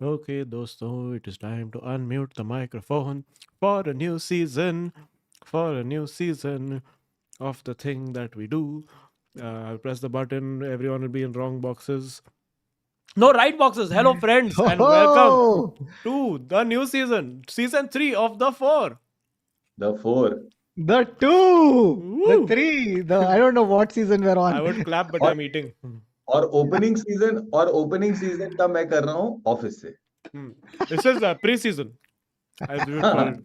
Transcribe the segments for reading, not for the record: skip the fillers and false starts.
Okay, dosto, it is time to unmute the microphone for a new season. For a new season of the thing that we do. I'll press the button. Everyone will be in wrong boxes. No, right boxes. Hello, friends, and welcome Oh, to the new season, season 3 of the 4. The four. the two, the Woo! three, the I don't know what season we're I on. would clap, but और I'm eating. और opening season का मैं कर रहा हूँ office से. This is pre-season, as we would call it.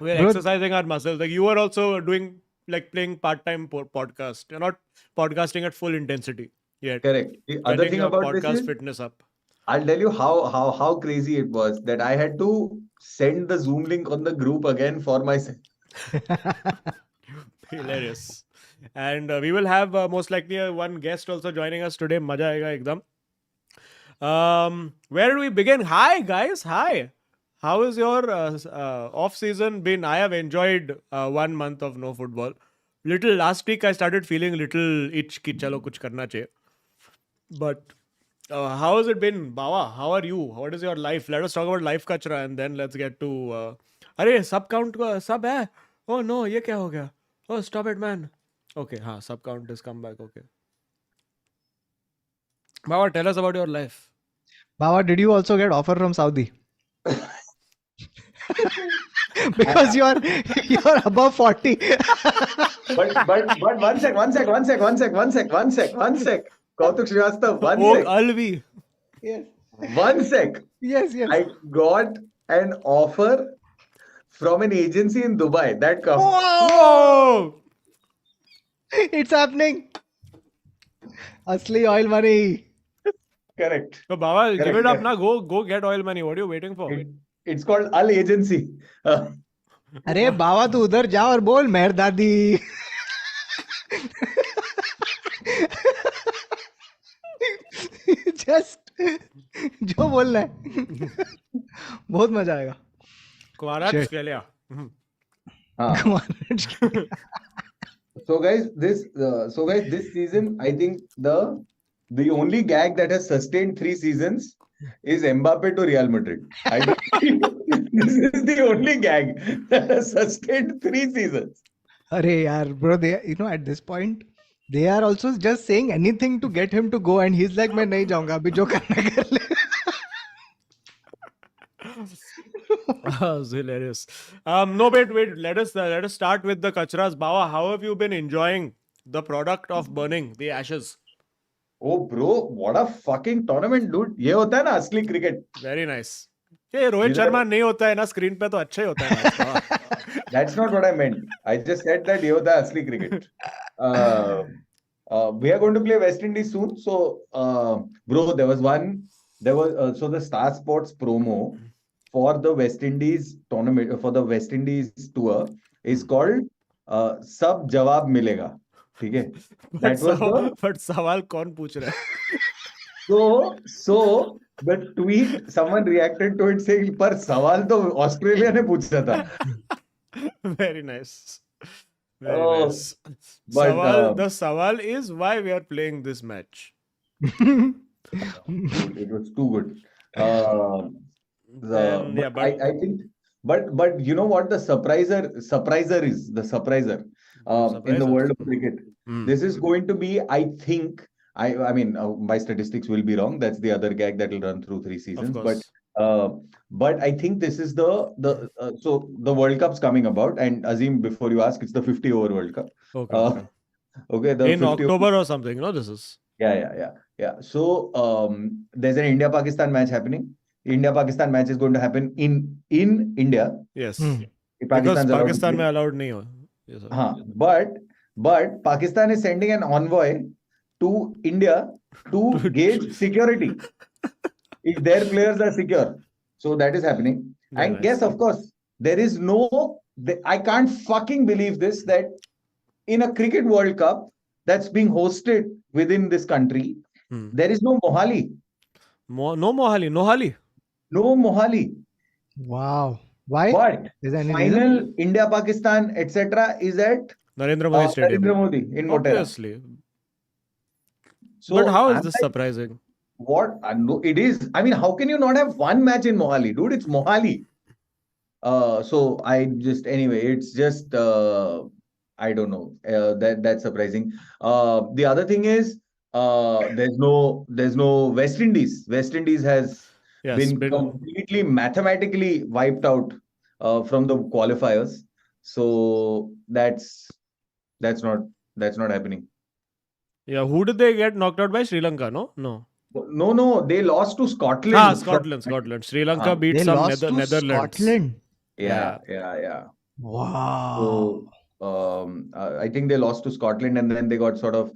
We're Bro, exercising our muscles. Like you are also doing, like playing part-time podcast. You're not podcasting at full intensity yet. Correct. The other Getting thing your about this podcast is, fitness up. I'll tell you how crazy it was that I had to send the Zoom link on the group again for myself. Hilarious. And we will have most likely one guest also joining us today. Maja aega ekdam. Where do we begin? Hi guys. Hi. How is your off season been? I have enjoyed 1 month of no football. Little last week I started feeling little itch ki chalo kuch karna chahiye. But how has it been, Bawa? How are you? What is your life? Let us talk about life kachra and then let's get to. अरे sub count का sub है? Oh no, ये क्या हो गया? Oh stop it, man. Okay, हाँ, sub count has come back. Okay. Bawa, tell us about your life. Baba, did you also get offer from Saudi? Because you're above 40. But one sec. Kautuk Srivastava, one Oh, sec. Alvi. Yes. 1 sec. Yes, yes. I got an offer from an agency in Dubai. That comes. Whoa! It's happening. Asli oil money. Correct. So Bawa, give Correct, it up correct. now. Go get oil money. What are you waiting for? It's called Al Agency. अरे बाबा तू उधर जा और बोल मेहर दादी. Just जो बोलना है. बहुत मजा आएगा. Kwaraj Shit. Australia. हाँ. So guys, this season, I think the only gag that has sustained 3 seasons is Mbappe to Real Madrid. I think this is the only gag that has sustained 3 seasons. अरे यार bro, they at this point they are also just saying anything to get him to go and he's like मैं नहीं जाऊंगा अभी जो करना है कर ले. It's hilarious. No, wait. Let us start with the kachras. Bawa, how have you been enjoying the product of burning the ashes? Oh bro, what a fucking tournament, dude. ये होता है ना असली cricket. Very nice. ये रोहित शर्मा नहीं होता है ना स्क्रीन पे तो अच्छा ही होता है ना उसका. That's not what I meant. I just said that ये होता है असली cricket. We are going to play West Indies soon. So, bro, so the Star Sports promo for the West Indies tournament, for the West Indies tour is called Sab Jawab Milega. ठीक है? That was But सवाल कौन पूछ रहा है? So the tweet, someone reacted to it saying, पर सवाल तो ऑस्ट्रेलिया ने पूछा था. Very nice. Very Oh, nice. but, The sawal is why we are playing this match. it was too good. Then, yeah, but I think, but you know what the surpriser is? The surpriser in the world of cricket. Hmm. This is going to be, I think, I mean, my statistics will be wrong. That's the other gag that will run through 3 Of seasons. course. But I think this is so the World Cup's coming about, and Azim, before you ask, it's the 50 over World Cup. Okay. Uh, okay, the In 50 October or something, no? This is. Yeah. So there's an India-Pakistan match happening. India-Pakistan match is going to happen in India. Yes. If Because Pakistan's allowed to Pakistan play. में allowed नहीं हो. Yes, sir. But Pakistan is sending an envoy to India to gauge security if their players are secure. So that is happening. Very And nice. yes, of course, there is I can't fucking believe this, that in a cricket World Cup that's being hosted within this country, there is no Mohali. No Mohali. No Mohali. Wow. Why? But Is there any final reason? India, Pakistan, etc. is at Narendra Modi Stadium. Narendra Modi in Motera. Obviously. So But how is I'm this like, surprising? What? No, it is. I mean, how can you not have one match in Mohali, dude? It's Mohali. So I just anyway, it's just I don't know. That's surprising. The other thing is there's no West Indies. West Indies has Yes, been been completely mathematically wiped out from the qualifiers. So that's not that's not happening. yeah. Who did they get knocked out by? Sri Lanka? No, no. No, they lost to Ah, Scotland from. Scotland. Sri Lanka Uh, beat They some lost to Netherlands. Scotland. Yeah, yeah, yeah. yeah, yeah. Wow. So I think they lost to Scotland and then they got sort of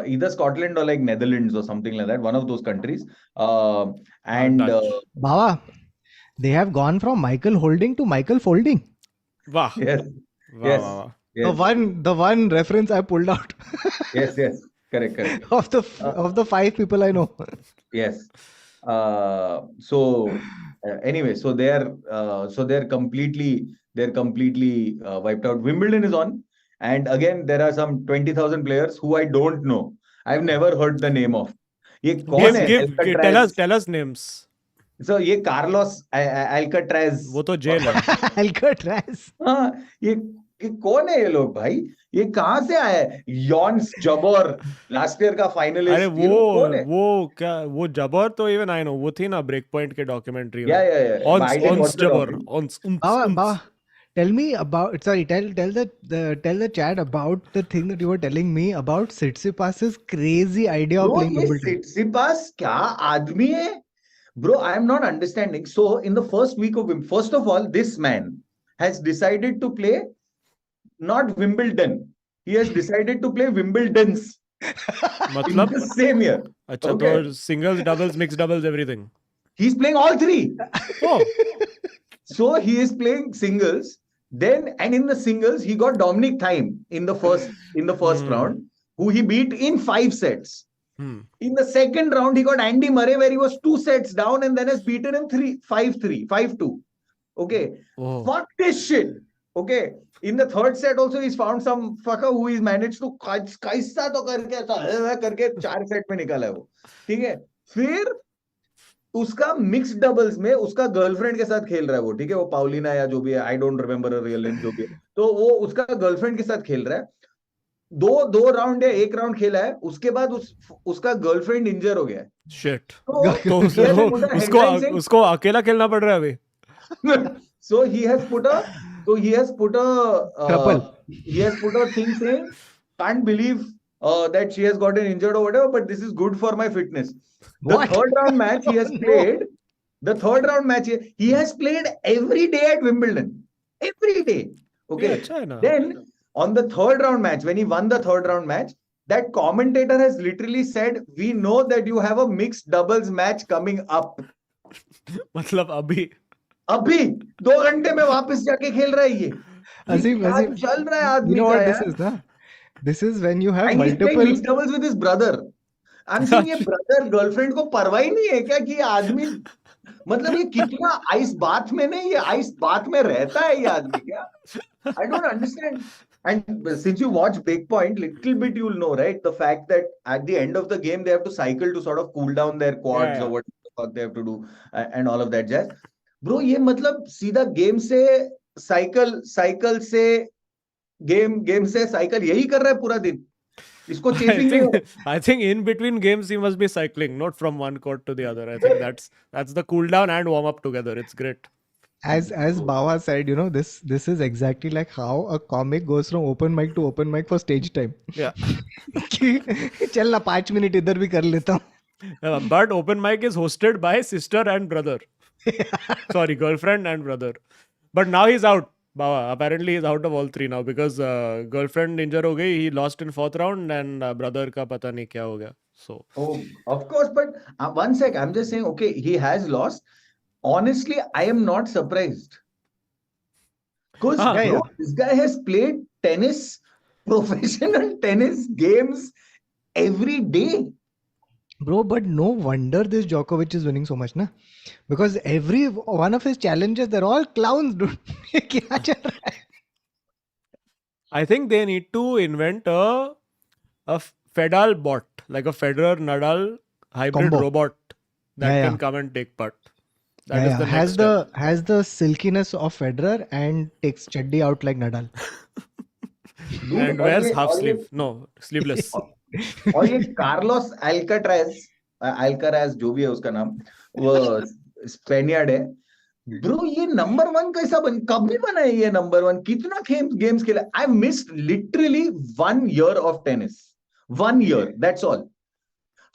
either Scotland or like Netherlands or something like that, one of those countries. And Dutch. Bawa, they have gone from Michael Holding to Michael Folding. Wow. yes, Wow, yes, wow, wow. The yes, one reference I pulled out yes, correct. of the Uh, of the 5 people I know. yes. So anyway, so they're completely wiped out. Wimbledon is on, and again there are some 20,000 players who I don't know. I've never heard the name of. ये कौन है? Alcatraz. Tell us names. So ये Carlos वो Alcatraz. तो jail है. Alcatraz. हाँ, ये कौन है ये लोग भाई? ये कहाँ से आया है? यॉन्स जबर लास्ट ईयर का अरे फाइनलिस्ट. ये लोग कौन है? वो क्या वो जबर तो इवन आई नो वो थी ना ब्रेक पॉइंट के डॉक्यूमेंट्री में. Yeah. But I didn't watch the जबर documentary. Bawa, tell me about tell the chat about the thing that you were telling me about Tsitsipas' crazy idea of Bro, playing ये Wimbledon. Tsitsipas क्या आदमी है? Bro, I am not understanding. So in the first week of first of all, this man has decided to play not Wimbledon. He has decided to play Wimbledon's in मतलब the same year. अच्छा Okay. तो singles doubles mix doubles everything. He's playing all three. Oh, So he is playing singles. Then and in the singles, he got Dominic Thiem in the first round, who he beat in 5 sets. In the second round, he got Andy Murray, where he was 2 sets down and then has beaten him 5-3, 5-2. Okay. oh. Fuck this shit. Okay. In the third set also, he's found some fucker who he's managed to कैसा तो करके 4 set में निकाला है वो. ठीक है. फिर उसका मिक्स्ड डबल्स में उसका गर्लफ्रेंड के साथ खेल रहा है वो. ठीक है. वो पाउलिना या जो भी है, I don't remember real name जो भी है. तो वो उसका गर्लफ्रेंड के साथ खेल रहा है. दो राउंड या एक राउंड खेला है. उसके बाद उसका गर्लफ्रेंड इंजर हो गया है. शिट. तो तो उसको अकेला खेलना पड़ रहा है अभी. So he has put a thing saying, can't believe that she has gotten injured or whatever, but this is good for my fitness. The third round match he has played every day at Wimbledon. Every day. Okay. Then on the third round match, when he won the third round match, that commentator has literally said, we know that you have a mixed doubles match coming up. मतलब अभी 2 घंटे में वापस जाके खेल रहा है ये. Asim, चल रहा है आदमी. You know what this is, na? This is when you have and he's playing multiple. mixed doubles with his brother. I'm saying ये brother girlfriend को परवाह ही नहीं है क्या कि ये आदमी मतलब ये कितना आइस बाथ में नहीं, ये आइस बाथ में रहता है ये आदमी क्या? I don't understand. And since you watch Breakpoint, little bit you'll know, right? The fact that at the end of the game they have to cycle to sort of cool down their quads or what the fuck they have to do and all of that jazz. Bro, ये मतलब सीधा game से cycle से game से cycle यही कर रहा है पूरा दिन. इसको चेसिंग नहीं हो रहा. I think in between games he must be cycling, not from one court to the other. I think that's the cool down and warm up together. It's great. As Bawa said, you know, this is exactly like how a comic goes from open mic to open mic for stage time. Yeah. चल ना 5 minute इधर भी कर लेता हूँ. But open mic is hosted by sister and brother. Sorry, girlfriend and brother. But now he's out. Bawa, apparently he's out of all three now because girlfriend injured हो गई. He lost in 4th round and brother का पता नहीं क्या हो गया. So. Oh, of course, but one sec. I'm just saying, okay, he has lost. Honestly, I am not surprised. Because this guy has played tennis, professional tennis games every day. Bro, but no wonder this Djokovic is winning so much, na? Because every one of his challenges, they're all clowns, dude. क्या चल रहा है? I think they need to invent a Fedal bot, like a Federer Nadal hybrid Combo. robot that Yeah, can yeah. come and take part. Yeah, That is yeah. the next step. Has the silkiness of Federer and takes chaddi out like Nadal. dude, And wears half sleeve. No, sleeveless. और ये Carlos Alcatraz Alcaraz जो भी है उसका नाम वो स्पेनियर्ड है bro ये नंबर वन कैसा कब भी बना है ये नंबर वन कितना गेम्स खेला I missed literally 1 year of tennis 1 year that's all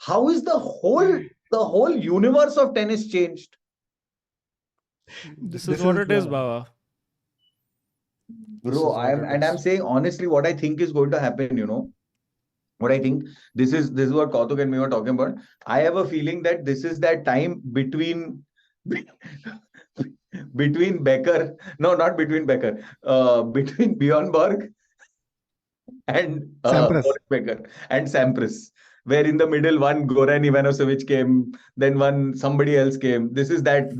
how is the whole universe of tennis changed This is what it is, Baba. This bro is what it I'm is. saying honestly what I think is going to happen what I think this is what Kautuk and me were talking about. I have a feeling that this is that time between between Becker, no, not between Becker, between Bjorn Borg and Sampras. Boris Becker and Sampras, where in the middle one Goran Ivanovic came, then one somebody else came. This is that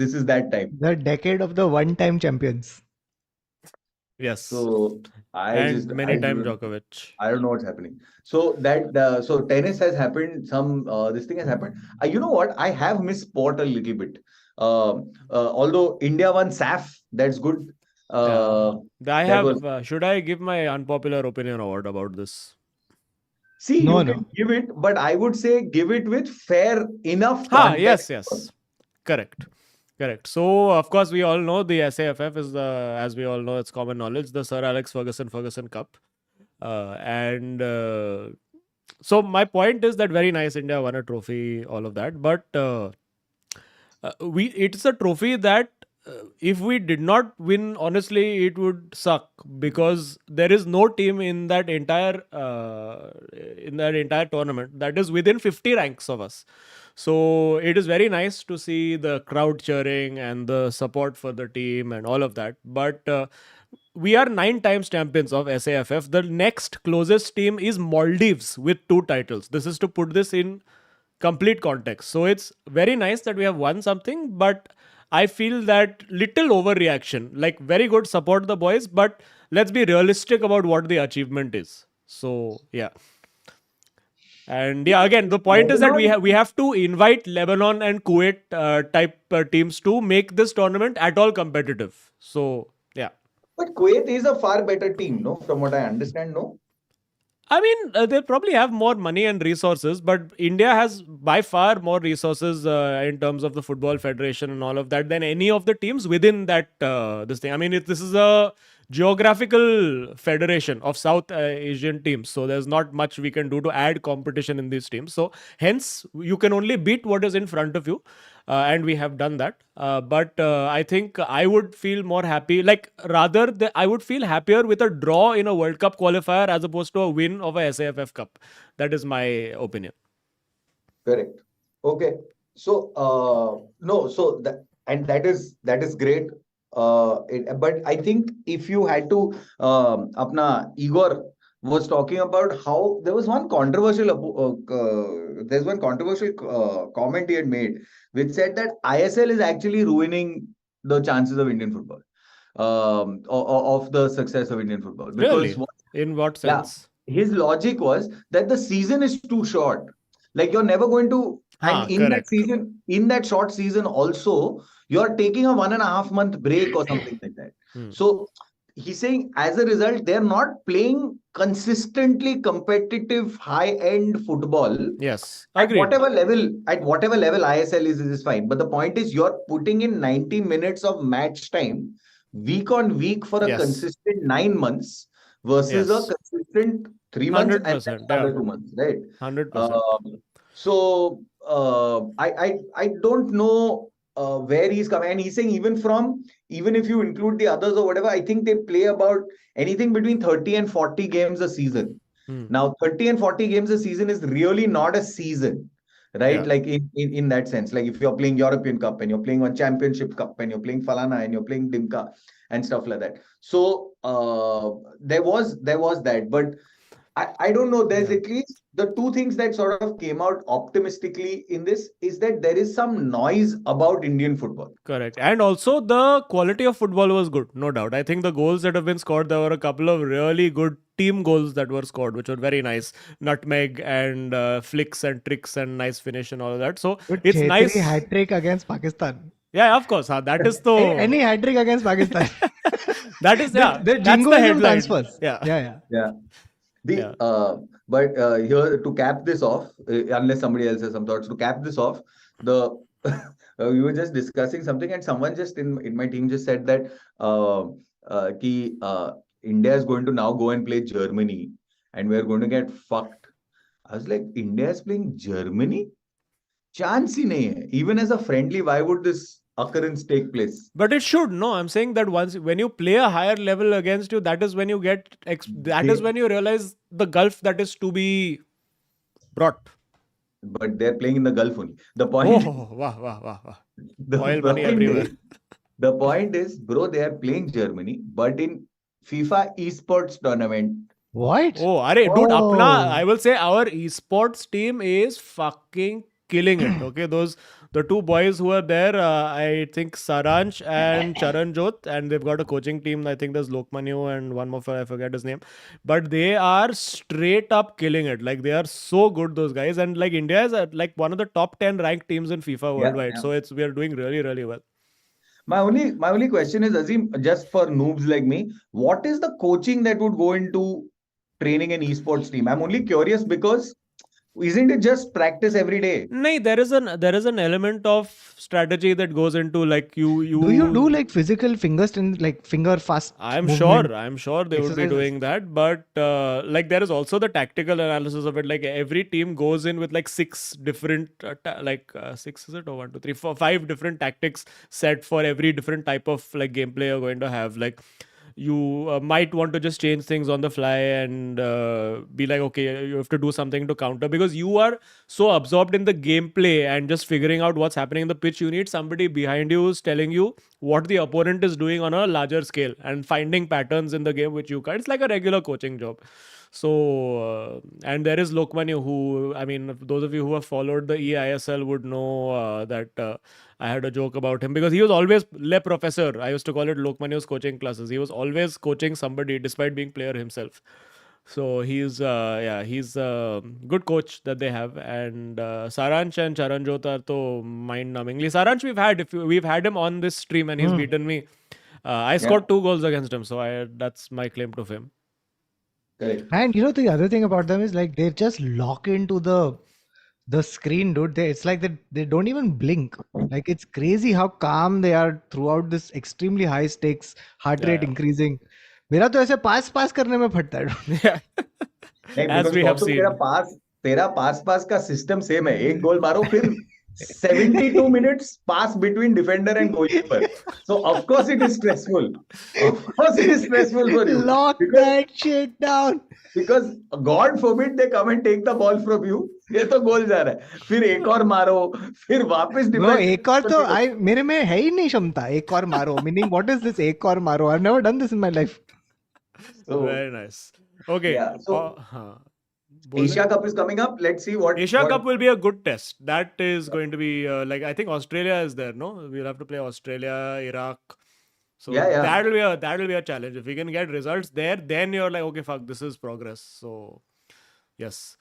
time. The decade of the one-time champions. Yes. So And many time Djokovic. I don't know what's happening. So so tennis has happened. This thing has happened. You know what? I have missed sport a little bit. Although India won SAF, that's good. I That have. was Should I give my unpopular opinion award about this? see No, you no. can give it, but I would say give it with fair enough Yes, context. yes. Correct. Correct. So, of course, we all know the SAFF is as we all know, it's common knowledge, the Sir Alex Ferguson Cup. So my point is that very nice, India won a trophy, all of that. But it's a trophy that if we did not win, honestly, it would suck because there is no team in that entire tournament that is within 50 ranks of us. So it is very nice to see the crowd cheering and the support for the team and all of that. But we are 9 times champions of SAFF. The next closest team is Maldives with 2 titles. This is to put this in complete context. So it's very nice that we have won something, but I feel that little overreaction. Like very good, support the boys, but let's be realistic about what the achievement is. So yeah. And yeah, again, the point is that we have to invite Lebanon and Kuwait type teams to make this tournament at all competitive. So yeah. But Kuwait is a far better team, no? From what I understand, no? I mean, they probably have more money and resources, but India has by far more resources in terms of the football federation and all of that than any of the teams within that this thing. I mean, this is a geographical federation of South Asian teams, so there's not much we can do to add competition in these teams. So hence, you can only beat what is in front of you. And we have done that. But I think I would feel more happy. Like I would feel happier with a draw in a World Cup qualifier as opposed to a win of a SAFF Cup. That is my opinion. Correct. Okay. So no, so that is great. But I think if you had to, apna Igor was talking about how there was one controversial there's one controversial comment he had made which said that ISL is actually ruining the chances of Indian football, of the success of Indian football. Because Really? In what yeah, sense? his logic was that the season is too short. Like you're never going to, and in that Correct. season, in that short season also, you're taking a 1.5 month break or something like that. So he's saying as a result, they're not playing consistently competitive high-end football. Yes. At Agreed. whatever level ISL is fine. But the point is you're putting in 90 minutes of match time week on week for a Yes. consistent 9 months versus a Yes. consistent 3 months and 100%. another Yeah. 2 months, right? 100%. So I don't know where he's coming, and he's saying even if you include the others or whatever, I think they play about anything between 30 and 40 games a season. Now 30 and 40 games a season is really not a season, right? Yeah. Like in that sense, like if you're playing European Cup and you're playing one Championship Cup and you're playing Falana and you're playing Dimka and stuff like that. So there was that, but I don't know. There's Yeah. at least the two things that sort of came out optimistically in this is that there is some noise about Indian football. Correct. And also the quality of football was good, no doubt. I think the goals that have been scored, there were a couple of really good team goals that were scored, which were very nice. Nutmeg and flicks and tricks and nice finish and all of that. So But it's Chhetri nice. hat trick against Pakistan. Yeah, of course. That is Any the hat trick against Pakistan. that is The that's the jingoism headline. transfers. Yeah. Yeah. Yeah. Yeah. But here to cap this off, unless somebody else has some thoughts, to cap this off, the we were just discussing something, and someone just in my team just said that India is going to now go and play Germany, and we're going to get fucked. I was like, India is playing Germany? Chance ही नहीं है. Even as a friendly, why would this occurrence take place? But it should. No, I'm saying that once when you play a higher level against you, that is when you get that is They- when you realize the gulf that is to be brought. But they're playing in the Gulf only. The point, Oh, wow, wow, wow, wow. the Oil money point everywhere. is, the point is, bro, they are playing Germany, but in FIFA esports tournament. What? Oh, arey, dude, Oh. I will say our esports team is fucking killing it. Okay, the two boys who are there, I think Saransh and Charan Jot, and they've got a coaching team. I think there's Lokmanyu and one more, I forget his name, but they are straight up killing it. Like they are so good, those guys, and like India is like one of the top 10 ranked teams in FIFA worldwide. Yeah. So we are doing really, really well. My only question is, Azim, just for noobs like me, what is the coaching that would go into training an esports team? I'm only curious because isn't it just practice every day? No, there is an element of strategy that goes into like you. Do you do like physical like finger fast? I'm movement sure they would be exercises? doing that, but like there is also the tactical analysis of it. Like every team goes in with like six different, six is it or 1, 2, 3, 4, 5 different tactics set for every different type of like gameplay you're going to have. Like you might want to just change things on the fly and be like, okay, you have to do something to counter because you are so absorbed in the gameplay and just figuring out what's happening in the pitch. You need somebody behind you who's telling you what the opponent is doing on a larger scale and finding patterns in the game which you can't. It's like a regular coaching job. So, and there is Lokmanyu who, I mean, those of you who have followed the EISL would know that I had a joke about him because he was always Le Professor. I used to call it Lokmanyu's coaching classes. He was always coaching somebody despite being player himself. So he's a good coach that they have, and Saransh and Charan Jot are to mind-numbingly. Saransh we've had him on this stream and he's beaten me. I scored 2 goals against him, so that's my claim to fame. Correct. And you know the other thing about them is like they just lock into the screen, dude. It's like they don't even blink. Like it's crazy how calm they are throughout this extremely high stakes, heart rate Yeah. increasing. मेरा तो ऐसे पास करने में फटता है. Yeah. नहीं, As because we have तो seen. तेरा पास का सिस्टम सेम है. एक गोल मारो फिर 72 minutes pass between defender and goalkeeper. So of course it is stressful. Of course it is stressful for you. Lock that shit down. Because God forbid they come and take the ball from you. ये तो गोल जा रहा है. फिर एक और मारो, फिर वापस Bro, defend. एक और तो मेरे में है ही नहीं क्षमता. एक और मारो. Meaning, what is this? एक और मारो. I've never done this in my life. So, Very nice. Okay. Yeah, so Bol Asia Cup is coming up. Let's see what Asia Cup will be a good test. That is going to be like I think Australia is there. No, we'll have to play Australia, Iraq. So Yeah. that will be a challenge. If we can get results there, then you're like, okay, fuck, this is progress. So yes.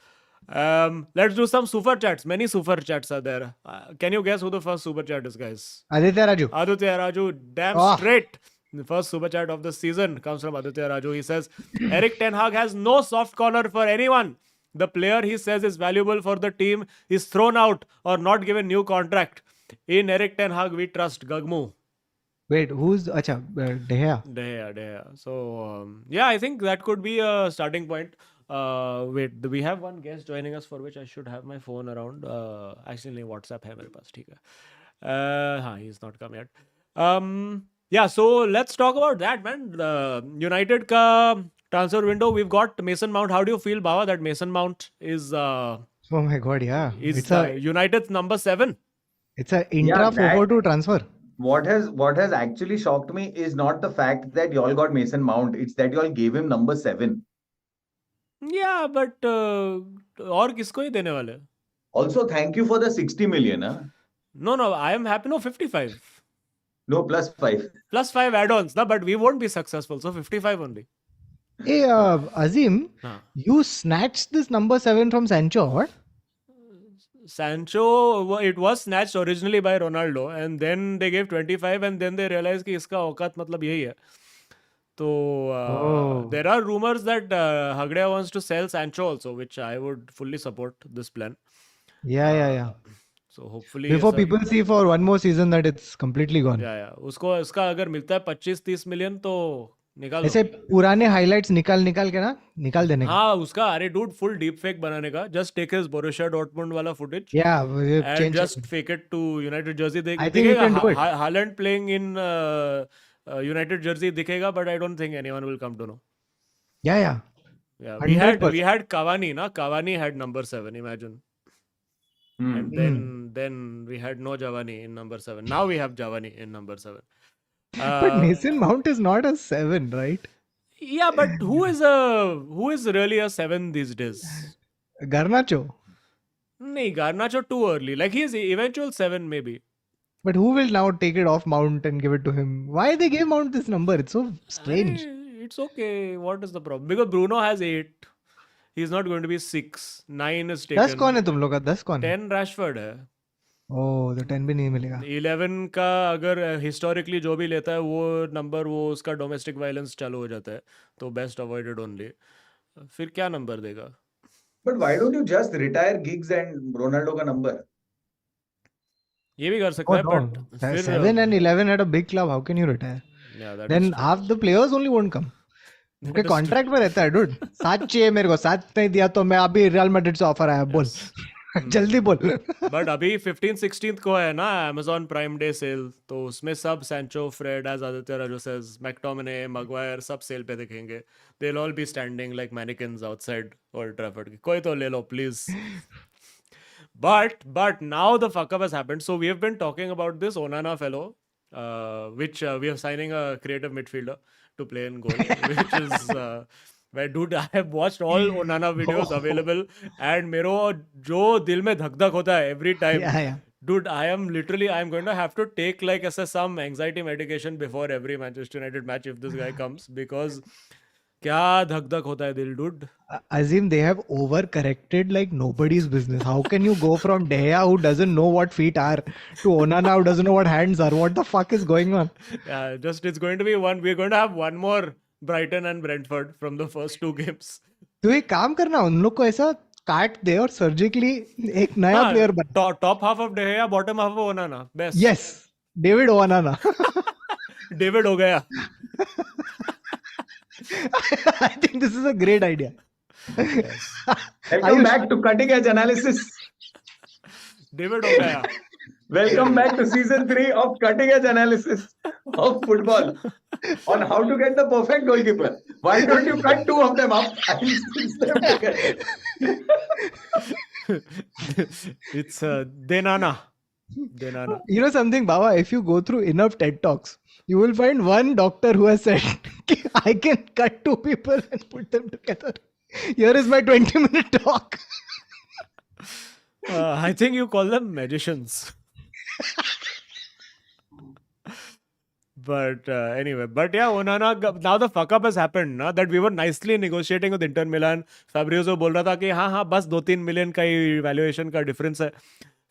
Let's do some super chats. Many super chats are there. Can you guess who the first super chat is, guys? Aditya Raju. Aditya Raju, damn Oh. straight. The first super chat of the season comes from Aditya Raju. He says, Eric Ten Hag has no soft corner for anyone. The player he says is valuable for the team is thrown out or not given new contract. In Eric Ten Hag, we trust Gagmu. Wait, who's acha De Deha. So, yeah, I think that could be a starting point. Wait, do we have one guest joining us for which I should have my phone around? Actually, WhatsApp hai mere paas, theek hai. He's not come yet. Yeah, so let's talk about that, man. United ka transfer window, we've got Mason Mount. How do you feel, Bawa, that Mason Mount is Oh my god, yeah. is United's number 7? It's a intra 442 transfer. What has actually shocked me is not the fact that y'all got Mason Mount. It's that y'all gave him number 7. Yeah, but और किसको ही देने वाले? Also, thank you for the 60 million. Huh? No, I am happy. No, 55. No, +5. Plus 5 add-ons, na, but we won't be successful. So 55 only. Hey, Azim, Huh. you snatched this number 7 from Sancho, what? Sancho, it was snatched originally by Ronaldo, and then they gave 25, and then they realized कि इसका औकात मतलब यही है. So Oh. there are rumors that Hagrea wants to sell Sancho also, which I would fully support this plan. Yeah. So hopefully Before ऐसा- people see for one more season that it's completely gone. yeah. उसको इसका अगर मिलता है 25-30 million तो निकाल ऐसे दो. पुराने हाइलाइट्स निकाल के ना निकाल देने का. हाँ उसका अरे डूड फुल डीप फेक बनाने का. Just take his Borussia Dortmund वाला footage. Yeah, And change. just fake it to United jersey. I think you can do it. Haaland playing in United jersey दिखेगा, but I don't think anyone will come to know. Yeah. Yeah, 100%. we had Cavani, na? Cavani had number 7. Imagine. And then we had no Javani in number 7. Now we have Javani in number 7. But Mason Mount is not a 7, right? Yeah, but who is really a 7 these days? Garnacho. Nee, Garnacho too early. Like he is eventual 7 maybe. But who will now take it off Mount and give it to him? Why they gave Mount this number? It's so strange. It's okay. What is the problem? Because Bruno has 8. He's not going to be 6. 9 is taken. 10 कौन है तुम लोग का? 10 कौन है? 10 Rashford है. Oh, तो 10 भी नहीं मिलेगा. 11 का अगर हिस्टोरिकली जो भी लेता है वो नंबर वो उसका डोमेस्टिक वायलेंस चालू हो जाता है तो बेस्ट अवॉइडेड ओनली. फिर क्या नंबर देगा? But why don't you just retire Giggs and Ronaldo का number? ये भी कर सकता है but 7 and 11 at a big club, how can you retire? Yeah, that Then is true. half the players only won't come. उनके contract में रहता है dude. 7 चाहिए मेरे को, 7 नहीं दिया तो मैं अभी रियल मैड्रिड से ऑफर आया बोल. जल्दी बोल. बट अभी 15-16 को है ना Amazon Prime Day सेल तो उसमें सब Sancho, Fred, as Aditya Raju says, McTominay, Maguire सब सेल पे दिखेंगे. They'll all be standing like mannequins outside Old Trafford. कोई तो ले लो please. But now the fuck up has happened. So we have been talking about this Onana fellow, which we are signing a creative midfielder to play in goal, which is where dude I have watched all Onana videos available and मेरो जो दिल में धक धक होता है every time. Yeah. Dude, I'm going to have to take like some anxiety medication before every Manchester United match if this guy comes because क्या धक धक होता है दिल dude. Azim, they have overcorrected like nobody's business. How can you go from De Gea, who doesn't know what feet are, to Onana, who doesn't know what hands are? What the fuck is going on? Yeah, just it's going to be we're going to have one more Brighton and Brentford from the first 2 games. तो एक काम करना, उन लोग को ऐसा काट दे और सर्जिकली एक नया प्लेयर बना. Top half of De Gea, bottom half of Onana. Best. Yes, David Onana. David हो गया. I think this is a great idea. Welcome back to Cutting Edge Analysis. David हो गया. Welcome back to season 3 of Cutting Edge Analysis of football on how to get the perfect goalkeeper. Why don't you cut 2 of them up and stitch them together? It's Denana. You know something, Baba? If you go through enough TED Talks, you will find one doctor who has said, I can cut 2 people and put them together. Here is my 20-minute talk. I think you call them magicians. But anyway, Onana, now the fuck up has happened na, that we were nicely negotiating with Inter Milan. Fabrizio बोल रहा था कि हाँ बस 2-3 million का ही valuation का difference है.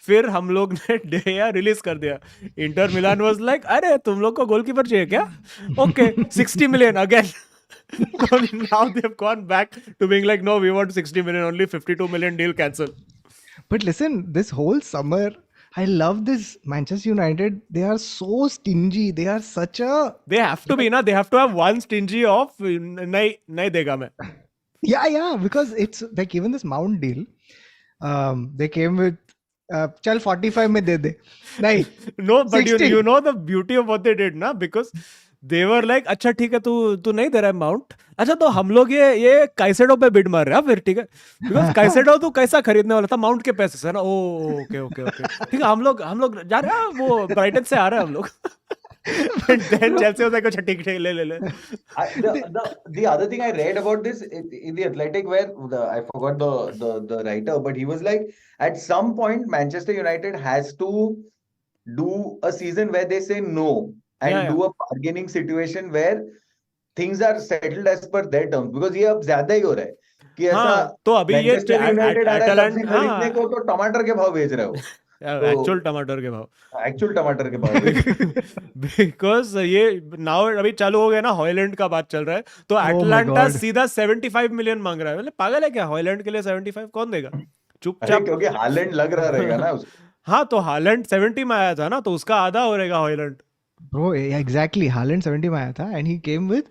फिर हम लोग ने De Gea रिलीज कर दिया. इंटर मिलान वाज लाइक अरे तुम लोग को गोलकीपर चाहिए क्या? Okay 60 million again. So now they've gone back to being like no, we want 60 million only, 52 million deal cancel. But listen, this whole summer, I love this Manchester United. They are so stingy. They are such a... They have to be, na? They have to have one stingy of nahi dega main. Yeah, because it's like even this Mount deal, they came with chal 45 mein de de. Nahi. No, but 60. you know the beauty of what they did, na? Because they were like, अच्छा ठीक है तू नहीं दे रहा है mount, अच्छा तो हम लोग ये काइसेडो पे बिड मार रहे हैं फिर, ठीक है, बिकॉज काइसेडो तू कैसा खरीदने वाला था माउंट के पैसे से ना. ओके ठीक है, हम लोग जा रहे हैं, वो ब्राइटन से आ रहे हैं हम लोग. And then Chelsea was like, "अच्छा ठीक ठीक ले." The other thing I read about this in the Athletic, where I forgot the writer, but he was like, at some point Manchester United has to do a season where they say no Yeah, and yeah. do a bargaining situation where things are settled as per their terms, because ये अब ज्यादा ही हो रहा है कि ऐसा हाँ तो अभी ये मैनचेस्टर यूनाइटेड आ रहा है सबसे एटलांट खरीदने हाँ को, तो टमाटर के भाव बेच रहे हो, एक्चुअल तो टमाटर के भाव एक्चुअल टमाटर के भाव बेच रहे हो। बिकॉज ये नाउ अभी चालू हो गया ना, हॉयलैंड का बात चल रहा है, तो Oh my एटलांटा God. सीधा 75 मिलियन मांग रहा है। मतलब पागल है क्या, हॉयलैंड के लिए 75 कौन देगा? अरे चुपचाप क्योंकि हालैंड लग रहा रहेगा ना उसको। हाँ तो हालैंड 70 में आया था ना, तो उसका आधा हो रहेगा हॉयलैंड। Bro, exactly. Haaland 70 में आया था and he came with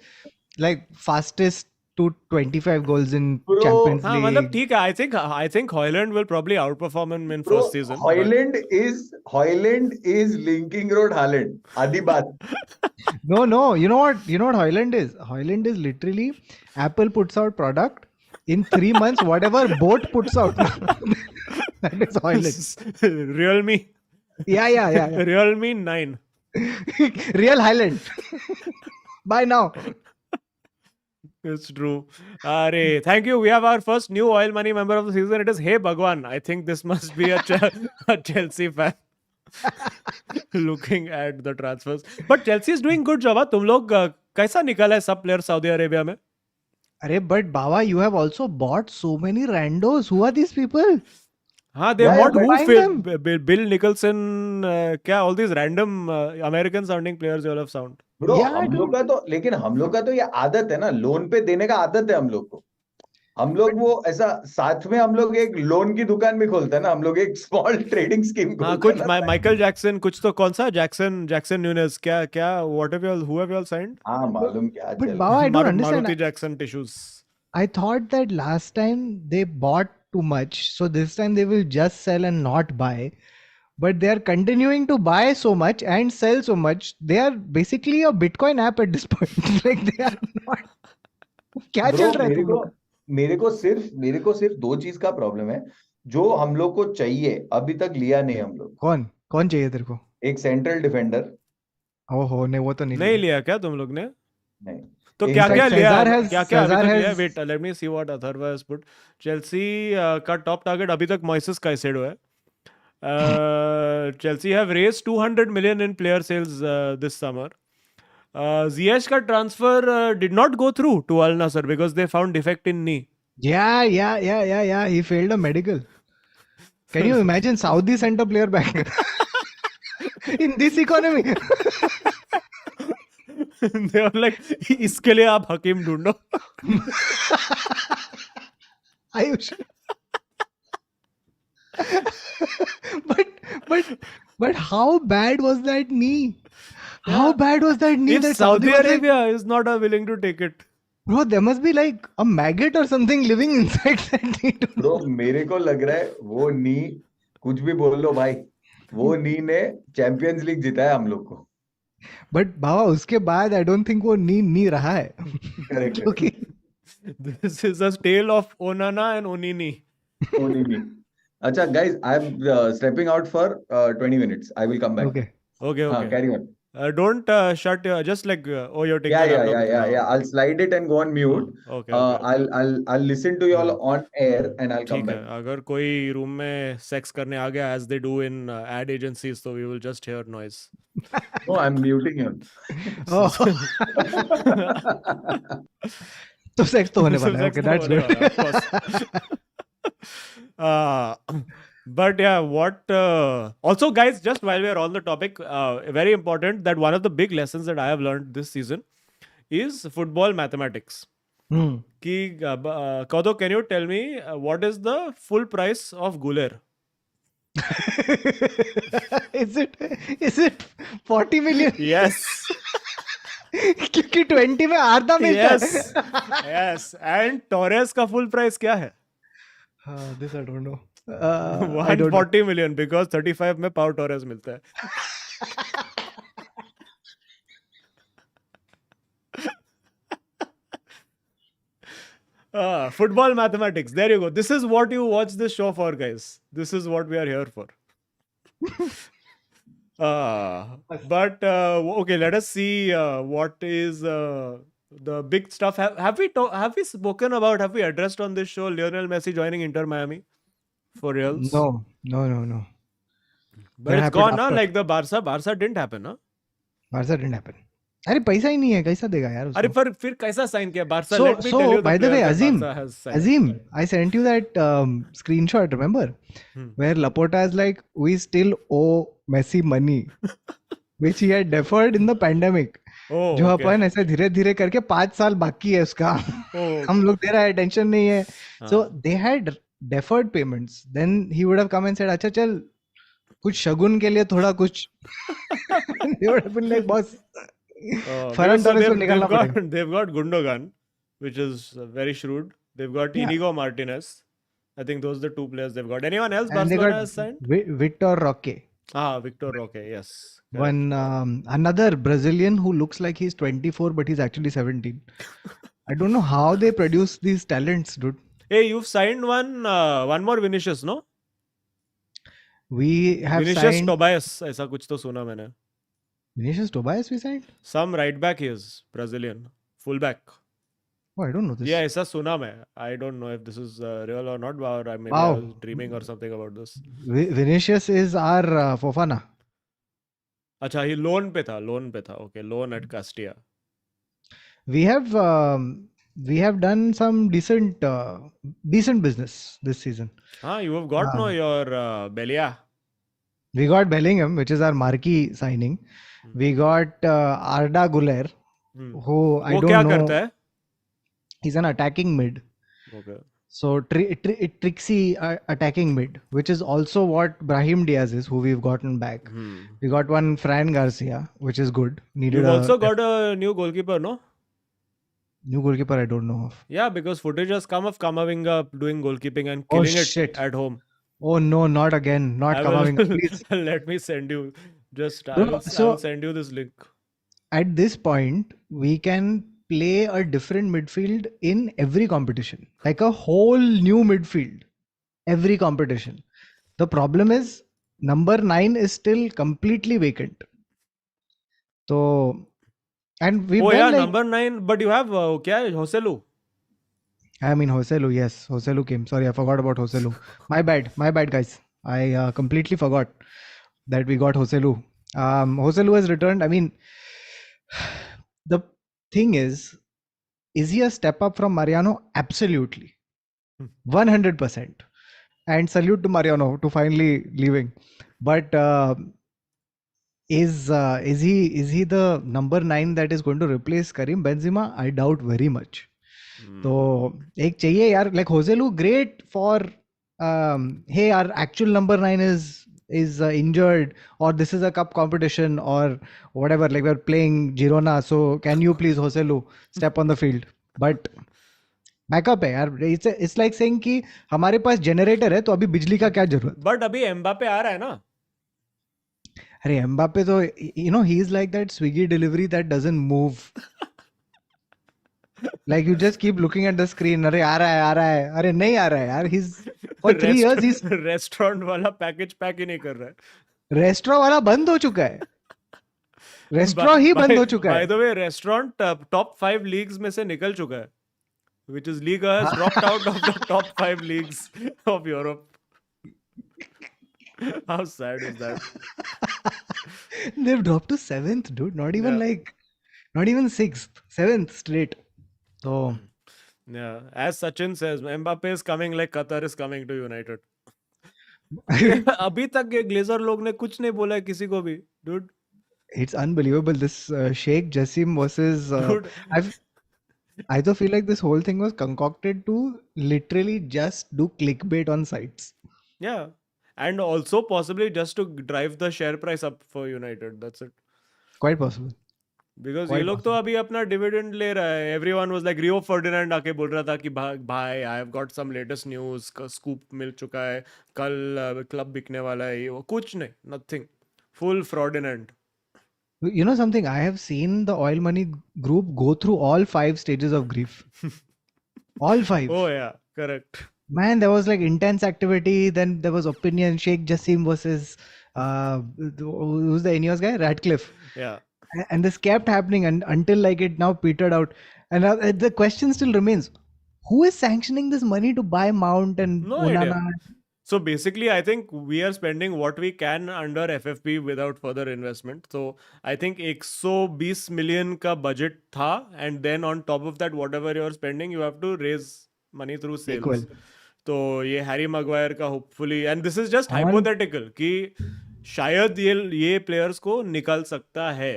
like fastest to 25 goals in Bro, Champions हाँ मतलब League. ठीक है, I think Højlund will probably outperform him in bro, first season, Hoyland is linking road Haaland. आधी बात। No. You know what Hoyland is? Hoyland is literally Apple puts out product in 3 months, whatever boat puts out. That is Hoyland. Realme Yeah. Realme 9. Real Highland. Buy now. It's true. Are, thank you. We have our first new oil money member of the season. It is Hey Bhagwan. I think this must be a Chelsea fan looking at the transfers. But Chelsea is doing good job. हाँ? तुम लोग कैसा निकला है सब player Saudi Arabia में? Arey, but Baba, you have also bought so many randos. Who are these people? हाँ, they Yeah, bought but who? find Bill Nicholson, क्या all these random American sounding players you all have sound. Bro Yeah, I हम लोग don't. का तो, लेकिन हम लोग का तो ये आदत है ना, लोन पे देने का आदत है हम लोग को। हम लोग वो ऐसा साथ में हम लोग एक लोन की दुकान भी खोलते हैं ना, हम लोग एक स्मॉल ट्रेडिंग स्कीम हाँ खोलते हैं कुछ ना। माइकल जैक्सन, कुछ तो कौन सा जैक्सन न्यूनेस, क्या what have you all, who have you all signed? हाँ But, मालूम क्या but चल Baba, रहा है। I don't understand. Maruti Jackson tissues. I thought that last time they bought too much, so this time they will just sell and not buy. But they are continuing to buy so much and sell so much. They are basically a Bitcoin app at this point. Like they are not. क्या bro चल रहा है मेरे तुम को लोग का? मेरे को सिर्फ दो चीज का प्रॉब्लम है जो हम लोग को चाहिए, अभी तक लिया नहीं हम लोग। कौन चाहिए तेरे को? एक सेंट्रल डिफेंडर। ओहो, नहीं वो तो नहीं नहीं लिया. लिया क्या तुम लोग ने? नहीं, तो In क्या fact, क्या लिया, क्या अभी Cesar तक लिया? has wait let me see what Atharva has put. Chelsea का टॉप टारगेट अभी तक मोइसेस काइसेडो है। Chelsea have raised 200 million in player sales this summer. Ziyech ka transfer did not go through to Al Nassr because they found defect in knee. yeah. He failed a medical. Can you imagine Saudi sent a player back in this economy? They were like, इसके लिए आप हकीम ढूंढो। Ayush. but how bad was that knee? How Yeah. bad was that knee If that Saudi was like, Arabia is not willing to take it. bro, there must be like a maggot or something living inside that knee. Bro मेरे को लग रहा है वो नी, कुछ भी बोल लो भाई, वो नी ने चैंपियंस लीग जिताया हम लोग को। But बाबा उसके बाद I don't think वो नी रहा है. करेक्ट क्योंकि This is a tale of Onana and Onini. नी। अच्छा guys, I am stepping out for 20 minutes. I will come back. okay. हाँ, Okay. carry on. Don't shut your, just like oh you're taking Yeah. your laptop. I'll slide it and go on mute. Okay. I'll listen to you all on air and I'll come ठीक है, back. अगर कोई room में sex करने आ गया as they do in ad agencies, so we will just hear noise. No, I'm muting you. Oh. तो sex तो होने वाला है. Okay, that's good. Of course. But yeah, what also guys, just while we are on the topic, very important that one of the big lessons that I have learned this season is football mathematics. Ki Kauto, can you tell me what is the full price of Guler? Is it 40 million? Yes. क्योंकि 20 में आधा मिलता है. Yes. And Torres का full price क्या है? This I don't know. I don't know. 140 million because 35 में Pau Torres मिलता है. Football mathematics. There you go. This is what you watch this show for, guys. This is what we are here for. But okay, let us see what is the big stuff. Have we spoken about? Have we addressed on this show Lionel Messi joining Inter Miami for reals? No. But That it's happened gone, now. after. Like the Barca didn't happen, huh? Barca didn't happen. अरे पैसा ही नहीं है, कैसा देगा यार अरे उसको? फिर कैसा साइन किया Barca? So, Let me tell you the by the way, players that Barca has signed. Azim, I sent you that screenshot, remember? Where Laporta is like, we still owe Messi money, which he had deferred in the pandemic. Oh, जो okay. अपन ऐसे धीरे धीरे करके 5 साल बाकी है उसका, Oh, हम लोग दे रहा है, टेंशन नहीं है. So हाँ. they had deferred payments. Then he would have come and said, अच्छा चल कुछ शगुन के लिए थोड़ा कुछ. They would have been like, boss, Ferran Because so Torres को निकालना पड़ेगा. they've got Gundogan, which is very shrewd. They've got Yeah. Inigo Martinez. I think those are the two players they've got. Anyone else And they Barcelona got has signed? Victor Roque. Victor Roque, yes. Correct. One another Brazilian who looks like he's 24 but he's actually 17. I don't know how they produce these talents, dude. Hey, you've signed one more Vinicius, no? We have Vinicius signed Tobias, ऐसा कुछ तो सुना मैंने. Vinicius Tobias. We signed. Some right back he is, Brazilian. Full back. Oh, I don't know this. Yeah, ऐसा सुना मैं. I don't know if this is real or not, or maybe I Wow. was dreaming or something about this. Vinicius is our Fofana. अच्छा, he loan पे था. Okay, loan at Castilla. We have done some decent business this season. You have got your Belia. We got Bellingham, which is our marquee signing. We got Arda Güler, who I वो don't क्या know. करता है? He's an attacking mid. Okay. So tricksy attacking mid, which is also what Brahim Diaz is, who we've gotten back. We got one Fran Garcia, which is good. Needed You've also got a new goalkeeper, no? new goalkeeper. I don't know of. Yeah, because footage has come of Kamavinga doing goalkeeping and killing it shit. at home. Oh no, not again, not I Kamavinga, will- please. Let me send you. No, I will send you this link. At this point, we can play a different midfield in every competition, like a whole new midfield, every competition. The problem is number 9 is still completely vacant. So, and we've Oh done yeah, like, number 9. But you have क्या है? Joselu. I mean, Joselu, yes, Joselu came. Sorry, I forgot about Joselu. My bad, guys. I completely forgot that we got Joselu. Joselu has returned. I mean, the thing is he a step up from Mariano? Absolutely. 100%. And salute to Mariano to finally leaving. But is he the number 9 that is going to replace Karim Benzema? I doubt very much. तो एक चाहिए यार, like Joselu great for hey, our actual number 9 is injured, or this is a cup competition or whatever, like we're playing Girona, so can you please Joselu step on the field? But backup है यार. It's like saying कि हमारे पास generator है तो अभी बिजली का क्या जरूरत. But अभी एम्बापे आ रहा है ना? अरे एम्बापे तो he is like that Swiggy delivery that doesn't move. Like you just keep looking at the screen. अरे आ रहा है. अरे नहीं आ रहा है यार. He's for 3 years he's restaurant वाला पैकेज पैक ही नहीं कर रहा है. रेस्टोरेंट वाला बंद हो चुका है. रेस्टोरेंट ही बंद हो चुका By है. the way, restaurant top 5 leagues में से निकल चुका है. Which is Liga has dropped out of the top 5 leagues of Europe. How sad is that? They've dropped to 7th, dude. Not even not even 6th. 7th straight. So Yeah, as Sachin says, Mbappe is coming like Qatar is coming to United. अभी तक ये Glazer लोग ने कुछ नहीं बोला है किसी को भी, dude. it's unbelievable. This Sheikh Jassim versus Dude. I also feel like this whole thing was concocted to literally just do clickbait on sites. Yeah, and also possibly just to drive the share price up for United. That's it. Quite possible. Because Quite ये लोग तो अभी अपना dividend ले रहा है. Everyone was like Rio Ferdinand आके बोल रहा था कि भाई I have got some latest news, scoop मिल चुका है, कल क्लब बिकने वाला है, ये वो कुछ नहीं, nothing, full fraudulent. You know something? I have seen the oil money group go through all 5 stages of grief. All 5. Oh yeah, correct. Man, there was like intense activity. Then there was opinion. Sheikh Jassim versus Who's the Ineos guy? Radcliffe. Yeah. And this kept happening until like it now petered out. And now, the question still remains: who is sanctioning this money to buy Mount and No Onana? idea. So basically, I think we are spending what we can under FFP without further investment. So I think 120 million ka budget tha, and then on top of that, whatever you're spending, you have to raise money through Equal. sales. तो ये Harry Maguire का hopefully and this is just On hypothetical कि शायद ये players को निकल सकता है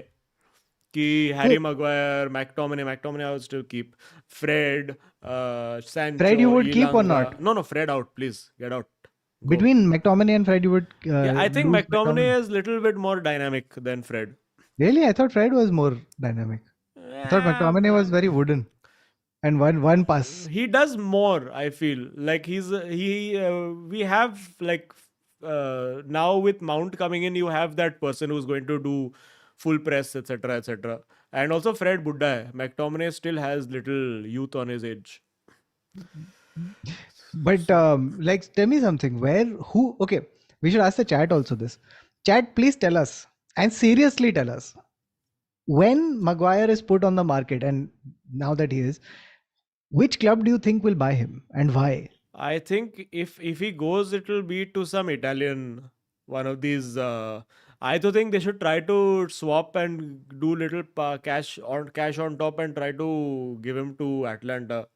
कि Harry Maguire McTominay I would still keep Fred Sancho Fred, you would keep or Elanga not? No Fred out please get out Between McTominay and Fred, you would. Yeah, I think lose McTominay is little bit more dynamic than Fred. Really, I thought Fred was more dynamic. I thought McTominay was very wooden, and one pass. He does more. I feel like we have like now with Mount coming in, you have that person who's going to do full press, etc., etc. And also Fred Buddha hai. McTominay still has little youth on his age. But like, tell me something. Who? Okay, we should ask the chat also this. Chat, please tell us, and seriously tell us, when Maguire is put on the market, and now that he is, which club do you think will buy him and why? I think if he goes, it will be to some Italian one of these. I do think they should try to swap and do little cash on top and try to give him to Atlanta.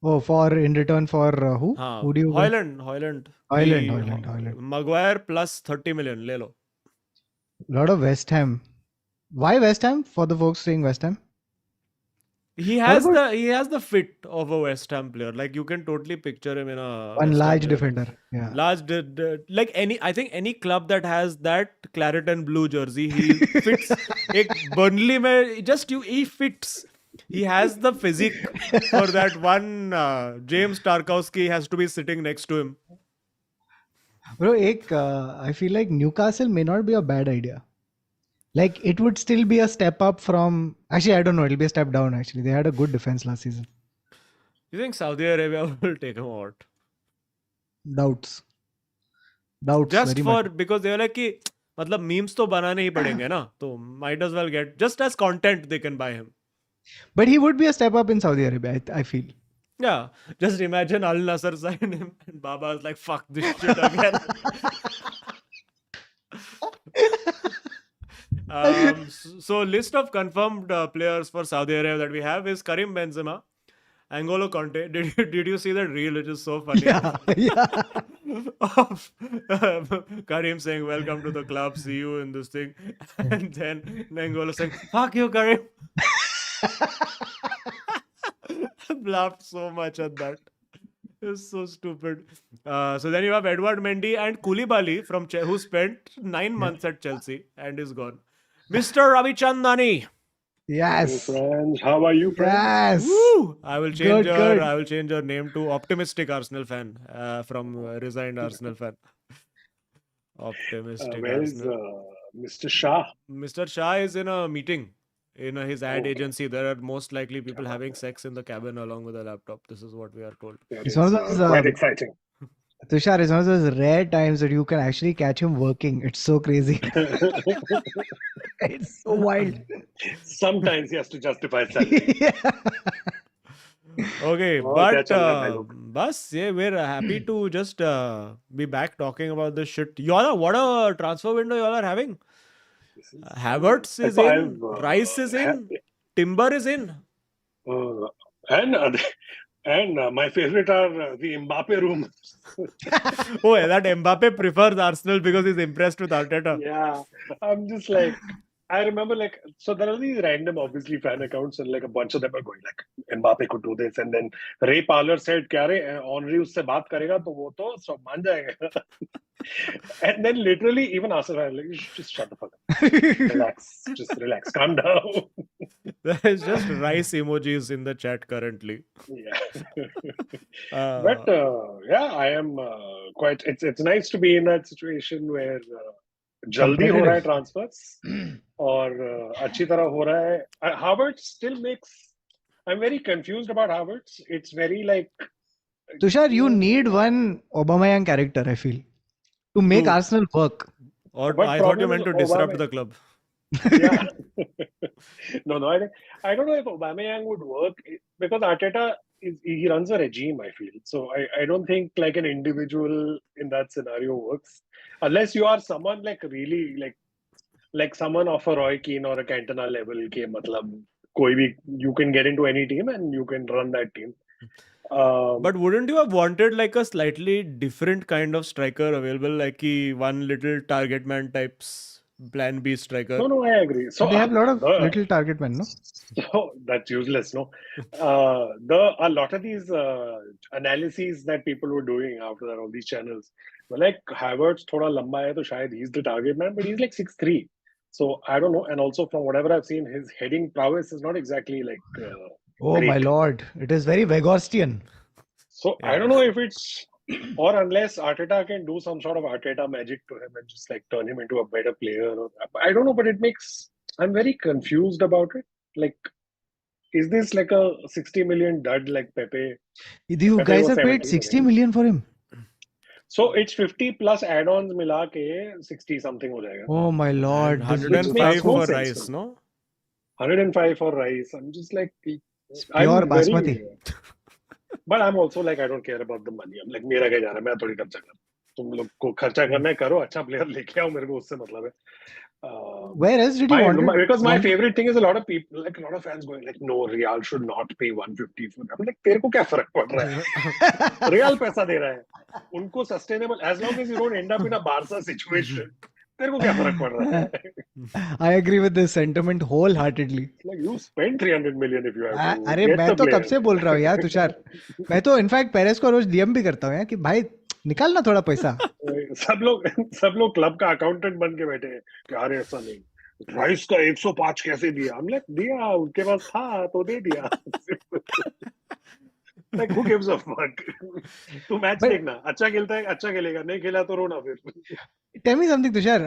Oh, for in return for who? हाँ, Who do you want? Hoyland. Hoyland. Maguire plus 30 million, ले लो. Lot of West Ham. Why West Ham? For the folks saying West Ham. He has the fit of a West Ham player. Like you can totally picture him in a One West large Ham defender. Yeah. large like I think any club that has that claret and blue jersey, he fits. एक Burnley में he fits. He has the physique for that one. James Tarkowski has to be sitting next to him. Bro, I feel like Newcastle may not be a bad idea. Like it would still be a step up from. Actually, I don't know. It'll be a step down. Actually, they had a good defense last season. You think Saudi Arabia will take him out? Doubts. Just very for much. because they were like कि मतलब memes तो बनाने ही पड़ेंगे ना, तो might as well get just as content they can buy him. But he would be a step up in Saudi Arabia, I feel. Yeah, just imagine Al Nassr signed him and Baba was like, fuck this shit again. So list of confirmed players for Saudi Arabia that we have is Karim Benzema, Angolo Conte. Did you see that reel? It is so funny. Yeah. Of Karim saying, welcome to the club, see you in this thing. And then N'Golo saying, fuck you, Karim. Laughed so much at that. It's so stupid. So then you have Edward Mendy and Koulibaly from who spent 9 months at Chelsea and is gone. Mr. Ravichandani. Yes. Hey friends, how are you, friends? Yes. Woo! I will change Good. your name to optimistic Arsenal fan from resigned Arsenal fan. Optimistic Where is Arsenal. Mr. Shah? Mr. Shah is in a meeting in his ad agency. There are most likely people having sex in the cabin along with a laptop. This is what we are told. That It's is one of those, quite exciting. Tushar, it's one of those rare times that you can actually catch him working. It's so crazy. It's so wild. Sometimes he has to justify salary. Yeah. Okay, Oh, but that's all right, bus, yeah, we're happy to just be back talking about this shit. Y'all what a transfer window y'all are having. Havertz is in, Rice is in, Timber is in. And my favorite are the Mbappe room. Oh, that Mbappe prefers Arsenal because he's impressed with Arteta. Yeah, I'm just like, I remember like, so there are these random, obviously, fan accounts, and like a bunch of them are going like, Mbappe could do this, and then Ray Parler said, "क्या रे, Henry उससे बात करेगा तो वो तो सब मान जाएगा." And then literally, even Arsenal fans like, just shut the fuck up, relax, calm down. There's just rice emojis in the chat currently. Yeah, but yeah, I am quite. It's nice to be in that situation where. जल्दी हो रहा है transverse और अच्छी तरह हो रहा है. Havertz still makes. I'm very confused about Havertz. It's very like. Tushar, you need one Aubameyang character, I feel. to make To- Arsenal work. Or But I thought you problem meant is to disrupt Aubame- the club. Yeah. No, I don't know if Aubameyang would work because Arteta he runs a regime, I feel. So I don't think like an individual in that scenario works unless you are someone like really like someone of a Roy Keane or a Cantona level के मतलब कोई भी you can get into any team and you can run that team. But wouldn't you have wanted like a slightly different kind of striker available, like one little target man types plan B striker? No, I agree. So They have a lot of the- little target men, no? So that's useless, no? A lot of these analyses that people were doing after that, all these channels were like Havertz thoda lamba hai, to shayad he's the target man, but he's like 6'3". So I don't know. And also from whatever I've seen, his heading prowess is not exactly like Oh great. my lord, it is very Vegorstian. So I don't know if it's or unless Arteta can do some sort of Arteta magic to him and just like turn him into a better player. Or, I don't know, but I'm very confused about it. Like, is this like a 60 million dud like Pepe? You Pepe guys was have paid 70 60 million. million for him. So it's 50 plus add-ons mila ke 60 something ho jayega. Oh my lord, And this is 105 no for sense, Rice, no? no? 105 for Rice. I'm just like, pure basmati. But I'm also like, I don't care about the money. I'm like, मेरा क्या जा रहा है, मैं थोड़ी खर्चा कर तुम लोग को खर्चा करना है करो अच्छा प्लेयर लेके आओ मेरे को उससे मतलब है. Where else did you want it? Because my favorite thing is a lot of people, like a lot of fans going like, no, Real should not pay 150 for that. I'm like, तेरे को क्या फर्क पड़ रहा है? Real पैसा दे रहा है. उनको sustainable, as long as you don't end up in a Barca situation, तेरे को क्या फर्क पड़ रहा है? I agree with this sentiment wholeheartedly. Like you spend 300 million if you have to अरे get मैं the तो कब player. से बोल रहा हूँ यार तुषार. मैं तो इनफैक्ट पेरेस को रोज डीएम भी करता हूँ यार कि भाई निकाल ना थोड़ा पैसा. सब लोग क्लब का अकाउंटेंट बन के बैठे हैं कि अरे ऐसा नहीं राइस का 105 कैसे दिया. हम लाइक दिया उनके पास था तो दे दिया. Like who gives a fuck? तू मैच But- देखना अच्छा खेलता है अच्छा खेलेगा नहीं खेला तो रोना फिर. Tell me something, Tushar.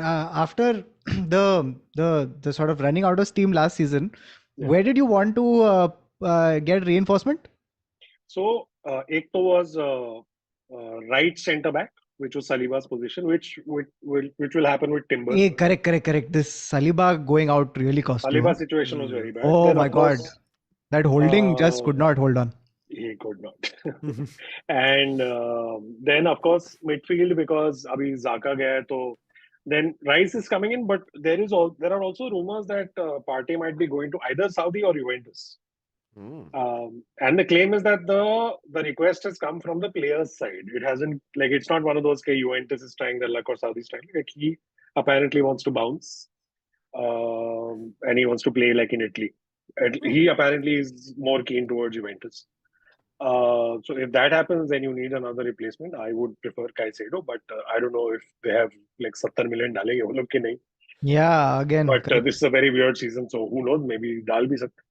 After the sort of running out of steam last season, Yeah. where did you want to get reinforcement? So एक तो was right centre back, which was Saliba's position, which will happen with Timber. Yeah, correct. This Saliba going out really cost you. Saliba Huh? situation was very bad. Oh Then, my of course, god, that holding just could not hold on. He could not. And then, of course, midfield because Abhi Zaka gaya, to then Rice is coming in, but there are also rumors that Partey might be going to either Saudi or Juventus. And the claim is that the request has come from the player's side. It hasn't it's not one of those Juventus is trying their luck or Saudi trying. Like he apparently wants to bounce, and he wants to play like in Italy. And he apparently is more keen towards Juventus. So if that happens, then you need another replacement. I would prefer Caicedo, but I don't know if they have like 70 million डालेंगे वो लोग कि नहीं. Yeah, again. But this is a very weird season, so who knows? Maybe डाल भी सकते.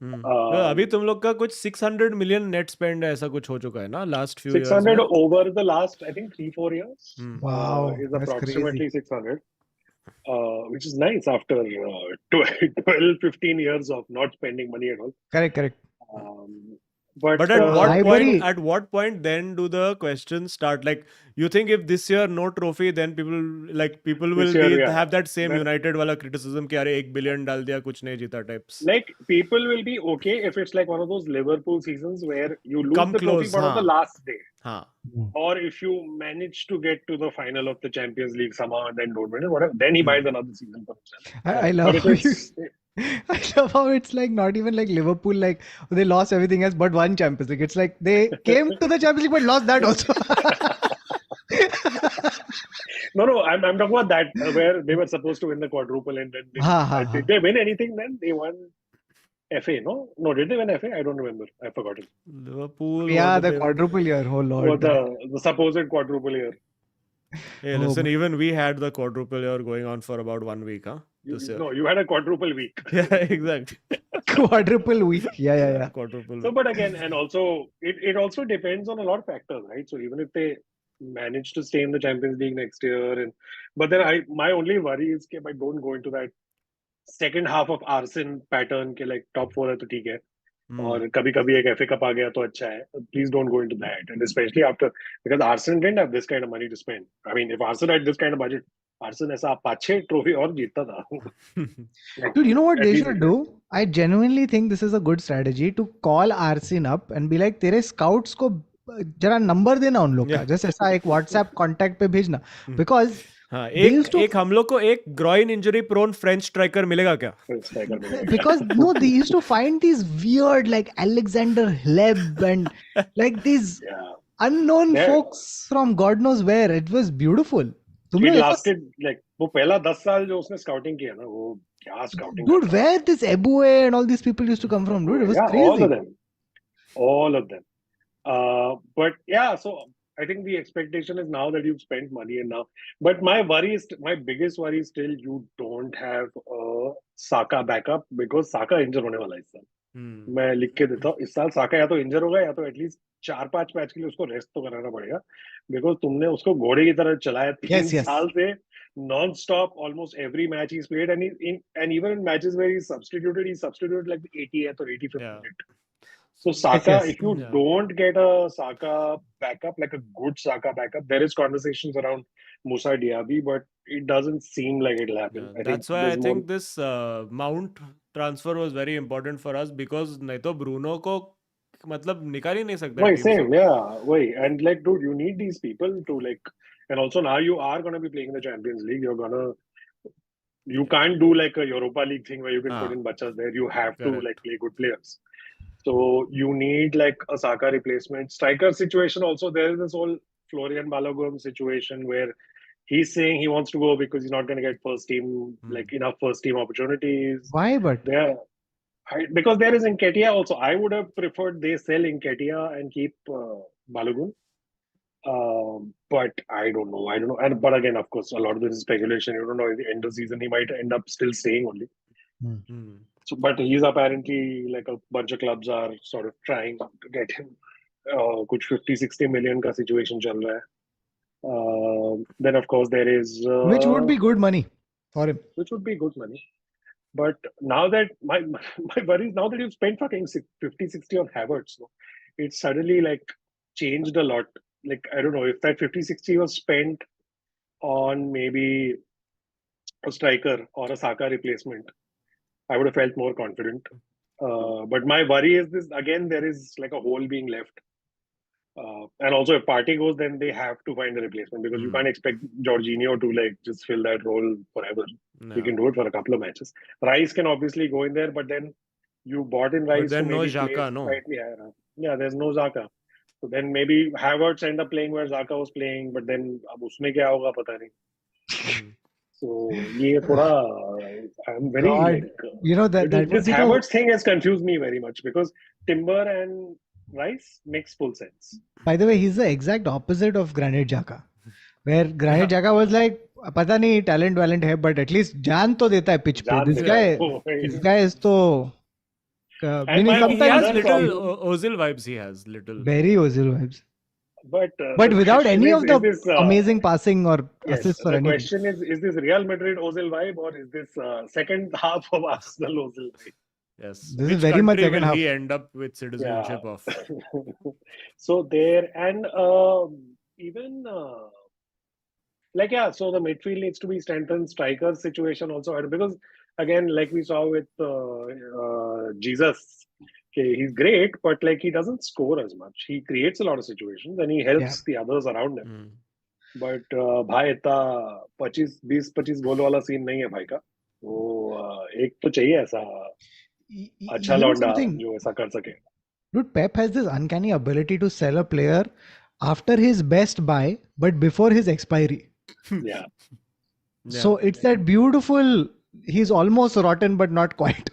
अभी तुम लोग का कुछ 600 मिलियन नेट स्पेंड ऐसा कुछ हो चुका है ना last few 600 over the last, I think, 3-4 years. Wow, is that's approximately crazy. 600, which is nice after 12-15 years of not spending money at all. Correct. But at what point then do the questions start? Like, you think if this year no trophy, then people will have that same United wala criticism कि अरे 1 billion डाल दिया कुछ नहीं जीता types. Like people will be okay if it's like one of those Liverpool seasons where you lose Come the close, trophy but on the last day. Or if you manage to get to the final of the Champions League somehow and then don't win it, whatever, then he buys another season for himself. I love I love how it's like not even like Liverpool, like they lost everything else but one Champions League. It's like they came to the Champions League but lost that also. No, I'm talking about that where they were supposed to win the quadruple and then did they win anything then? They won FA, no? No, did they win FA? I don't remember. I forgot it. Liverpool. Yeah, the quadruple year. Oh lord. Or the supposed quadruple year. Hey, listen, even we had the quadruple year going on for about 1 week, huh? No, you had a quadruple week. Yeah, exactly. Quadruple week. Yeah. Quadruple. So, but again, and also it also depends on a lot of factors, right? So even if they manage to stay in the Champions League next year, but then my only worry is that I don't go into that second half of Arsene pattern, like top 4 है तो ठीक है. और कभी-कभी एक FA Cup आ गया तो अच्छा है. Please don't go into that, and especially after, because Arsenal didn't have this kind of money to spend. I mean, if Arsenal had this kind of budget, Arsenal ऐसा 5-6 ट्रॉफी और जीतता था. Like, Dude, you know what at they least should do? I genuinely think this is a good strategy to call Arsin up and be like, तेरे scouts को जरा number देना उन लोग का, Yeah. जैसे ऐसा एक WhatsApp कांटेक्ट पे भेजना, because हाँ, they used to एक हम लोग को एक groin injury prone French striker मिलेगा क्या? striker मिलेगा. because no, they used to find these weird like Alexander Hleb and like these Yeah. unknown There- folks from God knows where. It was beautiful. तुम It लोग ऐसा, lasted like वो पहला 10 साल जो उसने स्काउटिंग किया ना, वो क्या scouting dude, where this Ebue and all these people used to come from, dude? It was Yeah, crazy. all of them. But yeah, so I think the expectation is now that you've spent money and now. But my biggest worry is still you don't have a Saka backup because Saka injure होने वाला है इस साल. मैं लिख के देता हूँ, इस साल साका या तो इंजर होगा या तो एटलीस्ट 4-5 मैच के लिए उसको रेस्ट तो कराना पड़ेगा, बिकॉज तुमने उसको घोड़े की तरह चलाया 3 Yes. साल से non stop almost every match he's played, and even in matches where he substituted like the 80th or 85th Yeah. minute. So Saka, Yes. if you Yeah. don't get a Saka backup, like a good Saka backup, there is conversations around Musa Diaby, but it doesn't seem like it'll happen. Yeah, I that's think why I there's more. think this Mount transfer was very important for us because नहीं तो Bruno को मतलब निकाल ही नहीं सकता Why, team से. same, yeah. Why? And like, dude, you need these people to like, and also now you are going to be playing in the Champions League. You can't do like a Europa League thing where you can put in bachas there. You have to Correct. like play good players. So you need like a Saka replacement. Striker situation also, there is this whole Florian Balogun situation where he's saying he wants to go because he's not going to get first team, like enough first team opportunities. Why? But There. Because there is Nketiah also. I would have preferred they sell Nketiah and keep Balogun. But I don't know. But again, of course, a lot of this is speculation. You don't know. At the end of the season, he might end up still staying only. So, but he's apparently like a bunch of clubs are sort of trying to get him. Kuch 50-60 million ka situation chal raha hai. Then of course there is which would be good money for him. which would be good money. But now that my worry is now that you've spent fucking 50-60 on Havertz, no, it's suddenly like changed a lot. Like I don't know if that 50-60 was spent on maybe a striker or a Saka replacement, I would have felt more confident. But my worry is this again, there is like a hole being left. And also if Partey goes, then they have to find a replacement because you can't expect Jorginho to like just fill that role forever. No. He can do it for a couple of matches. Rice can obviously go in there, but then you bought in Rice. But then to no maybe play Xhaka, no. slightly higher. Yeah, there's no Xhaka. So then maybe Havertz end up playing where Xhaka was playing, but then अब उसमें क्या होगा पता नहीं. So ये थोड़ा I'm very God, like you know that this would be Havertz thing has confused me very much because Timber and Rice makes full sense. By the way, he's the exact opposite of Granit Xhaka, where Granit Xhaka was like, पता नहीं talent है, but at least जान तो देता है pitch पे. जान This देता है. this guy is तो meaning my He sometimes has other little problem- Ozil vibes. He has little. very Ozil vibes, But but the without question any is, of the is this, amazing passing or yes, assists or the anything. question is this Real Madrid Ozil vibe or is this second half of Arsenal Ozil vibe? Yes. This is Which very much country second will half. he end up with citizenship of? So there and even like yeah, so the midfield needs to be strengthened. Striker situation also, because again, like we saw with Jesus, okay, he's great, but like he doesn't score as much. He creates a lot of situations and he helps the others around him. But भाई इतना 20-25 गोल वाला scene नहीं है भाई का. वो एक तो चाहिए ऐसा अच्छा You know लौंडा something? जो ऐसा कर सके. Dude, Pep has this uncanny ability to sell a player after his best buy, but before his expiry. Yeah. So it's that beautiful. He's almost rotten, but not quite.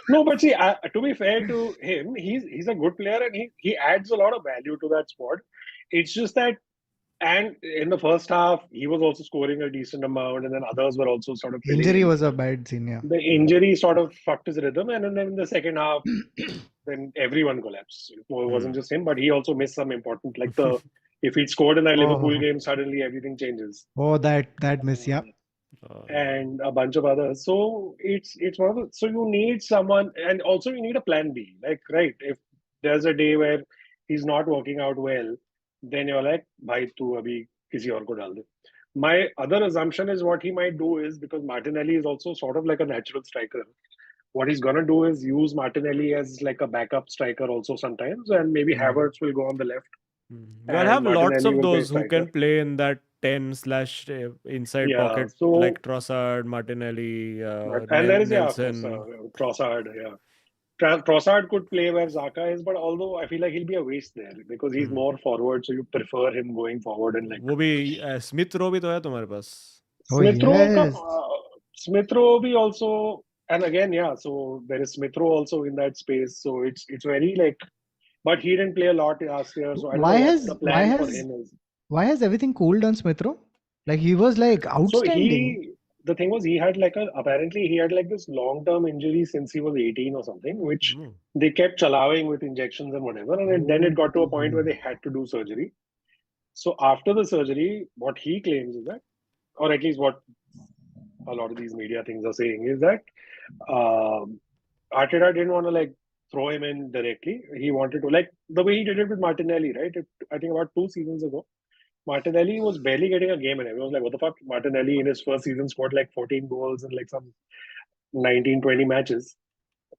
No, but see, to be fair to him, he's a good player and he adds a lot of value to that squad. It's just that, and in the first half, he was also scoring a decent amount, and then others were also sort of filling Injury in. was a bad scene, yeah. The injury sort of fucked his rhythm, and then in the second half, then everyone collapsed. It wasn't just him, but he also missed some important, if he'd scored in that Liverpool game, suddenly everything changes. Oh, that miss, yeah. and a bunch of others. So it's one of the, so you need someone, and also you need a plan B. Like, right, if there's a day where he's not working out well, then you're like, bhai tu abhi kisi aur ko dal de. My other assumption is what he might do is, because Martinelli is also sort of like a natural striker, what he's gonna do is use Martinelli as like a backup striker also sometimes, and maybe Havertz will go on the left We'll and have lots Martinelli of will play those who striker. can play in that 10 slash inside Yeah, pocket, so like Trossard, Martinelli, and there is Nelson. Trossard, yeah. Trossard could play where Xhaka is, but although I feel like he'll be a waste there because he's more forward, so you prefer him going forward and like वो भी Smith रो भी तो है तुम्हारे पास. Oh Smith Rowe. yes. Smith Rowe be also, and again, yeah. So there is Smith Rowe also in that space. So it's very like, but he didn't play a lot last year, so I don't Why know what has the why plan for has him is. why has everything cooled on Smithrow? Like he was like So outstanding. the thing was, he had like apparently he had like this long-term injury since he was 18 or something, which they kept allowing with injections and whatever, and then it got to a point where they had to do surgery. So after the surgery, what he claims is that, or at least what a lot of these media things are saying, is that Arteta didn't want to like throw him in directly. He wanted to, like the way he did it with Martinelli, right? I think about 2 seasons ago, Martinelli was barely getting a game, and everyone was like, what the fuck? Martinelli in his first season scored like 14 goals in like some 19, 20 matches.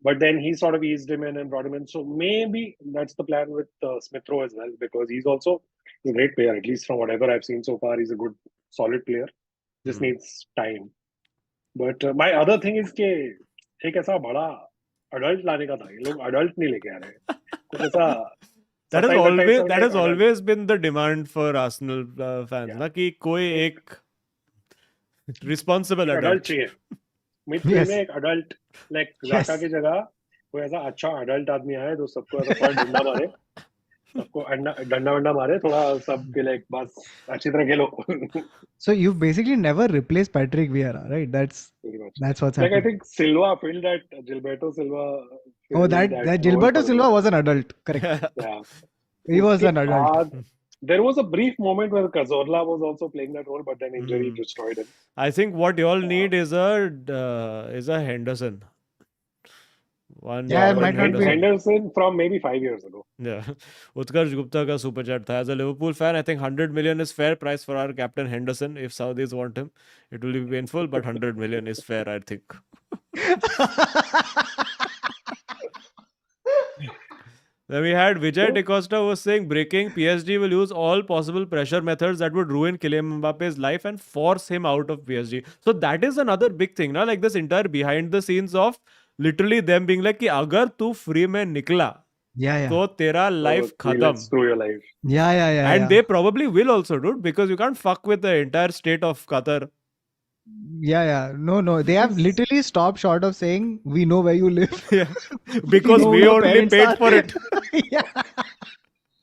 But then he sort of eased him in and brought him in. So maybe that's the plan with Smith Rowe as well, because he's also a great player, at least from whatever I've seen so far. He's a good, solid player. Just needs time. But my other thing is कि एक ऐसा बड़ा adult लाने का था. ये लोग adult नहीं लेके आ रहे. कुछ ऐसा That has 27-28 always adult. always been the demand for Arsenal fans, Yeah. ना कि कोई एक responsible adult adult. चाहिए. Midfield Yes. में एक adult, like Yes. Xhaka की जगह कोई ऐसा अच्छा adult आदमी आए जो सबको ऐसा थोड़ा डंडा मारे, सबको डंडा वंडा मारे, थोड़ा सबके like बस अच्छी तरह खेलो. So you basically never replaced Patrick Vieira, right? That's Pretty much. what's Like happening. I think Silva filled that, Gilberto Silva. Oh, filled that role Gilberto for a Silva bit. was an adult, correct? Yeah. He was an Uske adult. baad, there was a brief moment where Cazorla was also playing that role, but then injury destroyed him. I think what you all need is a Henderson. One Yeah, it Jordan might not be- Henderson from maybe 5 years ago. Yeah. Utkarsh Gupta ka super chat tha. As a Liverpool fan, I think 100 million is fair price for our captain Henderson. If Saudis want him, it will be painful, but 100 million is fair, I think. Then we had Vijay DeCosta was saying breaking PSG will use all possible pressure methods that would ruin Kylian Mbappe's life and force him out of PSG. So that is another big thing, na? Like this entire behind the scenes of literally them being like कि अगर तू free में निकला Yeah. तो तेरा life So, खत्म. let's screw your life. Yeah. And they probably will also, dude, because you can't fuck with the entire state of Qatar. Yeah. No. They have literally stopped short of saying we know where you live. Yeah. Because know we your only parents paid are. for it. Yeah.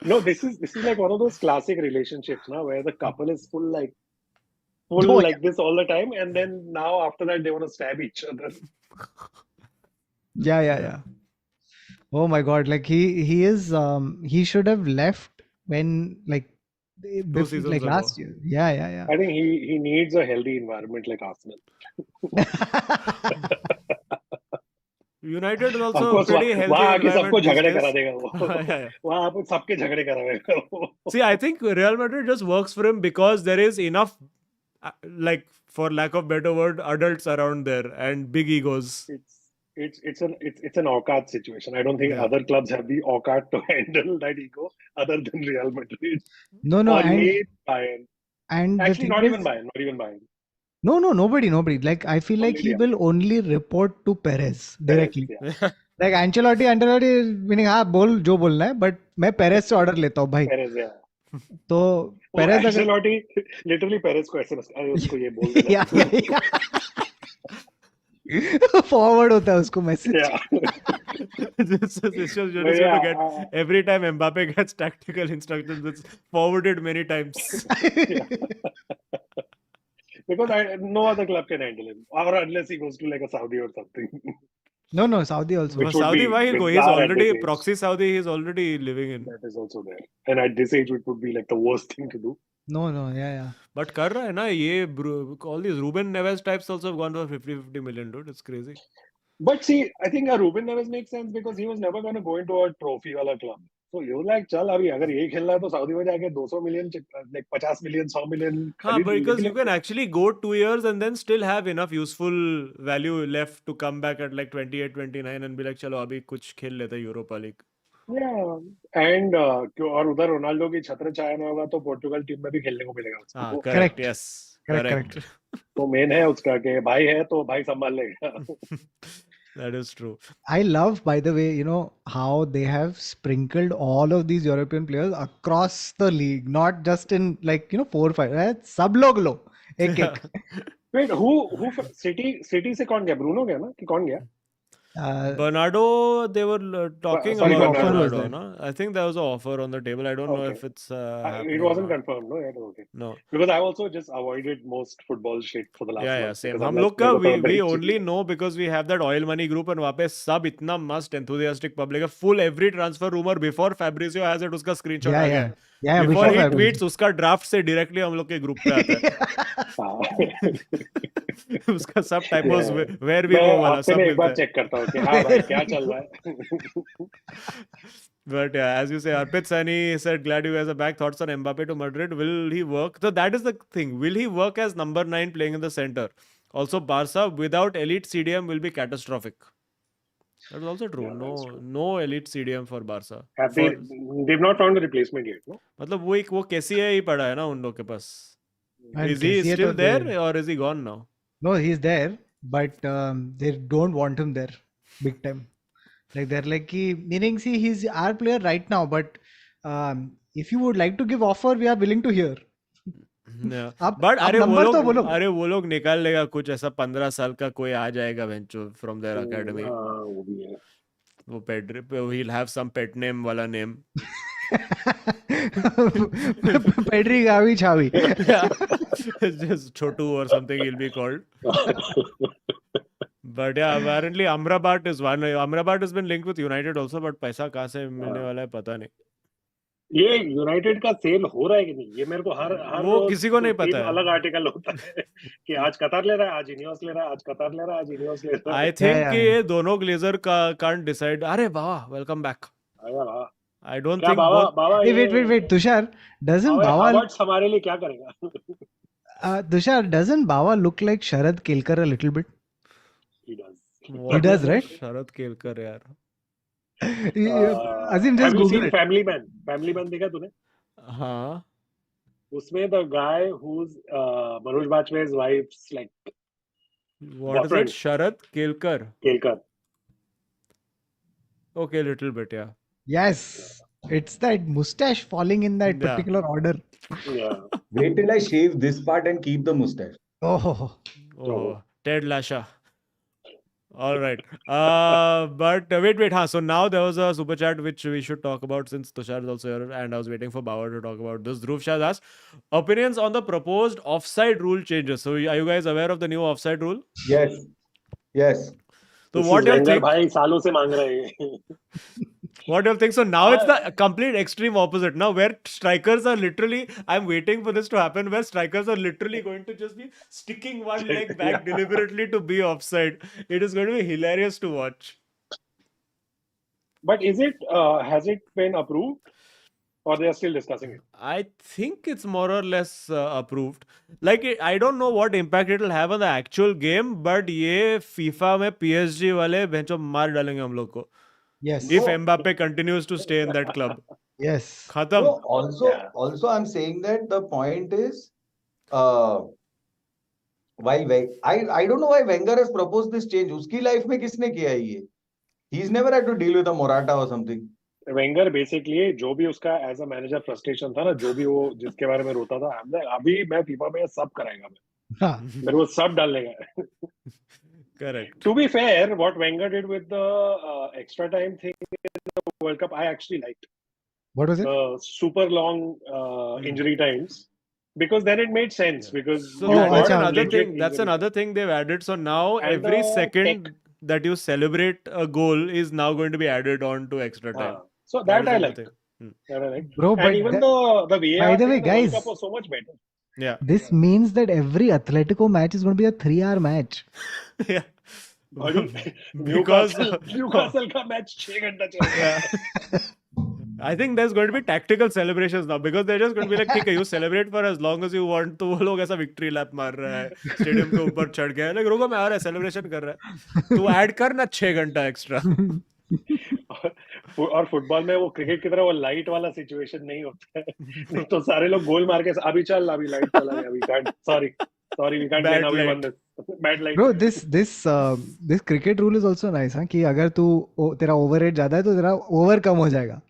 No, this is like one of those classic relationships now where the couple is full Oh, like this all the time, and then now after that they want to stab each other. Yeah. Oh my God! Like he is. He should have left when seasons like ago. last year. Yeah. I think he needs a healthy environment like Arsenal. United is Of also course, pretty healthy वहाँ आके सबको environment these झगड़े days. करा देगा वो. Yeah. वहाँ आप सबके झगड़े करावेगा वो. See, I think Real Madrid just works for him because there is enough, like, for lack of better word, adults around there and big egos. It's an Orcat situation. I don't think other clubs have the Orcat to handle that ego other than Real Madrid. No, Or and maybe Bayern. the Actually, thing not is- even Bayern. No, nobody. Like I feel like Only he Real. will only report to Perez directly. Yeah. Like Ancelotti meaning हाँ बोल जो बोलना है, but मैं Perez से order लेता हूँ भाई. Perez, yeah. तो वो Perez अगर Ancelotti literally Perez को SMS अरे उसको ये बोल देना. yeah. Forward होता है उसको message. Yeah. This is just going to get every time Mbappe gets tactical instructions, it's forwarded many times. Because no other club can handle him, or unless he goes to like a Saudi or something. No, Saudi also. Which would Saudi, be why he'll go? He's bizarre at already this age. proxy Saudi. He's already living in. That is also there, and at this age, it would be like the worst thing to do. No, yeah. But कर रहा है ना ये all these Ruben Neves types also have gone for 50 million, dude. It's crazy. But see, I think Ruben Neves makes sense because he was never going to go into a trophy wala club. So you like, चल अभी अगर यही खेलना है तो Saudi में जाके 200 million, like 50 million, 100 million हाँ, खरीद because you निकले. can actually go 2 years and then still have enough useful value left to come back at like 28, 29 and be like, चलो अभी कुछ खेल लेते हैं यूरोपा लीग. Yeah, and और उधर रोनाल्डो की छत्र छाया ना होगा तो पोर्टुगल टीम में भी खेलने को मिलेगा हाँ, उसको. correct, Correct. yes, Correct. correct. तो मेन है उसका कि भाई है तो भाई संभाल लेगा. That is true. I love, by the way, how they have sprinkled all of these European players across the league, not just in like 4 or 5. सब लोग लो एक एक. Wait, who City से कौन गया? ब्रूनो गया ना कि कौन गया? Bernardo, they were talking Sorry, about offer was Bernardo, there. no? I think there was an offer on the table. I don't know Okay. if it's It happening wasn't or not. confirmed, no? Yeah, okay. No. Because I also just avoided most football shit for the last Yeah, month. same. because हम I'm लोग like, का मेरे को थोड़ा we break only चाहिए. know because we have that oil money group and वहाँ पे सब इतना must enthusiastic public है. Full every transfer rumor before Fabrizio has it उसका screenshot Yeah, आ गया yeah. है. Yeah, Before before he Fabrizio. tweets उसका draft से directly हम लोग के group पे आता है. हाँ. उसका सब typos Yeah. where we मैं go वाला हफ्ते सब में एक मिलता बार है. चेक करता हूँ कि हाँ भाई क्या चल रहा है. But yeah, as you say, Arpit Sani said, glad you guys are back. Thoughts on Mbappe to Madrid? Will he work? So that is the thing. Will he work as number 9 playing in the center? Also, Barca without elite CDM will be catastrophic. That is also true. Yeah, that's true. No elite CDM for Barca. They've not found a replacement yet, no? मतलब वो कैसी है ही पड़ा है ना उन लोग के पास. And Is he Kessie still तो there or is he gone now? No, he's there, but they don't want him there big time. Like they're like, meaning, see, he's our player right now, but if you would like to give offer, we are willing to hear. Yeah. आप But आप अरे number तो बोलो. वो लोग निकाल लेगा कुछ ऐसा 15 साल का कोई आ जाएगा वेंचो from their academy. हाँ, वो भी है. वो Pedri, he'll have some pet name वाला name. Pedri Gavi Chavi. Yeah. Just Chotu or something he'll be called. But yeah, apparently Amrabat is one. Amrabat has been linked with United also, but पैसा कहाँ से मिलने वाला है पता नहीं. ये यूनाइटेड का सेल हो रहा है कि नहीं, ये मेरे को हर वो रोज किसी को नहीं पता 3 है. अलग आर्टिकल होता है कि आज कतर ले रहा है, आज इनियोस ले रहा है, आज कतर ले रहा है, आज इनियोस ले रहा है. I think yeah, कि yeah. ये दोनों ग्लेजर का can't decide. अरे बाबा, welcome back. आया वाह. I don't क्या think बाबा both. बाबा Hey, ये wait, Tushar, doesn't Baba Bawa Havertz हमारे लिए क्या करेगा? Tushar, doesn't Bawa look like Sharad Kelkar a little bit? He does. What does, is right? Sharad Kelkar यार. Azim, just Have you Google seen it. Family Man? Family Man देखा तूने? हाँ. उसमें the guy who's Manoj Bajpayee's wife's like What is it? boyfriend. Sharad Kelkar. Kelkar. Okay, little bit, yeah. Yes, it's that mustache falling in that Yeah. particular order. Yeah. Wait till I shave this part and keep the mustache. Oh, Oh, Ted Lasha. All right. But wait. So now there was a super chat which we should talk about since Tushar is also here and I was waiting for Bauer to talk about this. Dhruv Shah asked, opinions on the proposed offside rule changes. So are you guys aware of the new offside rule? Yes. So This what is do you Wenger think? भाई सालों से मांग रहे हैं. What do you think? So now it's the complete extreme opposite. Now where strikers are literally, I'm waiting for this to happen, where strikers are literally going to just be sticking one leg back deliberately to be offside. It is going to be hilarious to watch. But is it has it been approved or they are still discussing it? I think it's more or less approved. Like I don't know what impact it will have on the actual game, but ये FIFA में PSG वाले बेंचो मार डालेंगे हम लोग को. yes. If Mbappe continues to stay in that club, Yes. खत्म. So also, Yeah. I'm saying that the point is, I don't know why Wenger has proposed this change. उसकी life में किसने किया है ये? He's never had to deal with a Morata or something. Wenger basically जो भी उसका as a manager frustration था ना, जो भी वो जिसके बारे में रोता था, अभी मैं फीफा में सब कराएगा, हाँ. मेरे को सब डाल लेगा. Correct. To be fair, what Wenger did with the extra time thing in the World Cup, I actually liked. What was it? The super long injury times, because then it made sense. Because So you that's got another legit thing. That's injury another time. thing they've added. So now And every the second tech. that you celebrate a goal is now going to be added on to extra time. So That that is I another like. thing. Correct. Bro, And but even that, the VAR by the thing way, in the World Cup guys, was so much better. Yeah. this means that every Atletico match is going to be a 3-hour match. Yeah. बड़ी Because Newcastle का match 6 घंटा चल रहा yeah. है. I think there's going to be tactical celebrations now because they're just going to be like, ठीक है, you celebrate for as long as you want. तो वो लोग ऐसा victory lap मार रहा है, स्टेडियम के ऊपर चढ़ गया है, like रुको मैं आ रहा है, celebration कर रहा है, तू ऐड कर ना 6 घंटा एक्स्ट्रा. और फुटबॉल में वो क्रिकेट की तरह वो लाइट वाला सिचुएशन नहीं होता है. नहीं तो सारे लोग गोल मार के अभी चल, अभी लाइट चला गया, we can't, sorry we can't play now, we won this bad light. Bro, this cricket rule is also nice, हाँ, कि अगर तेरा overrate ज्यादा है तो तेरा over कम हो जाएगा.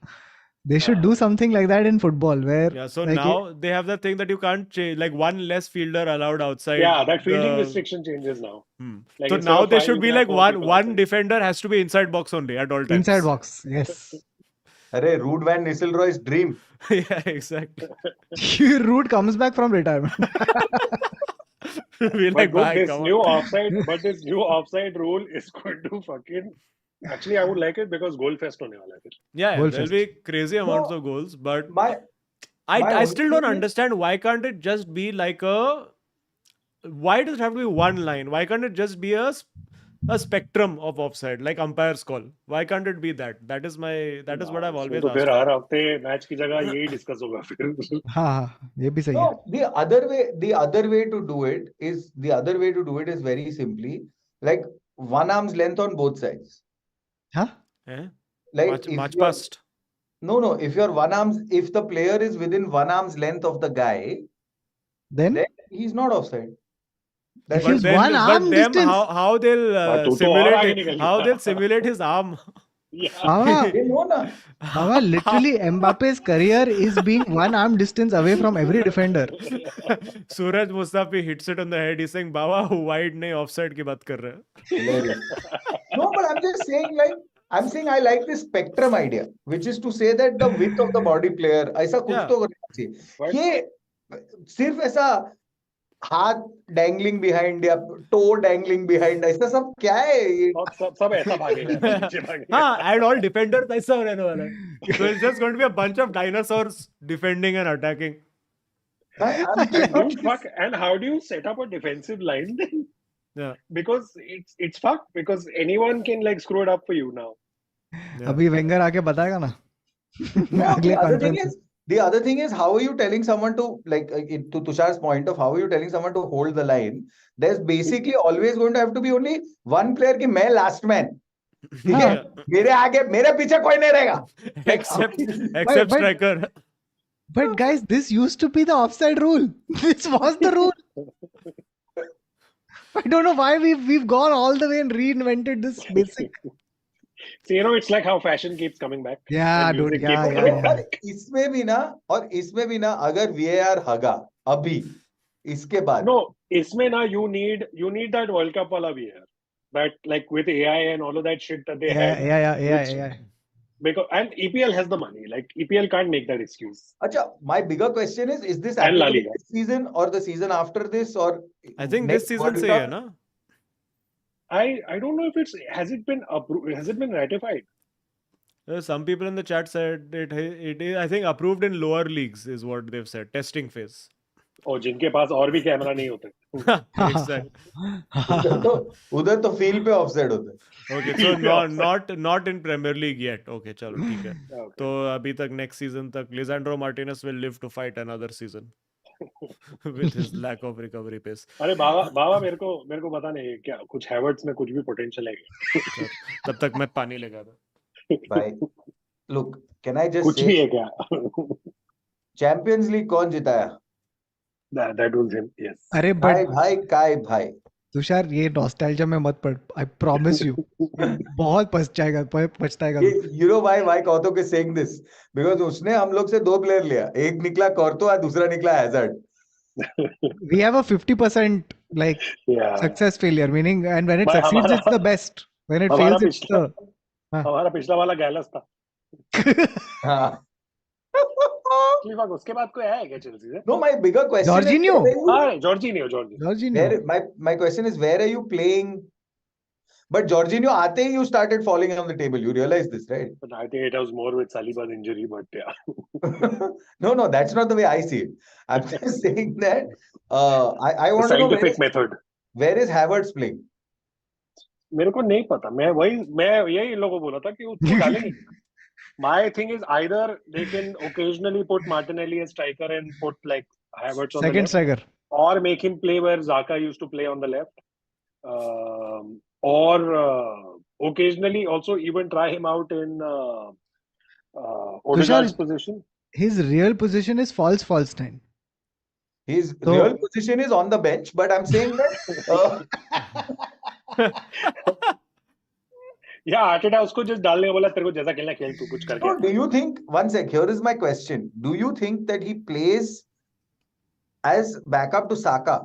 They should do something like that in football where Yeah, so like now they have the thing that you can't change, like one less fielder allowed outside. Yeah, that fielding the- restriction changes now. Like So instead now of there 5, should you be can have like 4 one people one outside. defender has to be inside box only at all times. inside box, yes. अरे Ruud van Nistelrooy's dream. Yeah, exactly. Root comes back from retirement. Be But like, dude, bye, this come new on. this new offside rule is going to fucking. Actually, I would like it because goal fest होने वाला है फिर. Yeah, Goal there'll fest. be crazy amounts No, of goals, but My I my still only don't thing is- understand why can't it just be like a. Why does it have to be one line? Why can't it just be a spectrum of offside like umpire's call? Why can't it be that? That is what I've always तो asked. फिर for. हर हफ्ते match की जगह यही discuss होगा फिर. हाँ, ये भी सही है. No, the other way to do it is very simply like one arm's length on both sides. Huh? Eh? Like Much if much you're- past. No, if the player is within one arm's length of the guy, Then he's not offside. If But he's then, one arm them distance. how they'll But तू तो और आगे simulate निकल how गया. they'll simulate his arm. Yeah. Baba, They know na. Baba, literally Mbappe's career is being one arm distance away from every defender. Suraj Mustafi hits it on the head. He's saying, "Baba, wide नहीं offside की बात कर रहे हैं." Hilarious. No, but I'm saying I like this spectrum idea, which is to say that the width of the body player, ऐसा कुछ Yeah. तो करना चाहिए. But- ये सिर्फ ऐसा हाथ डैंगलिंग बिहाइंड या टो डैंगलिंग बिहाइंड ऐसा सब क्या है ये? और सब ऐसा भागेगा, पीछे भागेगा. हाँ, and all defenders ऐसा रहने वाला है. So it's just going to be a bunch of dinosaurs defending and attacking. I'm Dude, fuck. And how do you set up a defensive line then? Yeah. Because it's fucked. Because anyone can like screw it up for you now. Yeah. अभी Wenger आके बताएगा ना. No, अगले conference. the other thing is, how are you telling someone to, like, to Tushar's point of how are you telling someone to hold the line? There's basically always going to have to be only one player कि मैं last man. ठीक है? मेरे आगे मेरे पीछे कोई नहीं रहेगा. Except but- striker. But guys, this used to be the offside rule. This was the rule. I don't know why we've gone all the way and reinvented this basic. So it's like how fashion keeps coming back. Yeah, And dude. music Yeah, keeps yeah, coming yeah. back. इसमें भी ना अगर VAR हगा अभी इसके बाद No, इसमें ना you need that World Cup वाला भी है. That like with AI and all of that shit that they Yeah, had. yeah. Because and EPL has the money. Like EPL can't make that excuse. अच्छा, my bigger question is this And La applicable Liga. this season or the season after this or I think next this season World से Cup? है ना? I don't know if has it been approved, has it been ratified? Some people in the chat said it is, I think, approved in lower leagues is what they've said. Testing phase. और जिनके पास और भी camera नहीं होते. Exactly. उधर तो field पे offside होते हैं. Okay, so not in Premier League yet. Okay, चलो ठीक है. Okay. तो अभी तक next season तक Lisandro Martinez will live to fight another season with his lack of recovery pace. अरे बाबा मेरे को पता नहीं क्या कुछ हैवर्ट्स में कुछ भी पोटेंशियल है. तब तक मैं पानी लेगा था. भाई, look, can I just कुछ भी say है क्या? चैंपियंस लीग कौन जिताया? That was him. Yes. अरे काय but भाई. तुषार ये नॉस्टैल्जिया में मत पड़. I promise you. बहुत पछताएगा. You know why Kautuk is saying this? Because उसने हम लोग से 2 प्लेयर लिया. एक निकला कॉर्तो और दूसरा निकला hazard. We have a 50% like Yeah. success failure, meaning, and when it But succeeds, हमारा- it's the best. When it हमारा fails, it's the. हमारा पिछला वाला गैलस था. हाँ. Actually, fuck, उसके बाद कोई आया है क्या चेल्सी से? No, my bigger question Jorginho. is हाँ, Jorginho. my question is where are you playing But Jorginho, aate hi you started falling on the table. You realize this, right? But I think it was more with Saliba's injury, but yeah. No, that's not the way I see it. I'm just saying that I The want to know scientific method. where is Havertz playing? मेरे को नहीं पता. मैं यही इन लोगों को बोला था कि उसको डालेंगे. My thing is either they can occasionally put Martinelli as striker and put like Havertz on the Second left, striker. or make him play where Xhaka used to play on the left, or occasionally also even try him out in Odegaard's position. His real position is false nine. His So- real position is on the bench, but I'm saying that Yeah, Arteta उसको just डालने बोला तेरे को जैसा खेलना खेल तू कुछ करके. so do you think, one sec, here is my question. Do you think that he plays as backup to Saka?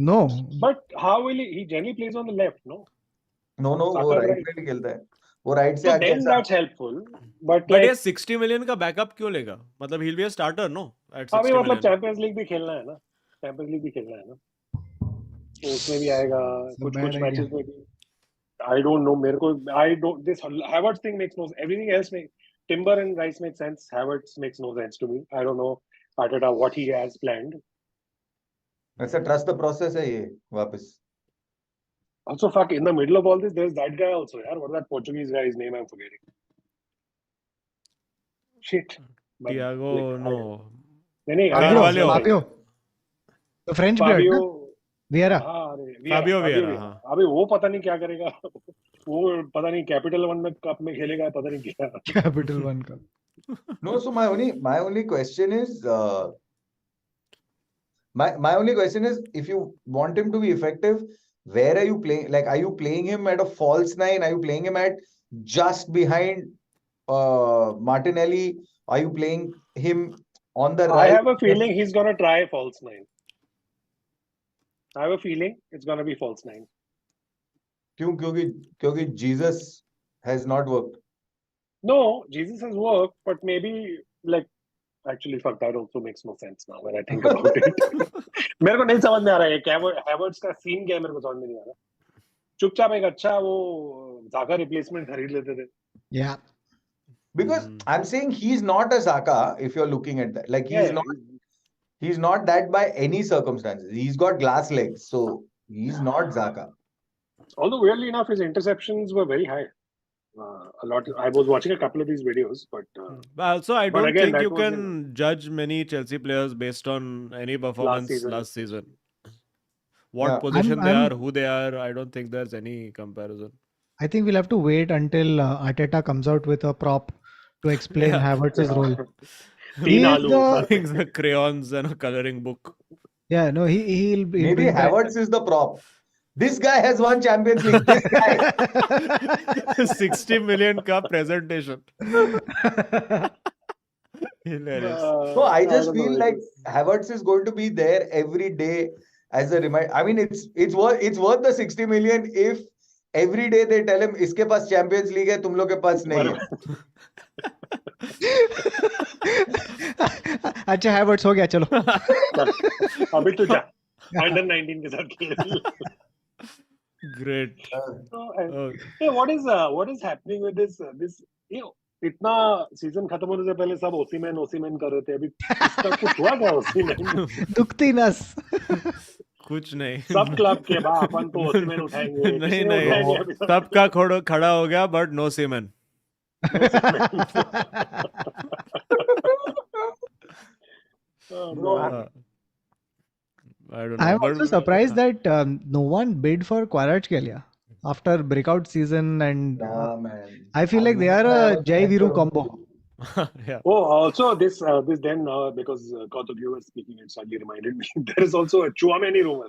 No. But how will he generally plays on the left, no? No, वो Saka right right. पे ही खेलता है. वो right से So आके then ऐसा- that's helpful. But But like, ये 60 million का बैकअप क्यों लेगा? मतलब he'll be a starter, no? At 60 अभी मतलब million. चैंपियंस लीग भी खेलना है ना. चैंपियंस लीग भी खेलना है ना. तो उसमें भी आएगा. It's a कुछ bad मैचेस में भी. I don't know. मेरे को I don't. This Havertz thing makes no sense. Everything else makes. Timber and Rice make sense. Havertz makes no sense to me. I don't know Arteta what he has planned. ऐसा trust the process है ये वापस. Also, fuck, in the middle of all this, there's that guy also. Yeah, what is that Portuguese guy's name? I'm forgetting. Shit. But, Thiago, like, no. नहीं, Carvalho. Fabio. The French player. Fabio. ना? Vieira. हाँ, अरे, Fabio Vieira, हाँ. अभी वो पता नहीं क्या करेगा. वो पता नहीं कैपिटल वन में कप में खेलेगा, पता नहीं क्या. Capital One Cup. No, so my only question is my only question is, if you want him to be effective, where are you playing? Like, are you playing him at a false nine? Are you playing him at just behind Martinelli? Are you playing him on the I right? have a feeling he's gonna try false nine. I have a feeling it's gonna be false nine. क्यों? क्योंकि Jesus has not worked. No, Jesus has worked, but maybe like actually fuck, that also makes no sense now when I think about it. मेरे को नहीं समझ में आ रहा है क्या वो Havertz का सीन क्या है, मेरे को समझ में नहीं आ रहा. चुपचाप एक अच्छा वो Xhaka रिप्लेसमेंट खरीद लेते थे. Yeah. Because I'm saying he's not a Saka, if you're looking at that. Like, Yeah, he's not that by any circumstances. He's got glass legs, so he's not Xhaka. although weirdly enough, his interceptions were very high. A lot. I was watching a couple of these videos, but But also, I But don't again, think that you was can judge many Chelsea players based on any performance last season. What Yeah. position they I'm- are, who they are, I don't think there's any comparison. I think we'll have to wait until Arteta comes out with a prop to explain Yeah. Havertz's role. तीन He is आलू the- Things like crayons and a coloring book. Yeah, no, he'll be. Maybe Havertz is the prop. This guy has won Champions League. This guy. 60 million ka presentation. Hilarious. So I just don't know, feel like Havertz is going to be there every day as a reminder. I mean, it's worth the 60 million if every day they tell him, इसके पास Champions League है, तुम लोग के पास नहीं है. अच्छा Havertz हो गया चलो. अभी तो जा अंडर 19 के साथ खेल. Great. Oh. Hey, what is happening with this इतना सीजन खत्म होने से पहले सब ओसीमैन कर रहे थे. अभी इसका कुछ हुआ क्या ओसीमैन? दुखती नस. कुछ नहीं. सब क्लब के बाद अपन तो ओसीमैन उठाएंगे. नहीं किसी ने उठाएंगे अभी तक. सबका खड़ा हो गया, but no semen. No. I don't know. I'm but- also surprised that no one bid for Kvaratskhelia after breakout season, and Nah, man. I feel like they are a Jai Viru combo. Yeah. Oh, also this then because Kautuk, you were speaking, it suddenly reminded me. There is also a Chouameni rumor.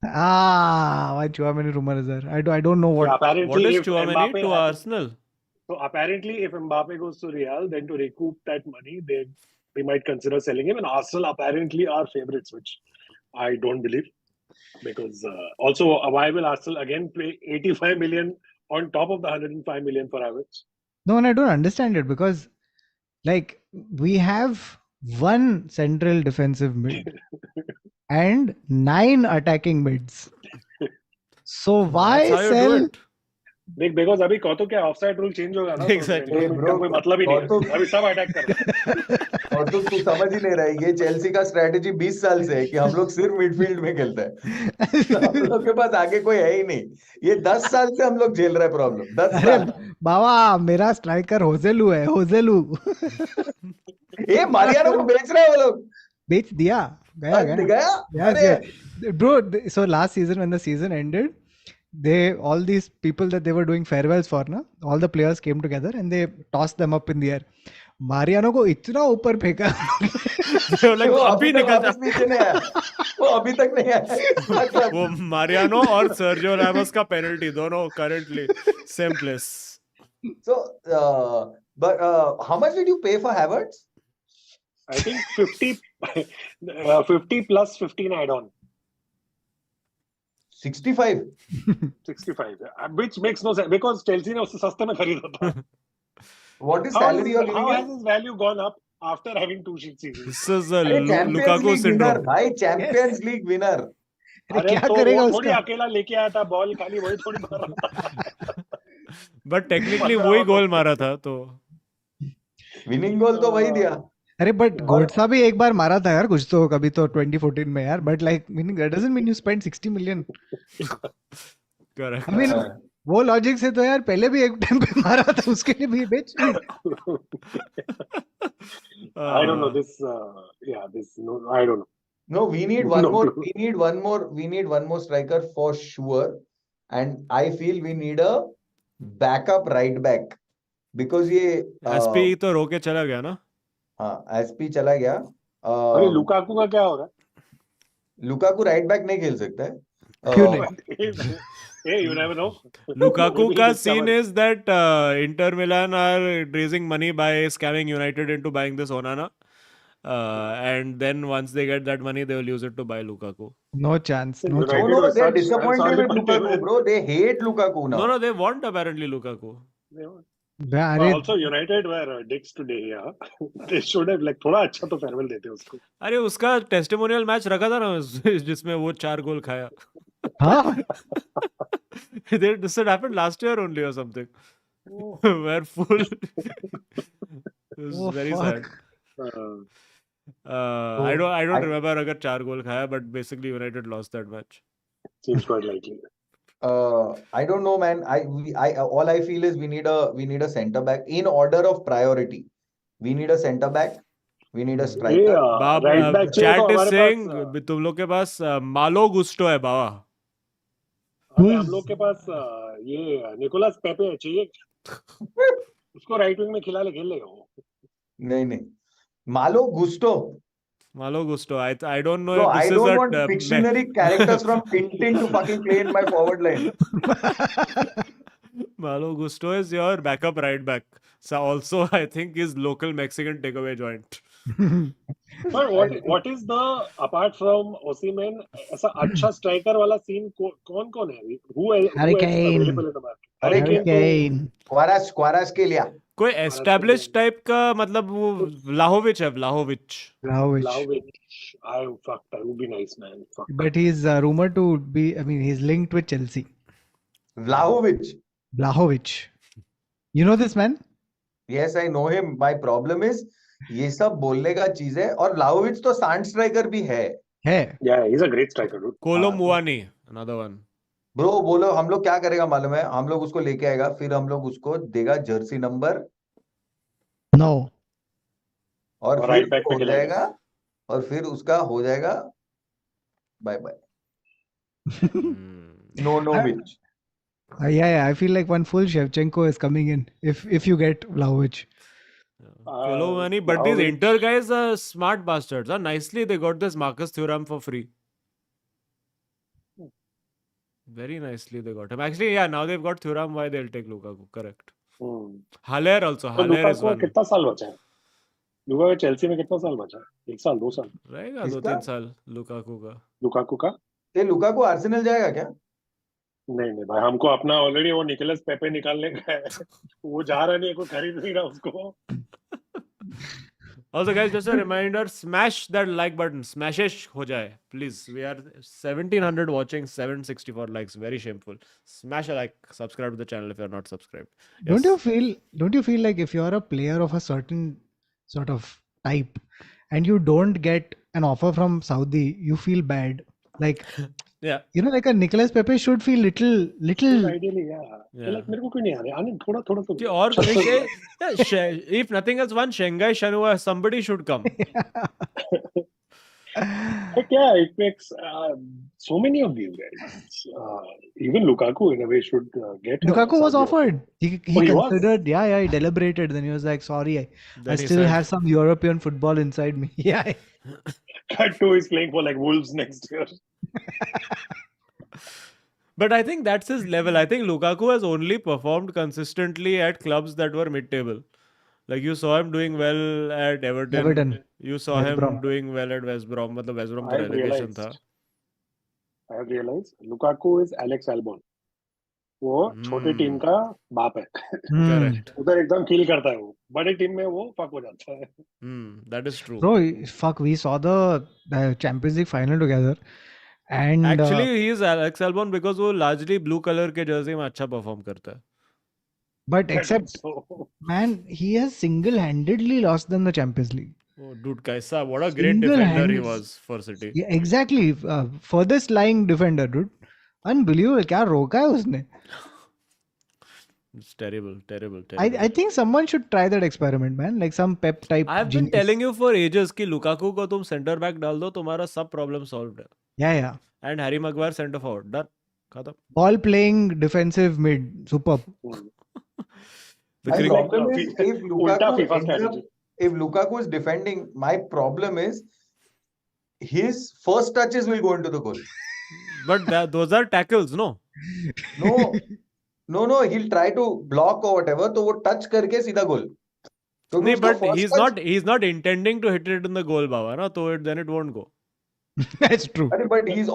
Why Chouameni rumor is there? I don't know Yeah, what. apparently, What is if Chouameni Mbappe to Arsenal? So apparently, if Mbappe goes to Real, then to recoup that money, they might consider selling him. And Arsenal apparently are favorites, which I don't believe. Because also, why will Arsenal again pay 85 million on top of the 105 million for Havertz? No, and I don't understand it because, like, we have one central defensive mid and 9 attacking mids. So why That's how you do sell? it. देख because अभी कौतो क्या offside rule change होगा ना, तो Exactly. Improvement का bro, कोई मतलब ही नहीं कौतुक है, अभी सब अटैक कर रहे हैं। और तू समझ ही नहीं रहा है, ये चेल्सी का स्ट्रेटेजी 20 साल से है कि हम लोग सिर्फ मिडफील्ड में खेलते हैं। हम लोग के पास आगे कोई है ही नहीं। ये 10 साल से हम लोग झेल रहे हैं प्रॉब्लम, 10 अरे साल। बाबा, मेरा स्ट्राइकर होजेलू है, होजेलू। ये मारियानो को बेच रहे हैं वो लोग। बेच दिया, गया आज गया। गया। Yes, अरे yes. Bro, so last season when the season ended, all these people that they were doing farewells for, na, all the players came together and they tossed them up in the air. Mariano को इतना ऊपर फेंका। They were like, वो अब अभी भी तक निकल जा। वापस नीचे नहीं आया। वो अभी तक नहीं आया। इतना club। वो मारियानो और सर्जियो रैमोस का पेनल्टी दोनों currently same place. So, but how much did you pay for Havertz? I think 50 plus 15 add-on. 65. 65, which makes no sense because Chelsea ने उससे सस्ते में खरीदा था. What is How salary you're giving has him? his value gone up after having 2 seasons? This is a अरे Champions Lukaku League winner syndrome. भाई, Champions League winner। अरे अरे क्या तो करेगा वो थोड़ी उसका? अकेला लेके आया था बॉल, खाली वही थोड़ी मार रहा था. बट टेक्निकली 15 वही और गोल 25. मारा था तो विनिंग गोल तो वही दिया। अरे बट और गोडसा भी एक बार मारा था यार, कुछ तो कभी तो 2014 में यार, but like meaning that doesn't mean you spend 60 million. Correct. I mean वो लॉजिक से तो यार पहले भी एक टाइम पे मारा था, उसके लिए भी बेच दी। I don't know this. Yeah, this. No, I don't know. No, we need one No more. clue. We need one more. We need one more striker for sure. And I feel we need a backup right back because ये SP तो रोके चला गया ना। हाँ SP चला गया। अरे लुकाकू का क्या हो रहा लुकाकू राइट बैक नहीं खेल सकता है। क्यों अ, नहीं? Hey, you never know. Lukaku Maybe का he'll discover. scene is that Inter Milan are raising money by scamming United into buying this Onana. And then once they get that money, they will use it to buy Lukaku. No chance, no United chance. no, was they're such disappointed with Ansaldi Lukaku, Pate bro. They hate Lukaku now. No, they want apparently Lukaku. अरे Also, United were dicks today. Yeah, they should have like थोड़ा अच्छा तो farewell देते उसको. अरे उसका testimonial match रखा था ना जिसमें वो 4 गोल खाया। हाँ, This had happened last year only or something. Where full. It was oh very sad. fuck. I don't I- remember अगर 4 गोल खाया, but basically United lost that match. Seems quite likely. I don't know, man. All I feel is we need a center back in order of priority. We need a center back. We need a ये striker. बाप right back चाहिए तो chat is हमारे saying पास तुम लोग के पास मालो Gusto है बावा। अरे हम लोग के पास ये निकोलस पेपे चाहिए, उसको राइट विंग में खिला ले, खेल लेगा वो. नहीं मालो गुस्टो। मालो Gusto I don't know Bro, if I this is don't a want fictionary characters from Tintin to fucking play in my forward line. Malo Gusto is your backup right back. So also I think is local Mexican takeaway joint. But what is the apart from Osimhen ऐसा अच्छा striker वाला scene कौन है? Who else Hurricane. available in the market? Hurricane. Hurricane. क्वारास के लिया। कोई establish type का मतलब वो व्लाहोविच है Vlahovic. Vlahovic. That would be nice, man. Fuck. But he's rumored to be, I mean, he's linked with Chelsea. Vlahovic. Vlahovic. You know this man? Yes, I know him. My problem is ये सब बोलने का चीज है और Vlahovic तो stand striker भी है। Yeah, he's a great striker, dude. कोलो मुआनी another one. ब्रो बोलो हम लोग क्या करेगा मालूम है? हम लोग उसको लेके आएगा, फिर हम लोग उसको देगा जर्सी नंबर No. और और फिर right back पे हो खिलाएगा। जाएगा और फिर उसका हो जाएगा bye bye. Norwich. Yeah, I feel like one full Shevchenko is coming in if you get Vlahovic. Koolo Muani, but these Vlahovic. Inter guys are smart bastards. Nicely they got this Marcus Thuram for free. Very nicely they got him. Actually, yeah, now they've got Thuram. Why they'll take Lukaku? Correct. Haller also. तो Haller is Lukaku one. कितना साल बचा है? Lukaku Chelsea में कितना साल बचा है? 1 साल 2 साल? रहेगा किसका? 2-3 साल लुकाकू का। लुकाकू का? ये लुकाकू आर्सेनल जाएगा क्या? नहीं भाई, हमको अपना ऑलरेडी वो निकोलस पेपे निकालने का है। वो जा रहा नहीं है, कोई खरीद नहीं रहा उसको। Also, guys, just a reminder: smash that like button. Smashish ho jaye, please. We are 1700 watching, 764 likes. Very shameful. Smash a like. Subscribe to the channel if you are not subscribed. Don't you Yes. feel? Don't you feel like if you're a player of a certain sort of type, and you don't get an offer from Saudi, you feel bad. Like Yeah. like a Nicolas Pepe should feel little. Ideally, yeah. Yeah. Like मेरे को क्यों नहीं आ रहे? आने थोड़ा थोड़ा तो कि दो। और अच्छा तो दो। if nothing else, one Shanghai Shenhua, somebody should come. But yeah, it makes so many of these guys. Even Lukaku, in a way, should get. Lukaku was Saudi offered. He Oh, he was? considered. Yeah, he deliberated. Then he was like, "Sorry, I Then he still said- have some European football inside me." Yeah. Cut to he's playing for like Wolves next year. But I think that's his level. I think Lukaku has only performed consistently at clubs that were mid-table. Like you saw him doing well at Everton. You saw West him Brom. doing well at West Brom. मतलब West Brom I तो have relegation था. realized. I have realized Lukaku is Alex Albon. वो छोटे team का बाप है. Correct. उधर एकदम किल करता है वो. बड़ी टीम में वो फक हो जाता है. That is true. Bro, fuck, we saw the Champions League final together. And Actually, he is Alex Albon because वो largely blue color के jersey में अच्छा perform करता है. but except, So, man, he has single-handedly lost them the Champions League. Oh, dude, kaisa, what a great defender he Single-handed. was for City. Yeah, exactly. Furthest lying defender, dude. Unbelievable. क्या रोका है उसने? It's terrible. I think someone should try that experiment, man. Like some Pep type. I have been telling you for ages कि Lukaku को तुम center back डाल दो, तुम्हारा सब problem solved है. Yeah. And Harry Maguire center forward. Done. खत्म. Ball playing defensive mid. Superb. The My cricket- problem is Ulta FIFA strategy. if Lukaku is defending, my problem is his first touches will go into the goal. But those are tackles, no? No, he'll try to block or whatever, तो वो touch करके सीधा goal. क्योंकि नहीं, उसका but first touch- he's not intending to hit it in the goal, Baba, na? So then it won't go. That's true. अरे, but he's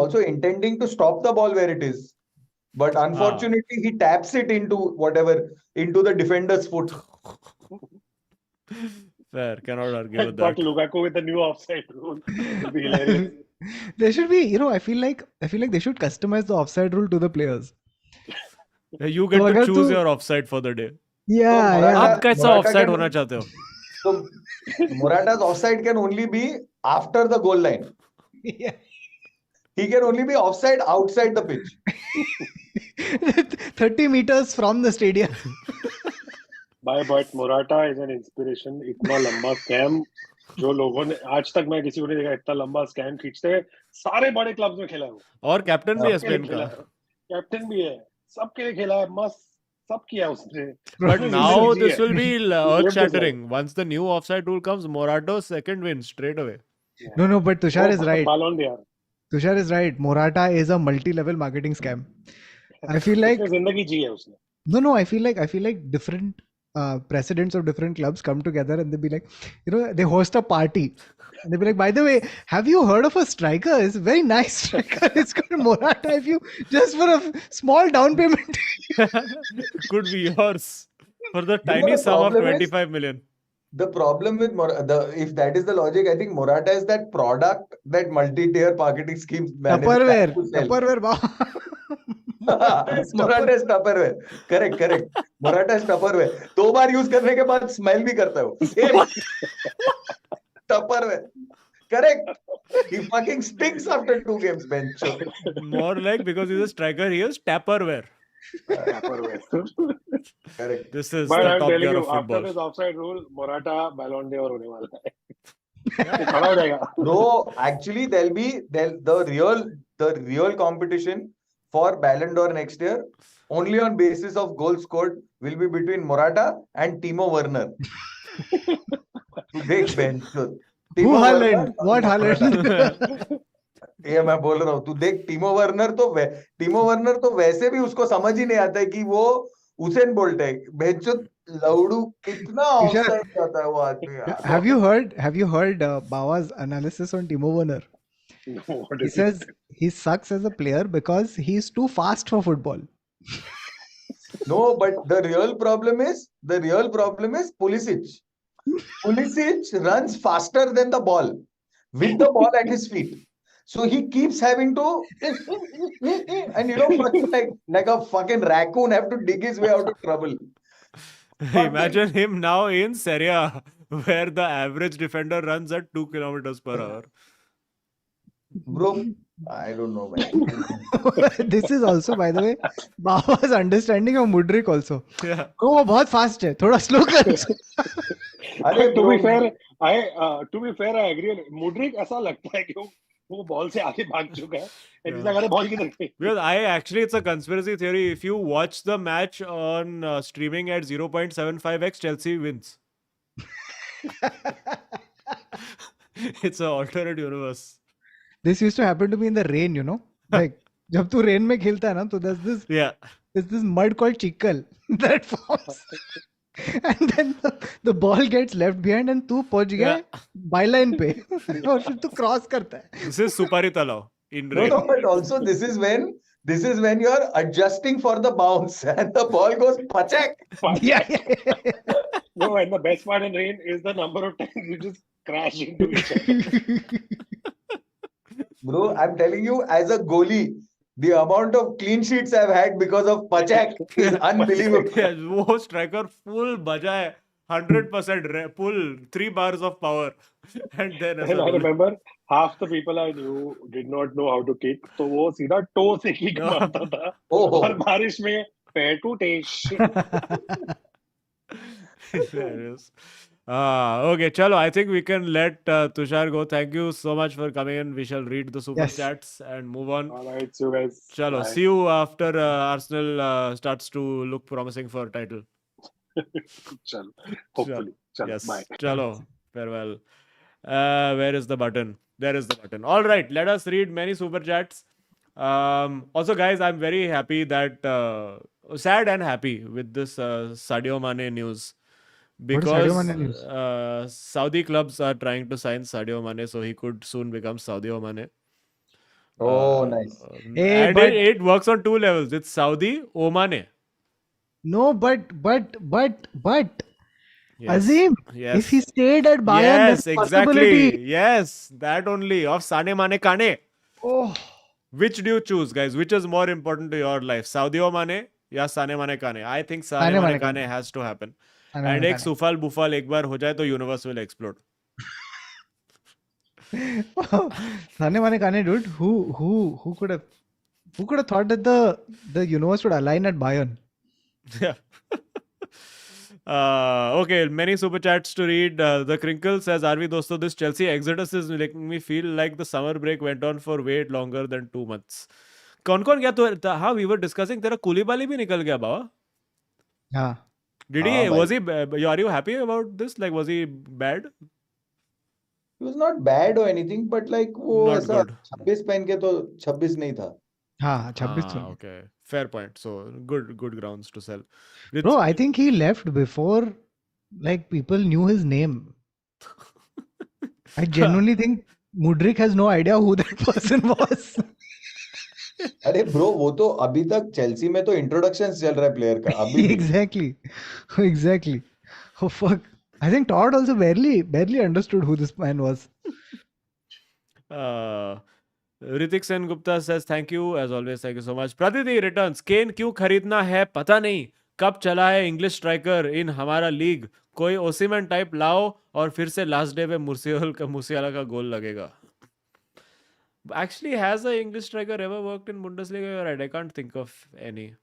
also intending to stop the ball where it is. But unfortunately, he taps it into the defender's foot. Fair, cannot argue with But that. Lukaku with the new offside rule will be hilarious. There should be, I feel like they should customize the offside rule to the players. You get तो to अगर choose तू- your offside for the day. Yeah, Morata- आप कैसा Morata offside can- होना चाहते हो? So Morata's offside can only be after the goal line. yeah. He can only be offside outside the pitch. 30 meters from the stadium. But Morata is an inspiration. इतना लंबा scam जो लोगों ने आज तक मैं किसी को नहीं देखा इतना लंबा स्कैम खींचते हैं सारे बड़े क्लब्स में खेला है वो और कैप्टन भी है सबके लिए स्पेन खेला का. है कैप्टन भी है सबके लिए खेला है मस्त सब किया उसने But This is now easy this है. will be He lived his earth-shattering. Once the new offside rule comes, Morata's second win straight away. No, but Tushar is right. Ballon d'Or Tushar is right. Morata is a multi-level marketing scam. I feel like उसने जिंदगी जी है उसने no. I feel like different presidents of different clubs come together and they be like, they host a party. And they be like, by the way, have you heard of a striker? It's a very nice striker. It's called Morata. If you just for a small down payment. Could be yours for the know, tiny the sum of problem is- 25 million. The problem with if that is the logic, I think Morata is that product that multi-tier marketing schemes manage Tupperware. to sell. Tupperware. Wow. Morata is Tupperware. Correct. Morata is Tupperware. 2 bar use करने के बाद smell भी करता है वो. Same. Tupperware. Correct. He fucking stinks after 2 games, bench. More like because he's a striker, he is Tupperware. Correct. This is But the I'm top telling gear you, of after football. this offside rule, Morata Ballon d'Or होने वाला है. वो खड़ा हो जाएगा. No, actually, the real competition for Ballon d'Or next year, only on basis of goals scored, will be between Morata and Timo Werner. देख bench. Who Haaland? What Haaland? ये मैं बोल रहा हूँ तू देख टीमो वर्नर तो वैसे भी उसको समझ ही नहीं आता है कि वो उसेन बोल्ट है बेंचो लौड़ू कितना तुषार, ऑफसाइड जाता है वो आदमी यार. Have you heard Bawa's analysis on Timo Werner? What He is says it? he sucks as a player because he's too fast for football. No, but the real problem is Pulisic. Pulisic runs faster than the ball with the ball at his feet. So he keeps having to and fucking like a fucking raccoon have to dig his way out of trouble. Fucking Imagine him now in Serie A, where the average defender runs at 2 kilometers per hour. bro, I don't know, man. This is also, by the way, Baba's understanding of Mudrik also. Yeah. Oh, वो बहुत fast है, थोड़ा slow कर उसको. अरे to bro, be fair, I agree. Mudrik ऐसा लगता है कि वो बॉल से आगे भाग चुका है. And he's like, अरे बॉल किधर गई? Because it's a conspiracy theory. If you watch the match on streaming at 0.75x, Chelsea wins. It's an alternate universe. This used to happen to me in the rain, you know. Like, जब तू rain में खेलता है ना, तो there's Yeah. this mud called chikkal that forms. And then the ball gets left behind and तू पहुंच गया byline पे और फिर तू cross करता है. This is Supari Talao in no, rain. no, but also this is when you're adjusting for the bounce and the ball goes pachak. Yeah. No, and the best part in rain is the number of times you just crash into each other. Bro, I'm telling you, as a goalie, the amount of clean sheets I've had because of pachak is unbelievable. Yes, वो striker full बजा है 100% pull 3 bars of power and then And I remember half the people I knew did not know how to kick, तो वो सीधा toe से kick मारता था और बारिश में पैर टूटे. Hilarious. Okay, chalo. I think we can let Tushar go. Thank you so much for coming in. We shall read the super chats and move on. All right, so guys. Chalo, bye. see you after Arsenal starts to look promising for title. Chalo. Hopefully. Chalo. Yes. Bye. Chalo. Farewell. Where is the button? There is the button. All right, let us read many super chats. Also, guys, I'm very happy that sad and happy with this Sadio Mane news. What is Sadio Mane news? Because Saudi clubs are trying to sign Sadio Mane so he could soon become Sadio Mane. Oh, nice. Hey, and but- it works on 2 levels. It's Saudi, Omane. No, but Yes. Azim, Yes. if he stayed at Bayern, Yes, that's a exactly. possibility. Yes, that only. Of Sane Mane Kane. Oh, Which do you choose, guys? Which is more important to your life? Sadio Mane या Sane Mane Kane? I think Sane Mane Kane has to happen. Sane And Mane एक Sufal Bufal एक बार हो जाए तो universe will explode. Sane Mane Kane, dude. Who could have thought that the universe would align at Bayern? Yeah. Okay, many super chats to read. The Crinkle says, Arvi dosto, this Chelsea exodus is making me feel like the summer break went on for way longer than 2 months. कौन गया तो हाँ, we were discussing तेरा कुलीबाली भी निकल गया बाबा. हाँ. Did he? Was he? Are you happy about this? Like, was he bad? He was not bad or anything, but like वो Not ऐसा good. 26 पहन के तो 26 नहीं था. हाँ, 26 Ah, okay, fair point. So good grounds to sell. Bro, I think he left before like people knew his name. I genuinely think Mudrik has no idea who that person was. अरे bro वो तो अभी तक Chelsea में तो introduction चल रहा है प्लेयर का अभी भी. Exactly. Oh fuck. I think Todd also barely understood who this man was. Ritik Sen Gupta says thank you as always. Thank you so much. Praditi returns. Kane क्यों खरीदना है पता नहीं. कब चला है इंग्लिश स्ट्राइकर इन हमारा लीग. कोई ओसीमैन टाइप लाओ और फिर से लास्ट डे पे मुर्सियाला का गोल लगेगा. Actually, has an English striker ever worked in Bundesliga? I can't think of any.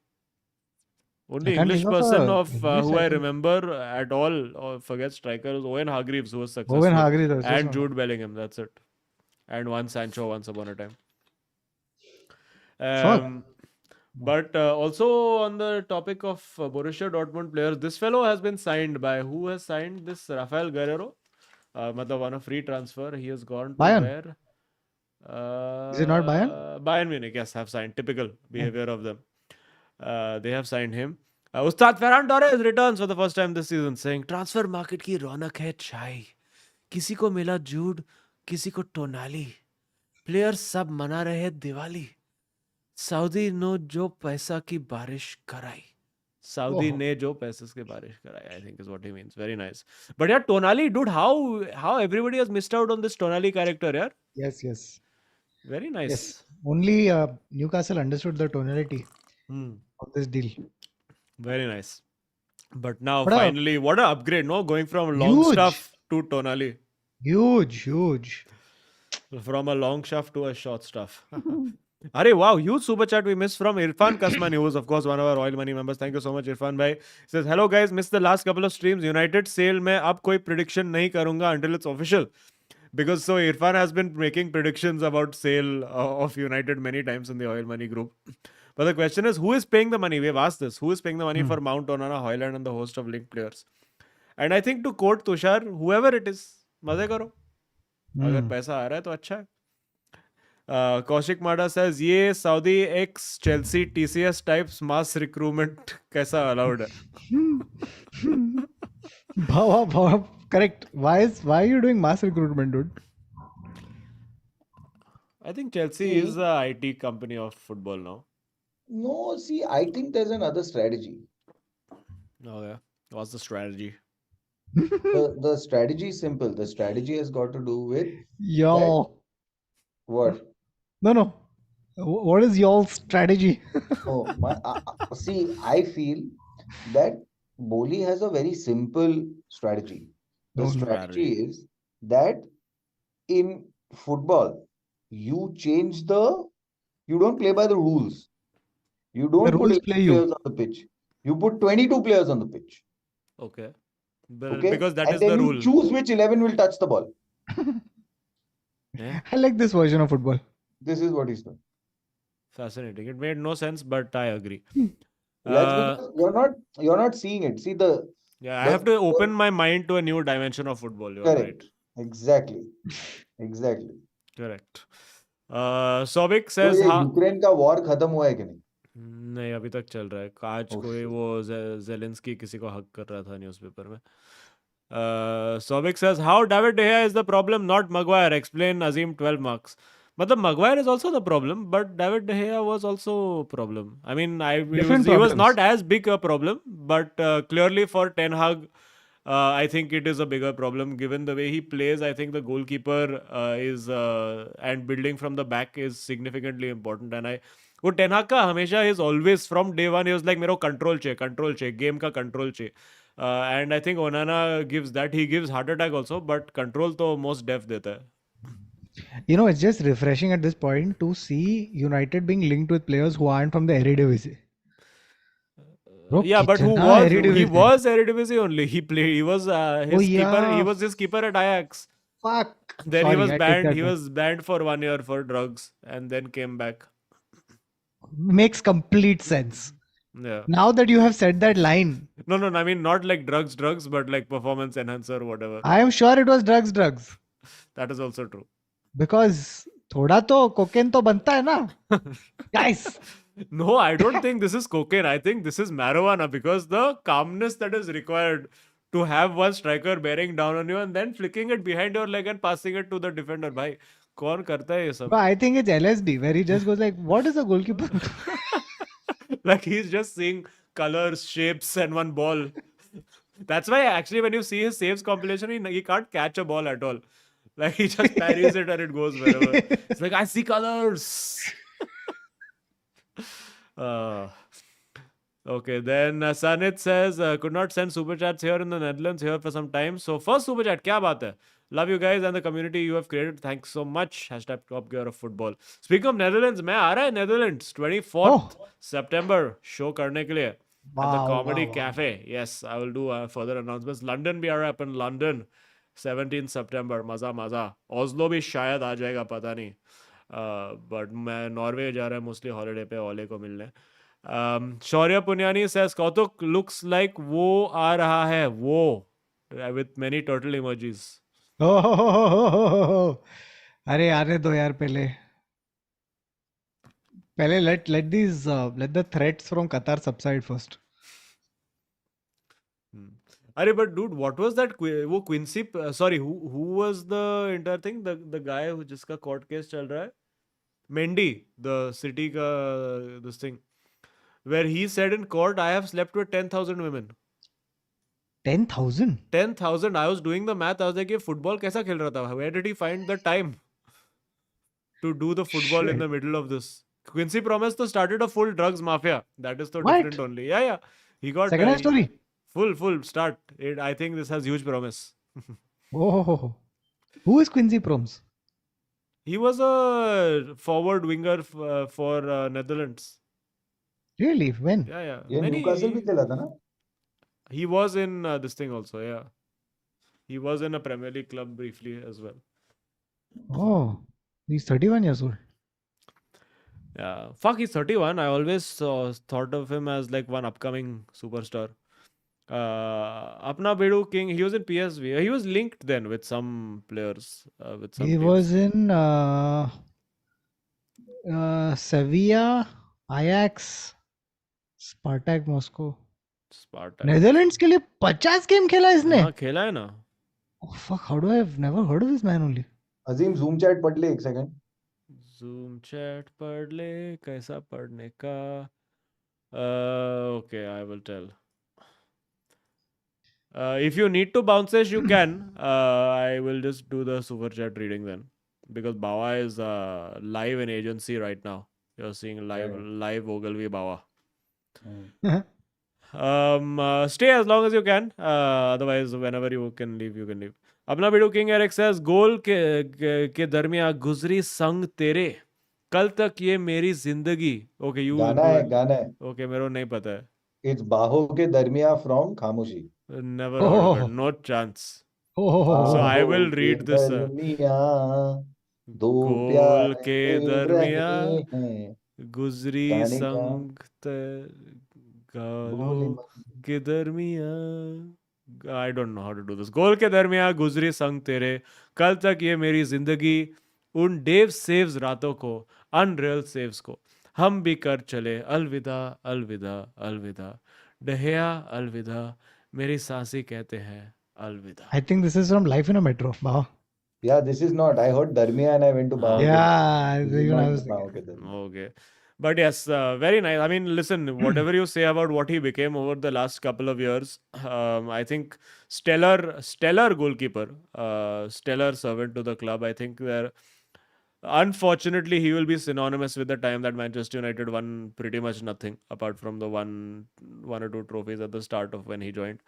Only I can't English think of person a of English who I striker. remember at all, or forget strikers, Owen Hargreaves, who was successful. Owen Hargreaves was and just Jude Bellingham, that's it. And one Sancho once upon a time. But also on the topic of Borussia Dortmund players, this fellow has been signed by, who has signed this? Rafael Guerrero. Matlab on a free transfer. He has gone to Bayern. where? Is it not Bayern? Bayern Munich, yes, have signed. Typical behavior of them. They have signed him. Ustad Ferran Torres returns for the first time this season, saying, transfer market की रौनक है छाई. किसी को मिला जूड, किसी को टोनाली. Players सब मना रहे दिवाली. Saudi नो जो पैसा की बारिश कराई. Saudi Oh. ने जो पैसे के बारिश कराई, I think is what he means. Very nice. But yeah, Tonali, dude, how everybody has missed out on this Tonali character, yeah? Yes. Very nice. Only Newcastle understood the tonality Hmm. of this deal. Very nice. But now What a finally, what an upgrade, no? Going from long huge, stuff to Tonali. huge. From a long shaft to a short stuff. Arey, wow, huge super chat we missed from Irfan Kasman, who was, of course, one of our Royal Money members. Thank you so much, Irfan bhai. He says, hello guys, missed the last couple of streams. United sale में अब कोई prediction नहीं करूँगा until it's official. Because so Irfan has been making predictions about sale of United many times in the Oil Money group. But the question is, who is paying the money? We've asked this. Who is paying the money for Mount, Onana, Hoyland and the host of linked players? And I think to quote Tushar, whoever it is, मजे करो. अगर पैसा आ रहा है तो अच्छा है. Kaushik Mada says, ये Saudi ex Chelsea TCS types mass recruitment कैसा allowed है? Bhawa, correct. Why are you doing mass recruitment, dude? I think Chelsea is a IT company of football now. No, see, I think there's another strategy. Oh yeah. What's the strategy? The strategy is simple. The strategy has got to do with Y'all. what? No. What is y'all strategy? Oh, see, I feel that Boli has a very simple strategy. The No, strategy is that in football, you don't play by the rules. You don't The put rules 11 play you. players on the pitch. You put 22 players on the pitch. Okay. But Okay? because that and is then the you rule. choose which 11 will touch the ball. Yeah. I like this version of football. This is what he's done. Fascinating. It made no sense, but I agree. That's because you're not seeing it. See I have to open my mind to a new dimension of football. You're correct. right. Exactly. Correct. Sobik तो says, ये Ukraine का war खत्म हुआ है कि नहीं? नहीं अभी तक चल रहा है. आज कोई वो जेलेंस्की किसी को हक कर रहा था न्यूज़पेपर में. Sobik says, how David De Gea is the problem, not Maguire. Explain Azim 12 marks. Matlab Maguire is also the problem, but David De Gea was also a problem. I mean, he was not as big a problem, but clearly for Ten Hag, I think it is a bigger problem given the way he plays. I think the goalkeeper is and building from the back is significantly important. And वो Ten Hag का हमेशा is always from day one he was like मेरे को control चाहिए game का control चाहिए. And I think Onana gives that. He gives heart attack also, but control तो most def देता है. You know, it's just refreshing at this point to see United being linked with players who aren't from the Eredivisie. Bro, Yeah, but who kitna was Eredivisie? he was Eredivisie only. He played. He was his keeper. yeah. He was his keeper at Ajax. Fuck. Then Sorry, he was I take banned. that He back. was banned for 1 year for drugs, and then came back. Makes complete sense. Yeah. Now that you have said that line, No. I mean, not like drugs, but like performance enhancer, whatever. I am sure it was drugs. That is also true. Because थोड़ा तो cocaine तो बनता है ना, guys. No, I don't think this is cocaine. I think this is marijuana because the calmness that is required to have one striker bearing down on you and then flicking it behind your leg and passing it to the defender. Bhai, कौन करता है ये सब? But I think it's LSD where he just goes like, what is a goalkeeper? Like he's just seeing colors, shapes, and one ball. That's why actually when you see his saves compilation, he can't catch a ball at all. Like he just parries it and it goes wherever. It's like I see colors. Okay, then Sanit says could not send super chats here in the Netherlands here for some time. So first super chat, क्या बात है? Love you guys and the community you have created. Thanks so much. # Top Gear of Football. Speaking of Netherlands, मैं आ रहा है Netherlands 24th September show करने के लिए at the Comedy Cafe. Yes, I will do further announcements. London भी आ रहा है अपन London 17th September. मजा. Oslo भी शायद आ जाएगा पता नहीं. But मैं नॉर्वे जा रहा है मोस्टली हॉलीडे पे ओले को मिलने. शौर्य पुनियानी says कौतुक looks like वो आ रहा है वो with many turtle emojis. अरे आने दो यार पहले let the threats from Qatar subside first. अरे but dude, what was that? वो Quincy, sorry, who was the entire thing? The guy who जिसका court case चल रहा है? Mendy, the city का this thing. where he said in court, I have slept with 10,000 women. 10,000? 10,000. I was doing the math. I was like, ये football कैसा खेल रहा था? Where did he find the time to do the football in Shit. the middle of this? Quincy Promes to started a full drugs mafia. That is so What? different only. Yeah. He got Second half story? full start. I think this has huge promise. Oh. Who is Quincy Promes? He was a forward winger for Netherlands. Really? When? Yeah. ये Newcastle भी खेला था ना? He was in this thing also. Yeah. He was in a Premier League club briefly as well. Oh. He's 31 years old. Yeah. Fuck, he's 31. I always thought of him as like one upcoming superstar. Apna Bedu King, he was in PSV. He was linked then with some players. With some He teams. was in Sevilla, Ajax, Spartak Moscow. Spartak. Netherlands के लिए 50 game खेला इसने. हाँ, खेला है ना. Oh, fuck, how do I have never heard of this man only? Azeem Zoom chat पढ़ ले एक सेकंड. Zoom chat पढ़ ले, कैसा पढ़ने का? Okay, I will tell. If you need to bounce this, you can. I will just do the super chat reading then, because Bawa is live in agency right now. You're seeing live Ogilvy Bawa. Stay as long as you can. Otherwise, whenever you can leave, you can leave. अपना video king Eric says गोल के दरमियान गुजरी संग तेरे कल तक ये मेरी जिंदगी. Okay, you गाना है. Okay, मेरे को नहीं पता है. It's बाहों के दरमिया from खामोशी. Never heard of it. No chance. So I will read this. दो गोल प्यार के मिल दरमियान रहे हैं. गुजरी गाने का संग गालों के दरमियान. I don't know how to do this. गोल के दरमियान गुजरी संग तेरे कल तक ये मेरी जिंदगी उन डेव सेव्स रातों को अनरियल सेव्स को हम भी कर चले अलविदा अलविदा अलविदा डहेया अलविदा मेरी सांसें कहते हैं अलविदा. I think this is from Life in a Metro. Wow. Yeah, this is not. I heard Darmiya and I went to Baho. Yeah, This is even I not was Baho ke Darmiya. Okay. But yes, very nice. I mean, listen, whatever you say about what he became over the last couple of years, I think stellar goalkeeper, stellar servant to the club. I think unfortunately, he will be synonymous with the time that Manchester United won pretty much nothing apart from the one or two trophies at the start of when he joined.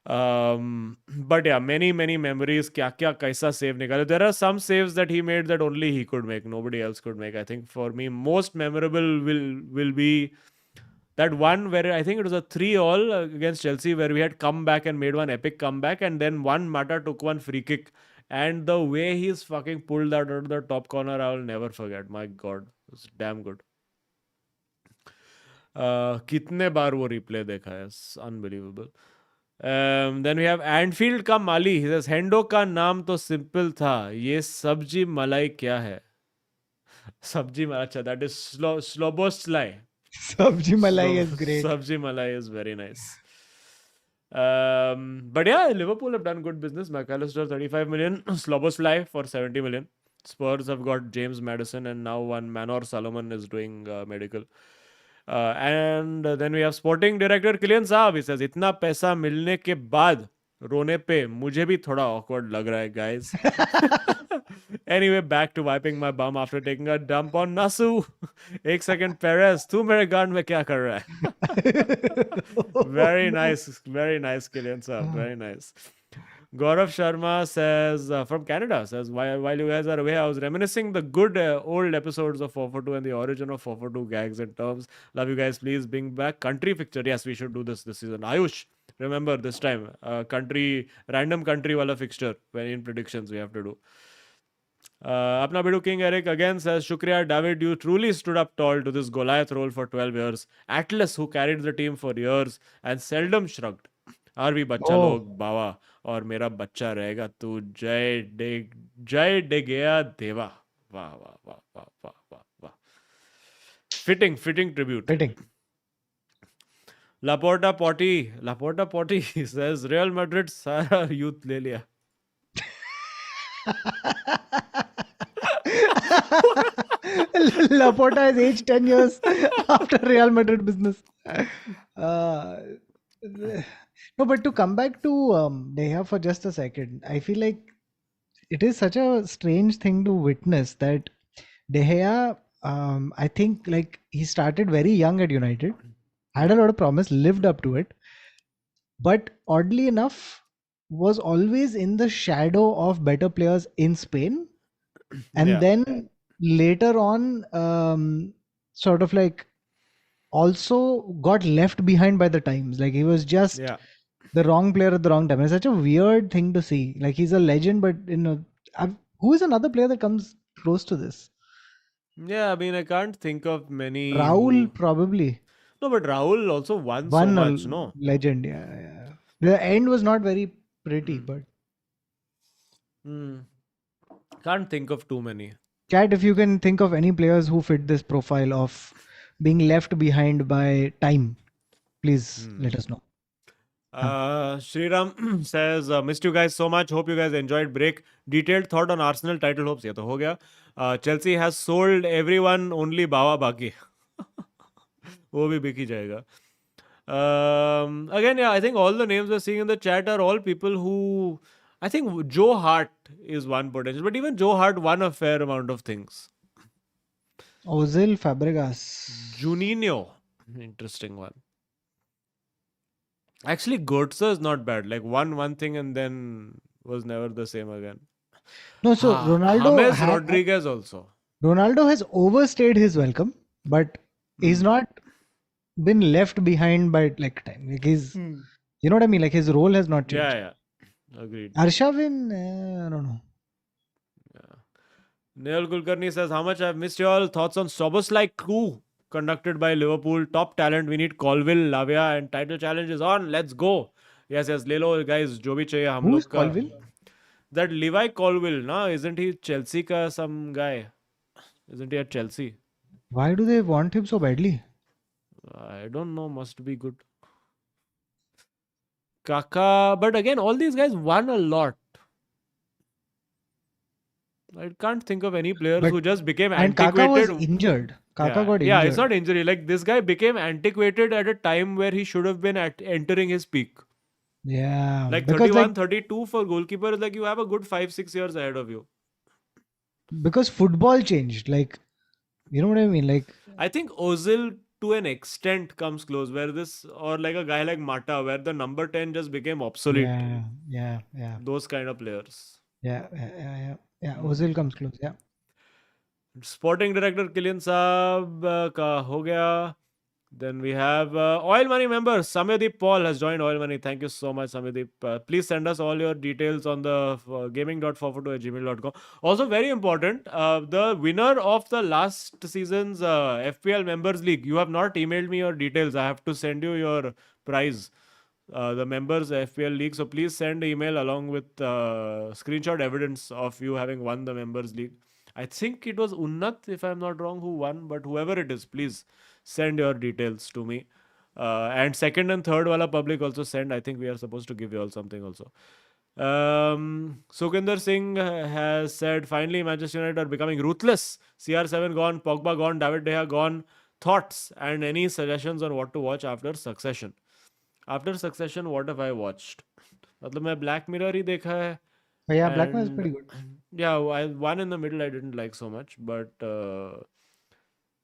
But yeah, many memories. क्या कैसा save निकाले. There are some saves that he made that only he could make, nobody else could make. I think for me most memorable will be that one where I think it was a 3-all against Chelsea, where we had come back and made one epic comeback, and then one Mata took one free kick, and the way he's fucking pulled that out of the top corner, I will never forget. My God, it was damn good. कितने बार वो replay देखा है. It's unbelievable. Then we have Anfield का माली. He says हेंडो का नाम तो simple था, ये सब्जी मलाई क्या है? सब्जी मलाई. अच्छा, that is Sloboslai. Sabji Malai is great. Sabji Malai is very nice. But yeah, Liverpool have done good business. McAllister 35 million, Sloboslai for 70 million. Spurs have got James Maddison, and now one Manor Solomon is doing medical. And then we have sporting director Kylian Saab. He says इतना पैसा मिलने के बाद रोने पे मुझे भी थोड़ा awkward लग रहा है, guys. Anyway, back to wiping my bum after taking a dump on Nasu. एक second, Perez, तू मेरे गान में क्या कर रहा है? Very nice, Kylian Saab, very nice. Gaurav Sharma says, from Canada, says, while you guys are away, I was reminiscing the good old episodes of 442 and the origin of 442 gags and terms. Love you guys. Please bring back country picture. Yes, we should do this season. Ayush, remember this time, random country wala fixture when in predictions we have to do. Apna Bidu King Eric again says, Shukriya David, you truly stood up tall to this Goliath role for 12 years. Atlas, who carried the team for years and seldom shrugged. और भी बच्चा लोग बावा और मेरा बच्चा रहेगा तू जय डे गया देवा. वाह वाह वाह वाह वाह वाह वाह. Fitting tribute. Fitting. Laporta Potty says Real Madrid सारा youth ले लिया. Laporta is aged 10 years after Real Madrid business. No, but to come back to De Gea for just a second, I feel like it is such a strange thing to witness that De Gea, I think like he started very young at United, had a lot of promise, lived up to it, but oddly enough, was always in the shadow of better players in Spain, and Yeah. then later on, sort of like also got left behind by the times. Like he was just Yeah. the wrong player at the wrong time. It's such a weird thing to see. Like he's a legend, but who is another player that comes close to this? Yeah, I mean, I can't think of many Raul who. probably No, but Rahul also won so one a much, no? legend. Yeah, yeah. The end was not very pretty, but Hmm. Can't think of too many. chat, if you can think of any players who fit this profile of being left behind by time, please let us know. Shriram says, missed you guys so much. Hope you guys enjoyed break. Detailed thought on Arsenal title hopes. ये तो हो गया. Chelsea has sold everyone, only Bawa बाकी. वो भी बिक ही जाएगा. Again, yeah, I think all the names we're seeing in the chat are all people who. I think Joe Hart is one potential, but even Joe Hart won a fair amount of things. Ozil Fabregas. Juninho, interesting one. Actually, Götze is not bad. Like won one thing and then was never the same again. No, so Ronaldo James Rodriguez also. Ronaldo has overstayed his welcome, but he's not been left behind by like time. Like he's, you know what I mean? Like his role has not changed. Yeah, yeah. Agreed. Arshavin, I don't know. Neil Kulkarni says, how much I've missed you all. Thoughts on Soboslai coup conducted by Liverpool. Top talent. We need Colville, Lavia, and title challenge is on. Let's go. Yes, ले लो guys. जो भी चाहिए हम Who लोग is का. Colville? That Levi Colville, na? Isn't he Chelsea ka some guy? Isn't he at Chelsea? Why do they want him so badly? I don't know. Must be good. Kaka. But again, all these guys won a lot. I can't think of any players But- who just became And antiquated. Kaka was injured. Kaka got injured. Yeah, it's not injury. Like this guy became antiquated at a time where he should have been entering his peak. Yeah. Like because 31, 32 for goalkeeper is like you have a good 5-6 years ahead of you. because football changed. Like, you know what I mean? Like, I think Ozil to an extent comes close where this, or like a guy like Mata where the number 10 just became obsolete. yeah. Those kind of players. Yeah. Ozil comes close. Yeah. Sporting director Kylian Saab ka ho gaya. Then we have Oil Money members. Samyadeep Paul has joined Oil Money. Thank you so much, Samyadeep. Please send us all your details on the gaming.442@gmail.com. Also, very important, the winner of the last season's FPL Members League. You have not emailed me your details. I have to send you your prize. The members FPL League. So please send email along with screenshot evidence of you having won the Members League. I think it was Unnat, if I'm not wrong, who won. But whoever it is, please send your details to me. And second and third wala public also send. I think we are supposed to give you all something also. Sukinder Singh has said, finally Manchester United are becoming ruthless. CR7 gone, Pogba gone, David De Gea gone. Thoughts and any suggestions on what to watch after Succession? After Succession, what have I watched? मतलब मैं Black Mirror ही देखा है. But yeah, Black Man is And- pretty good. Yeah, one in the middle I didn't like so much, but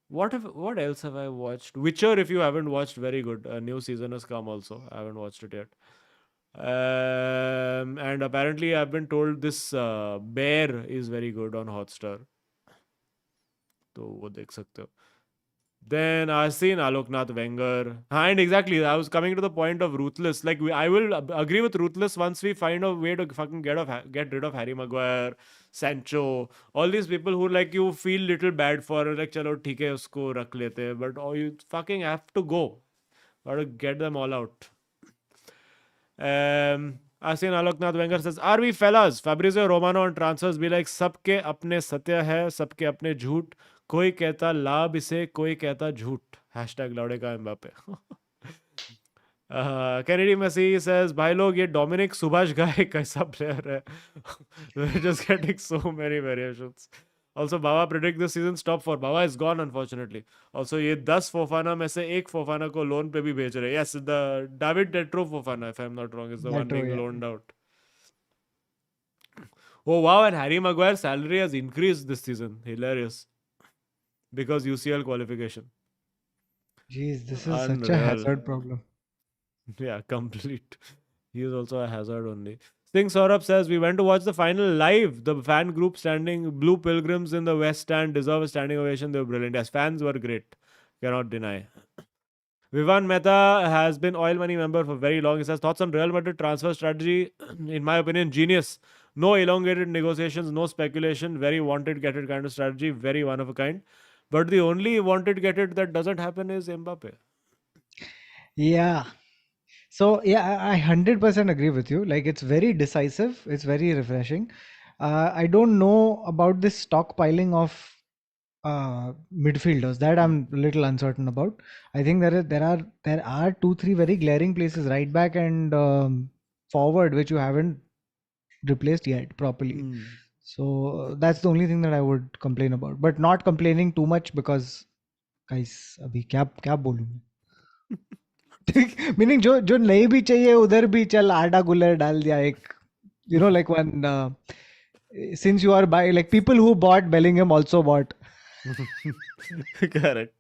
what else have I watched? Witcher, if you haven't watched, very good. A new season has come also. I haven't watched it yet. And apparently I've been told this Bear is very good on Hotstar. तो वो देख सकते हो. Then I've seen Aloknath Wenger. And exactly, I was coming to the point of Ruthless. Like, I will agree with Ruthless once we find a way to fucking get rid of Harry Maguire, Sancho, all these people who like you feel little bad for. Like, chalo, theek hai, usko rakh lete hain. But you fucking have to go. Gotta get them all out. Asin Aloknath Wenger says, are we fellas? Fabrizio Romano on transfers be like, सबके अपने सत्य है, सबके अपने झूठ. कोई कहता लाभ इसे, कोई कहता झूठ. Hashtag लौड़े का एम्बापे. Kennedy Messi says, भाई लोग ये Dominic Subhash guy कैसा player है? We're just getting so many variations. Also, Bawa predict this season's top 4. Bawa is gone, unfortunately. Also, ये 10 Fofana में से एक Fofana को loan पे भी भेज रहे. Yes, the David Detro Fofana, if I'm not wrong, is the one Retro, being yeah. loaned out. Oh wow, and Harry Maguire's salary has increased this season. Hilarious. Because UCL qualification. Jeez, this is such a Unreal. hazard problem. Yeah, complete. He is also a hazard only. Sting Saurabh says, we went to watch the final live. The fan group standing, Blue Pilgrims in the West Stand deserve a standing ovation. They were brilliant. Yes, fans were great. Cannot deny. Vivan Mehta has been oil money member for very long. He says, thoughts on Real Madrid transfer strategy? In my opinion, genius. No elongated negotiations, no speculation. Very wanted, get it kind of strategy. Very one of a kind. But the only wanted, get it that doesn't happen is Mbappe. Yeah. So yeah, I 100% agree with you. Like it's very decisive. It's very refreshing. I don't know about this stockpiling of midfielders. That I'm a little uncertain about. I think there are 2-3 very glaring places, right back and forward, which you haven't replaced yet properly. So that's the only thing that I would complain about. But not complaining too much because guys, अभी क्या बोलूं मैं? Meaning जो नहीं भी चाहिए उधर भी चल आटा गुल्लर डाल दिया एक like one since you are by like people who bought Bellingham also bought. Correct.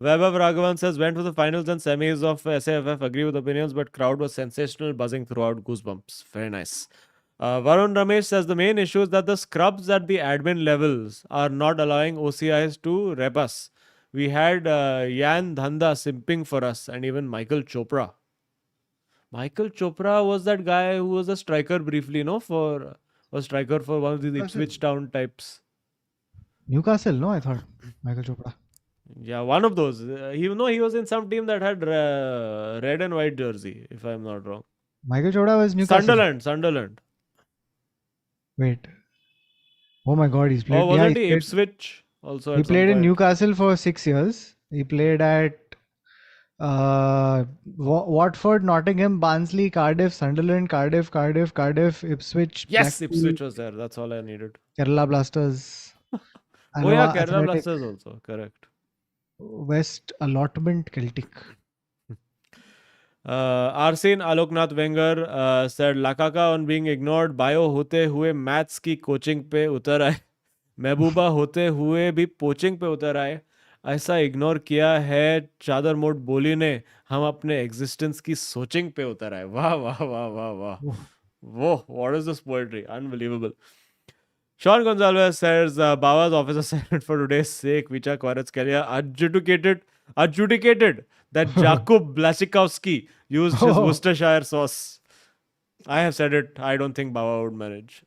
Vaibhav Raghavan says, went to the finals and semis of SAFF. Agree with opinions, but crowd was sensational, buzzing throughout. Goosebumps. Very nice. Varun Ramesh says, the main issue is that the scrubs at the admin levels are not allowing OCIs to rep us. We had Yan Dhanda simping for us and even Michael Chopra. Michael Chopra was that guy who was a striker briefly, no? For a striker for one of these Ipswich Town types. Newcastle, no, I thought Michael Chopra. Yeah, one of those. He was in some team that had red and white jersey, if I'm not wrong. Michael Chopra was Newcastle. Sunderland. Wait. Oh my God, he's played. Or wasn't he played- Ipswich also? He at some played in point? Newcastle for 6 years. He played at Watford, Nottingham, Barnsley, Cardiff, Sunderland, Cardiff, Ipswich. Yes, Blackpool, Ipswich was there. That's all I needed. Kerala Blasters. Oh yeah, Alloa Kerala Athletic, Blasters also. Correct. West Allotment, Celtic. Arsene Aloknath Wenger said Lakaka on being ignored. Bio होते हुए maths की coaching पे उतर आए. महबूबा होते हुए भी poaching पे उतर आए. ऐसा इग्नोर किया है चादर मोड बोली ने. हम अपने एग्जिस्टेंस की सोचिंग पे उतर आए. वाह वाह वाह वाह वाह. Whoa, what is this poetry? Unbelievable. Sean Gonzalez says Bawa's office assignment for today's sake, Vicha Kvaratskhelia adjudicated that Jakub Blaszczykowski used his Worcestershire sauce. I have said it. I don't think Bawa would manage.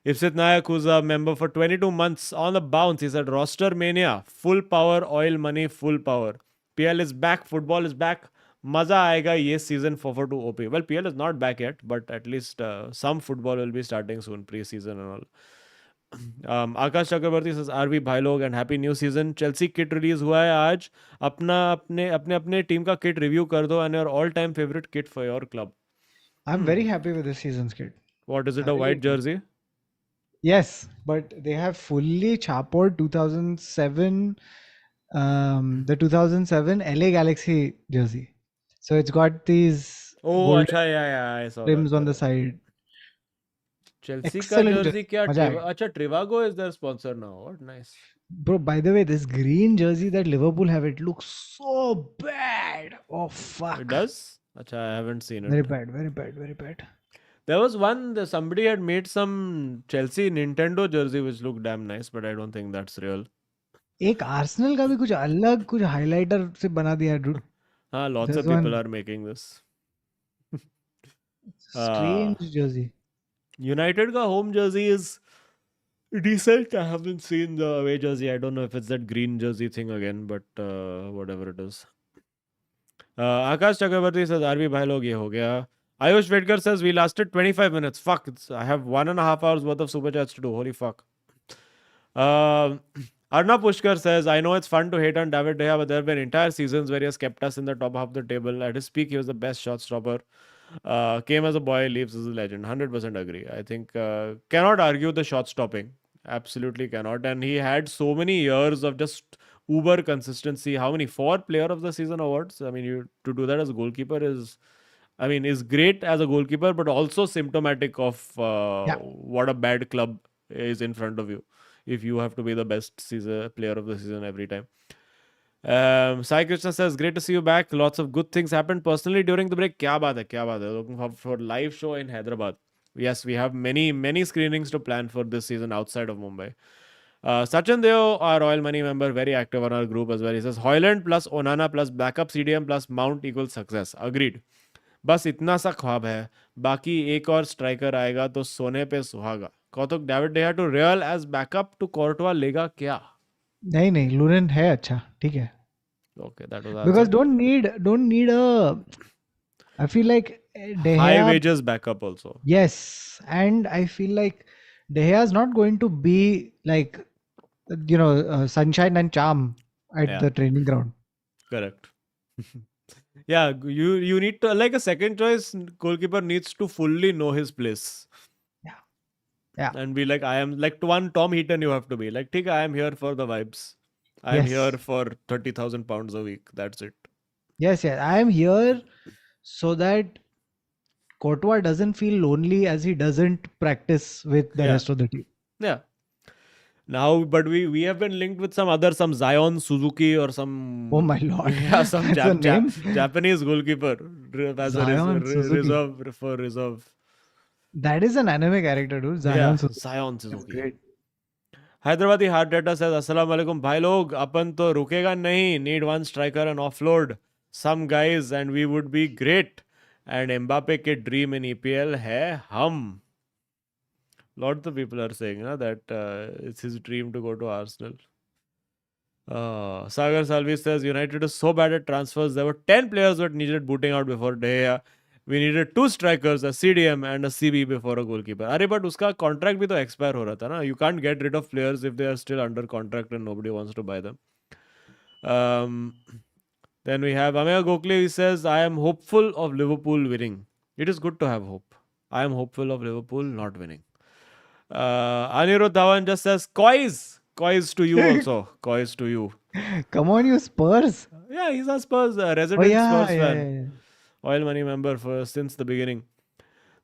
Ipsit Nayak, who's a member for 22 months on the bounce, he said roster mania, full power, oil money, full power. PL is back, football is back. Maza aega ye season for to OP. Well, PL is not back yet, but at least some football will be starting soon, pre-season and all. Akash Chakrabarti says RV भाई लोग and happy new season. Chelsea kit release हुआ है आज. अपने team का kit review कर दो and your all time favorite kit for your club. I'm very happy with this season's kit. What is it? A white jersey? Yes, but they have fully chapoed 2007, the 2007 LA Galaxy jersey. So it's got these Oh, golden अच्छा, yeah, I saw rims that. on the side. Chelsea का Excellent jersey क्या? मजा आ गया. अच्छा, Trivago is their sponsor now. What nice. Bro, by the way, this green jersey that Liverpool have, it looks so bad. Oh fuck. It does? अच्छा, I haven't seen it. Very bad, very bad, very bad. There was one, somebody had made some Chelsea Nintendo jersey which looked damn nice, but I don't think that's real. एक Arsenal का भी कुछ अलग कुछ highlighter से बना दिया है dude. Lots There's of people one- are making this. Strange jersey. United ka home jersey is decent. I haven't seen the away jersey. I don't know if it's that green jersey thing again, but whatever it is. Akash Chakrabarti says, RV bhai log ye ho gaya. Ayush Vedkar says, we lasted 25 minutes. Fuck, I have 1.5 hours worth of super chats to do. Holy fuck. Arna Pushkar says, I know it's fun to hate on David De Gea, but there have been entire seasons where he has kept us in the top half of the table. At his peak, he was the best shot stopper. Came as a boy, leaves as a legend. 100% agree. I think cannot argue the shot stopping. Absolutely cannot. And he had so many years of just uber consistency. How many? 4 Player of the Season awards. I mean, you to do that as a goalkeeper is great as a goalkeeper, but also symptomatic of Yeah. what a bad club is in front of you. If you have to be the best player of the season every time. Sai Krishna says, great to see you back. Lots of good things happened personally during the break. Kya baat hai, kya baat hai. Looking for live show in Hyderabad. Yes, we have many screenings to plan for this season outside of Mumbai. Sachin Deo, our Royal Money member, very active on our group as well. He says, Hoyland plus Onana plus backup CDM plus Mount equals success. Agreed. बस इतना सा ख्वाब है बाकी एक और striker आएगा तो सोने पे सुहागा कौतुक David de Gea to Real as backup to Courtois लेगा क्या नहीं लूरेन है अच्छा ठीक है okay that was because don't need a I feel like De high Gea, wages backup also yes, and I feel like De Gea is not going to be like sunshine and charm at Yeah. the training ground. correct yeah you need to like a second choice goalkeeper needs to fully know his place Yeah. and be like I am like one Tom Heaton you have to be like I am here for the vibes I am Yes. here for 30,000 pounds a week that's it Yes, I am here so that Courtois doesn't feel lonely as he doesn't practice with the Yeah. rest of the team. Yeah. Now, but we have been linked with some Zion Suzuki or some Oh my lord. yeah some That's a name. Japanese goalkeeper as a Zion Suzuki. reserve. That is an anime character, dude. Zion Yeah, Suzuki. Zion That's Suzuki. great. Hyderabadi Heart Data says Assalamu alaikum भाई लोग अपन तो रुकेगा नहीं need one striker and offload some guys and we would be great and Mbappe के dream in EPL है हम lot of people are saying that it's his dream to go to Arsenal. Sagar Salvi says United is so bad at transfers. There were 10 players that needed booting out before De Gea. We needed 2 strikers, a CDM and a CB before a goalkeeper. अरे but उसका contract भी तो expire हो रहा था ना. You can't get rid of players if they are still under contract and nobody wants to buy them. Then we have Amaya Gokhale. He says, I am hopeful of Liverpool winning. It is good to have hope. I am hopeful of Liverpool not winning. Anirudh Dhawan just says, Coys to you also. Coys to you. Come on, you Spurs. Yeah, he's a Spurs, resident Oh yeah, Spurs yeah, fan. yeah. Oil Money member since the beginning.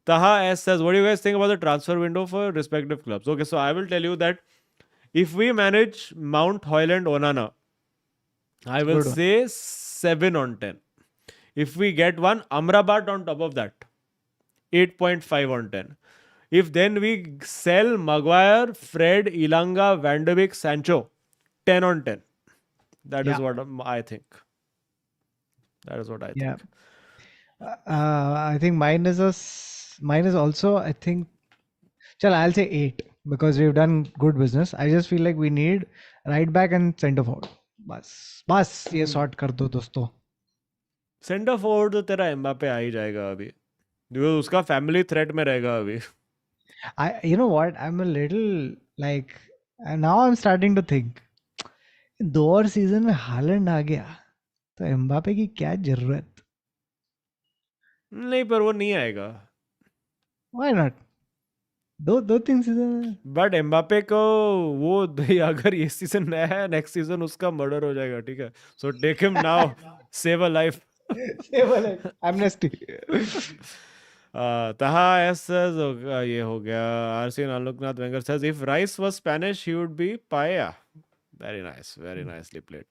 Taha S says, what do you guys think about the transfer window for respective clubs? Okay, so I will tell you that if we manage Mount, Hoyland, Onana, I will Good one. say 7 on 10. If we get one, Amrabat on top of that, 8.5 on 10. If then we sell Maguire, Fred, Ilanga, Van de Beek, Sancho, 10 on 10. That is Yeah. what I think. That is what I Yeah. think. I think mine is also, I think, I'll say 8 because we've done good business. I just feel like we need right back and centre forward. बस ये sort कर दो दोस्तों. Centre forward तो तेरा Mbappe आ ही जाएगा अभी क्योंकि उसका फैमिली थ्रेट में रहेगा अभी You know what? I'm a little like now I'm starting to think 2 और सीजन में हालैंड आ गया तो एम्बापे की क्या जरूरत? नहीं पर वो नहीं आएगा Why not? दो 3 सीजन बट एम्बापे को वो अगर ये सीजन नया है नेक्स्ट सीजन उसका मर्डर हो जाएगा ठीक है so take him now save a life Amnesty. Taha S says ये हो गया RC Aloknath Wenger says if Rice was Spanish he would be Paella. Very nice, very nicely played.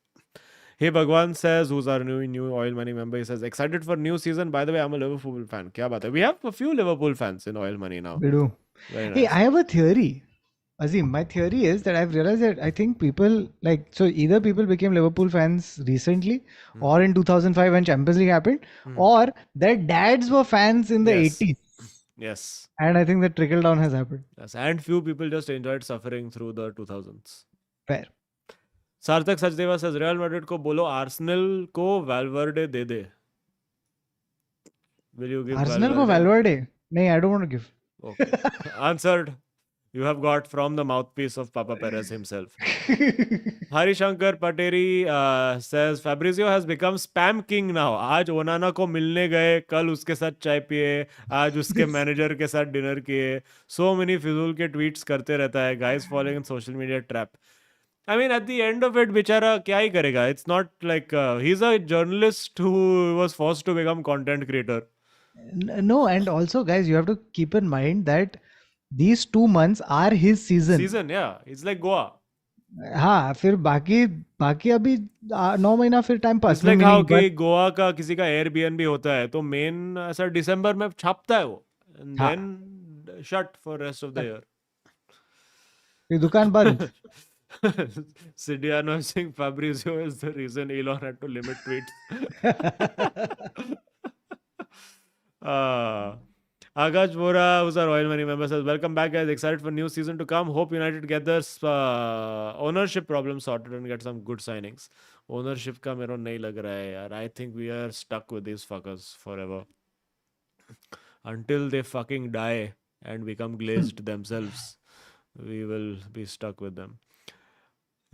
Hey Bhagwan says, who's our new Oil Money member, he says excited for new season. By the way, I'm a Liverpool fan. Kya baat hai? We have a few Liverpool fans in Oil Money now. We do. Very nice. Hey, I have a theory. Azim, my theory is that I've realized that I think people so either people became Liverpool fans recently or in 2005 when Champions League happened or their dads were fans in the Yes. 80s. Yes. And I think the trickle down has happened. Yes. And few people just enjoyed suffering through the 2000s. Fair. Sarthak Sachdeva says Real Madrid को बोलो Arsenal को Valverde they they. Will you give Arsenal को Valverde? No, I don't want to give. Okay. Answered. you have got from the mouthpiece of Papa Perez himself. Harishankar Pateri says Fabrizio has become spam king now. आज ओनाना को मिलने गए, कल उसके साथ चाय पिए, आज उसके मैनेजर के साथ डिनर किए. So many फिजूल के tweets करते रहता है. Guys falling in social media trap. I mean, at the end of it, बेचारा क्या ही करेगा? It's not like he's a journalist who was forced to become content creator. No, and also, guys, you have to keep in mind that these 2 months are his season. Season, yeah. It's like Goa. हाँ, फिर बाकी बाकी अभी 9 महीना फिर time pass. It's like how कि गोवा का किसी का Airbnb होता है तो मेन ऐसा दिसंबर में छापता है वो and हाँ. then shut for rest of the year. फिर दुकान बंद. Sidiano saying Fabrizio is the reason Elon had to limit tweets. Akash Bora, who's our Royal Money member, says, welcome back, guys. Excited for new season to come. Hope United get their ownership problem sorted and get some good signings. Ownership का मेरे को नहीं लग रहा है यार. I think we are stuck with these fuckers forever. Until they fucking die and become glazed themselves, we will be stuck with them.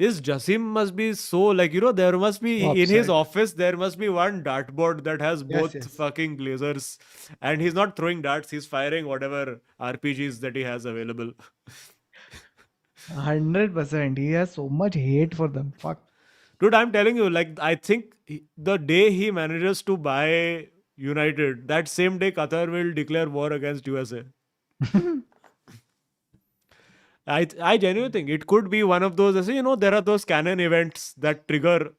His Jasim must be so like, you know, there must be in his Upset. office, there must be one dartboard that has Yes, both yes. fucking glazers, and he's not throwing darts, he's firing whatever RPGs that he has available. 100%. He has so much hate for them. Fuck. Dude, I'm telling you, like, I think the day he manages to buy United, that same day Qatar will declare war against USA. I genuinely think it could be one of those, you know, there are those canon events that trigger.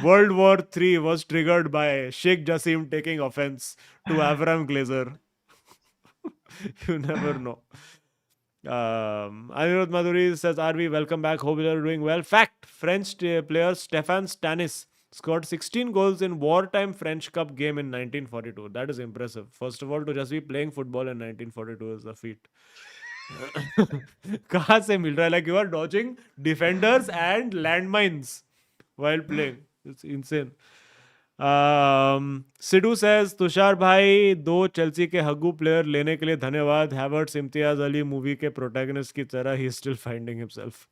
World War III was triggered by Sheikh Jassim taking offense to Avram Glazer. You never know. Anirudh Madhuri says, RV, welcome back. Hope you are doing well. Fact, French player Stefan Stanis scored 16 goals in wartime French Cup game in 1942. That is impressive. First of all, to just be playing football in 1942 is a feat. कहाँ से मिल रहा है? Like you are dodging defenders and landmines while playing. It's insane. Sidhu says, Tushar भाई, 2 Chelsea के हग्गू player लेने के लिए धन्यवाद. हैवर्ट्स इम्तियाज अली मूवी के प्रोटैगनिस्ट की तरह he is still finding himself.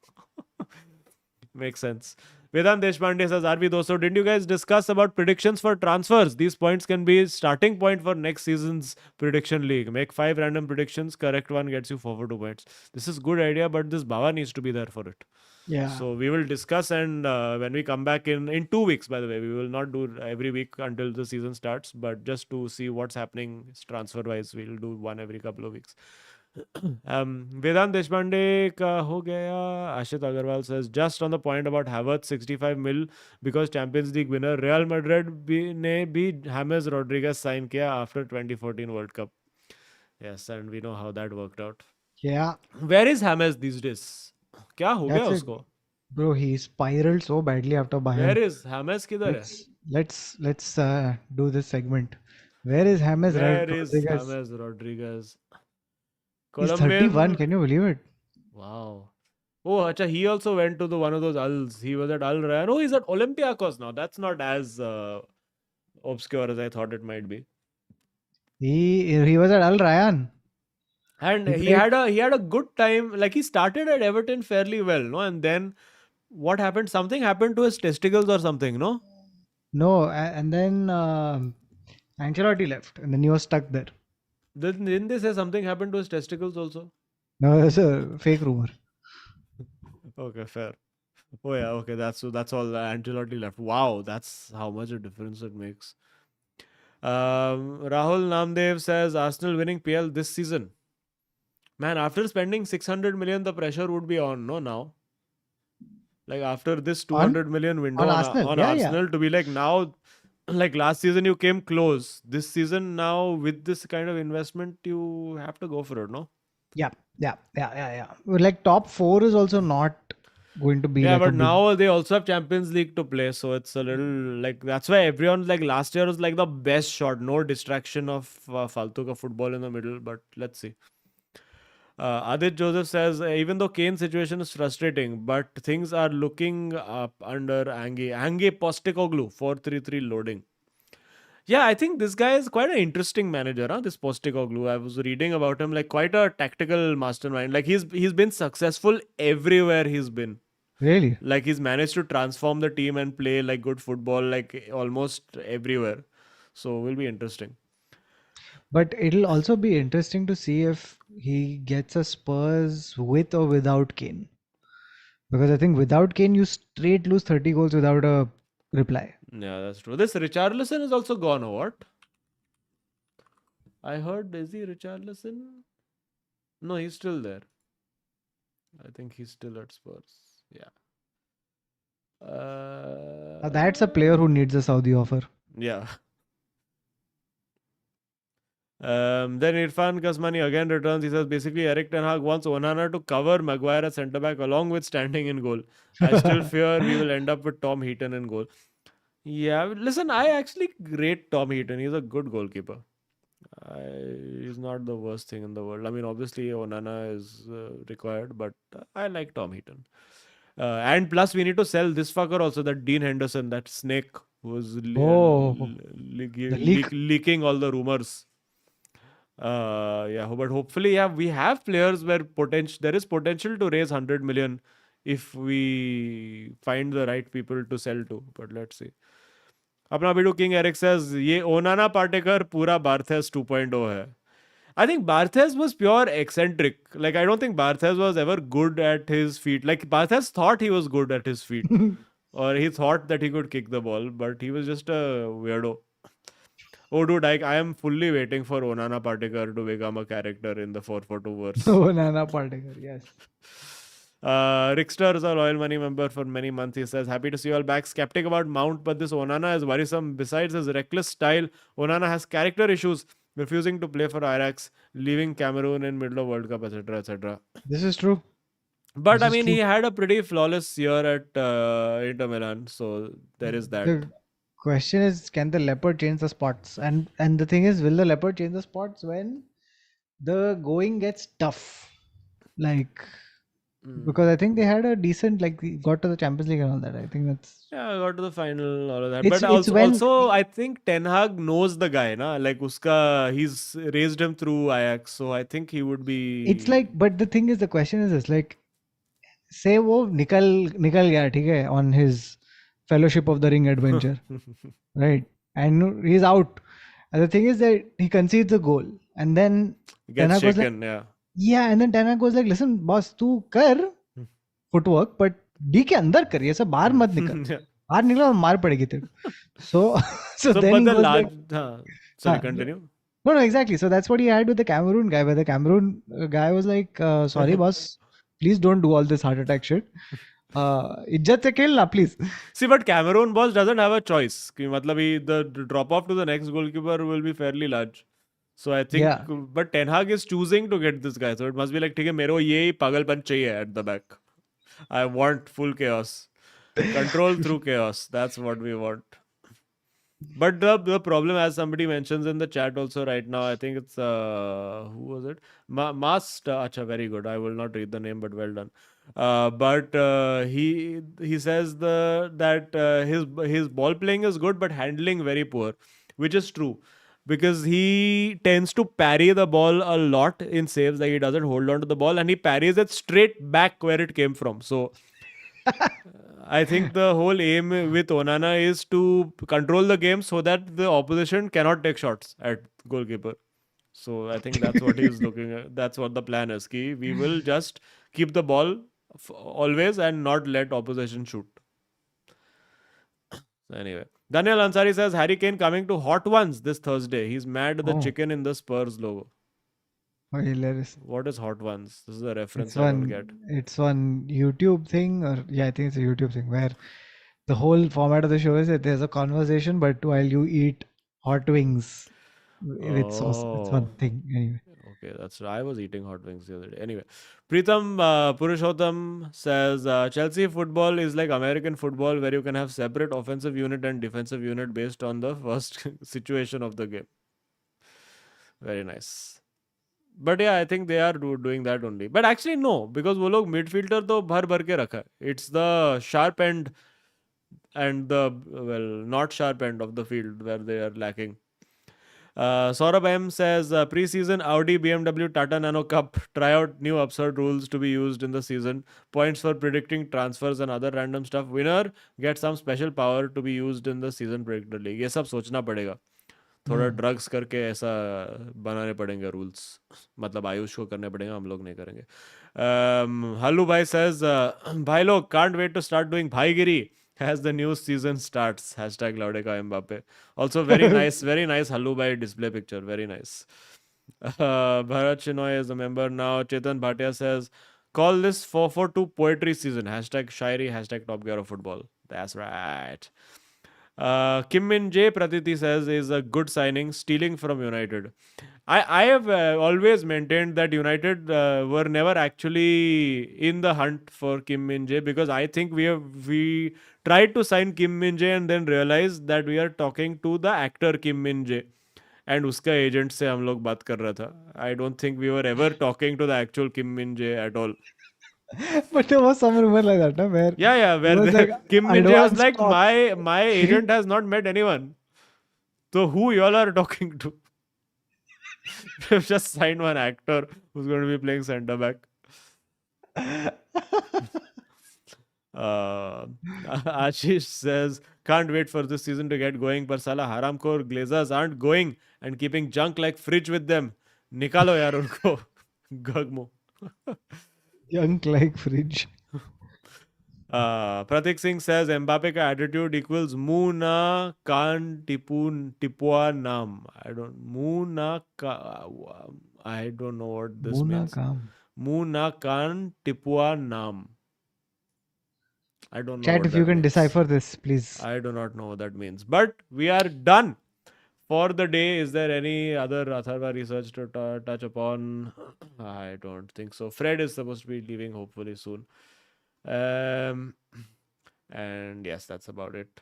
Makes sense. Vedant Deshpande says, RV dosto, didn't you guys discuss about predictions for transfers? These points can be starting point for next season's prediction league. Make 5 random predictions. Correct one gets you 4 points. This is good idea, but this Bawa needs to be there for it. Yeah. So we will discuss, and when we come back in 2 weeks, by the way, we will not do every week until the season starts, but just to see what's happening transfer wise, we'll do one every couple of weeks. Vedant Deshpande ka ho gaya. Ashit Agarwal says, just on the point about Havertz 65 mil because Champions League winner Real Madrid ne bhi James Rodriguez sign kiya after 2014 World Cup. Yes, and we know how that worked out. Yeah. Where is James these days? क्या हो गया That's it. उसको? Bro, he spiraled so badly after Bayern. Where is James? किधर है? Let's do this segment. Where is James Where is Rodriguez? James Rodriguez? He's Colombian. 31. Can you believe it? Wow. Oh, acha, he also went to one of those Al's. He was at Al Rayyan. Oh, he's at Olympiacos now. That's not as obscure as I thought it might be. He was at Al Rayyan. And He he played- had a good time. Like he started at Everton fairly well, no? And then what happened? Something happened to his testicles or something, no? No, and then Ancelotti left, and then he was stuck there. Didn't they say something happened to his testicles also? No, it's a fake rumor. Okay, fair. Oh yeah, okay, that's all. Ancelotti left. Wow, that's how much a difference it makes. Rahul Namdev says Arsenal winning PL this season. Man, after spending 600 million, the pressure would be on, no, now. Like after this 200 million window on on Arsenal, yeah, yeah. Arsenal to be like now, like last season you came close. This season now with this kind of investment, you have to go for it, no? Yeah. Like top 4 is also not going to be. Yeah, like a but big- now they also have Champions League to play, so it's a little like that's why everyone like last year was like the best shot, no distraction of faltu ka football in the middle. But let's see. Adit Joseph says even though Kane's situation is frustrating, but things are looking up under Ange Postecoglou 4-3-3 loading. Yeah, I think this guy is quite an interesting manager, huh? This Postecoglou. I was reading about him, like quite a tactical mastermind. Like he's been successful everywhere he's been. Really? Like he's managed to transform the team and play like good football, like almost everywhere. So will be interesting. But it'll also be interesting to see if he gets a Spurs with or without Kane. Because I think without Kane, you straight lose 30 goals without a reply. Yeah, that's true. This Richarlison is also gone, or what? I heard, is he Richarlison? No, he's still there. I think he's still at Spurs. Yeah. Now that's a player who needs a Saudi offer. Yeah. Then Irfan Kasmani again returns. He says basically Eric Ten Hag wants Onana to cover Maguire as centre back along with standing in goal. I still fear we will end up with Tom Heaton in goal. Yeah, listen, I actually rate Tom Heaton. He's a good goalkeeper. He's not the worst thing in the world. I mean, obviously Onana is required, but I like Tom Heaton. And plus, we need to sell this fucker also, that Dean Henderson, that snake who's Oh, the leak. leaking all the rumors. Yeah, but hopefully, yeah, we have players where there is potential to raise 100 million if we find the right people to sell to. But let's see. अपना बिडू king Eric says ये ओनाना partaker पूरा बार्थेस 2.0 है. I think Barthez was pure eccentric. Like, I don't think Barthez was ever good at his feet. Like, Barthez thought he was good at his feet. Or he thought that he could kick the ball, but he was just a weirdo. Oh, dude, I am fully waiting for Onana Patekar to become a character in the 442 verse. Onana Partaker, yes. Rickster is a loyal money member for many months. He says, happy to see you all back. Skeptic about Mount, but this Onana is worrisome. Besides his reckless style, Onana has character issues, refusing to play for Ajax, leaving Cameroon in middle of World Cup, etc., etc. This is true. But This I is mean, true. he had a pretty flawless year at Inter Milan, so there is that. The question is, can the leopard change the spots? And the thing is, will the leopard change the spots when the going gets tough? Like, because I think they had a decent, like, got to the Champions League and all that. I think that's Yeah, I got to the final, all of that. It's- But it's when- also, I think Ten Hag knows the guy, na? Like, he's raised him through Ajax, so I think he would be. it's like, but the thing is, the question is this, like, say वो निकल गया, ठीक है, on his Fellowship of the Ring adventure, right? And he's out. And the thing is that he concedes the goal, and then Ten Gets Hag was like, shaken, yeah. yeah, and then Ten Hag was like, listen, boss, तू कर footwork, but D के अंदर कर, ये सब बाहर मत निकल, Yeah. बाहर निकला और मार पड़ेगी तेरे को. So So, then but he the goes large. like, Sorry, Huh. continue. no, exactly. So that's what he had with the Cameroon guy, where the Cameroon guy was like, sorry, boss, please don't do all this heart attack shit. इज्जत से खेल ना, please. See, but Cameroon boss doesn't have a choice. कि मतलब the drop off to the next goalkeeper will be fairly large. So I think, Yeah. but Ten Hag is choosing to get this guy. So it must be like, ठीक है, मेरे को ये पागलपन चाहिए at the back. I want full chaos. Control through chaos. That's what we want. But the problem, as somebody mentions in the chat also right now, I think it's who was it? Acha, very good. I will not read the name, but well done. But he says that his ball playing is good, but handling very poor, which is true. Because he tends to parry the ball a lot in saves, like he doesn't hold on to the ball, and he parries it straight back where it came from. So I think the whole aim with Onana is to control the game so that the opposition cannot take shots at goalkeeper. So I think that's what he's looking at. That's what the plan is. Ki we will just keep the ball always and not let opposition shoot. So anyway, Daniel Ansari says Harry Kane coming to Hot Ones this Thursday. He's mad at the Oh. chicken in the Spurs logo. Oh, hilarious. What is Hot Ones? This is a reference It's I don't one, get. it's one YouTube thing, or yeah, I think it's a YouTube thing where the whole format of the show is that there's a conversation, but while you eat hot wings with sauce, it's one Oh. thing. Anyway, Okay, that's I was eating hot wings the other day. Anyway, Pritham Purushottam says Chelsea football is like American football, where you can have separate offensive unit and defensive unit based on the first situation of the game. Very nice. But yeah, I think they are doing that only. But actually no, because वो लोग midfielder तो भर भर के रखा है. It's the sharp end and the not sharp end of the field where they are lacking. Saurabh M says preseason Audi, BMW, Tata Nano Cup try out new absurd rules to be used in the season. Points for predicting transfers and other random stuff. Winner gets some special power to be used in the season predictor league. ये सब सोचना पड़ेगा. थोड़ा drugs करके ऐसा बनाने पड़ेंगे rules. मतलब आयुष को करने पड़ेंगे, हम लोग नहीं करेंगे. हल्लू भाई says भाई लोग can't wait to start doing भाईगिरी as the new season starts. Hashtag Laudeka Mbappe. Also very nice Hallu Bhai display picture. Very nice. Bharat Chinoy is a member now. Chetan Bhatia says, call this 442 poetry season. Hashtag Shairi, hashtag Top Gear of Football. That's right. Kim Min Jae Pratiti says is a good signing, stealing from United. I have always maintained that United were never actually in the hunt for Kim Min Jae, because I think we tried to sign Kim Min Jae and then realized that we are talking to the actor Kim Min Jae. And उसका agent से हम लोग बात कर रहा था. I don't think we were ever talking to the actual Kim Min Jae at all. But there was some rumor like that, no? Where Where was like Kim Min Jae was advance like, talks. my agent has not met anyone. So who y'all are talking to? We've just signed one actor who's going to be playing centre back. Ashish says, can't wait for this season to get going, पर साला हरामखोर Glazers aren't going and keeping junk like fridge with them. निकालो यार उनको. Gagmo. Junk like fridge. Pratik Singh says Mbappe ka attitude equals mu na kan tipua nam. I don't know what this means. Mu na kan tipua nam. I don't know. Chat, what if you that can means. decipher this, please. I do not know what that means. But we are done for the day. Is there any other Atharva research to touch upon? I don't think so. Fred is supposed to be leaving hopefully soon. And yes, that's about it.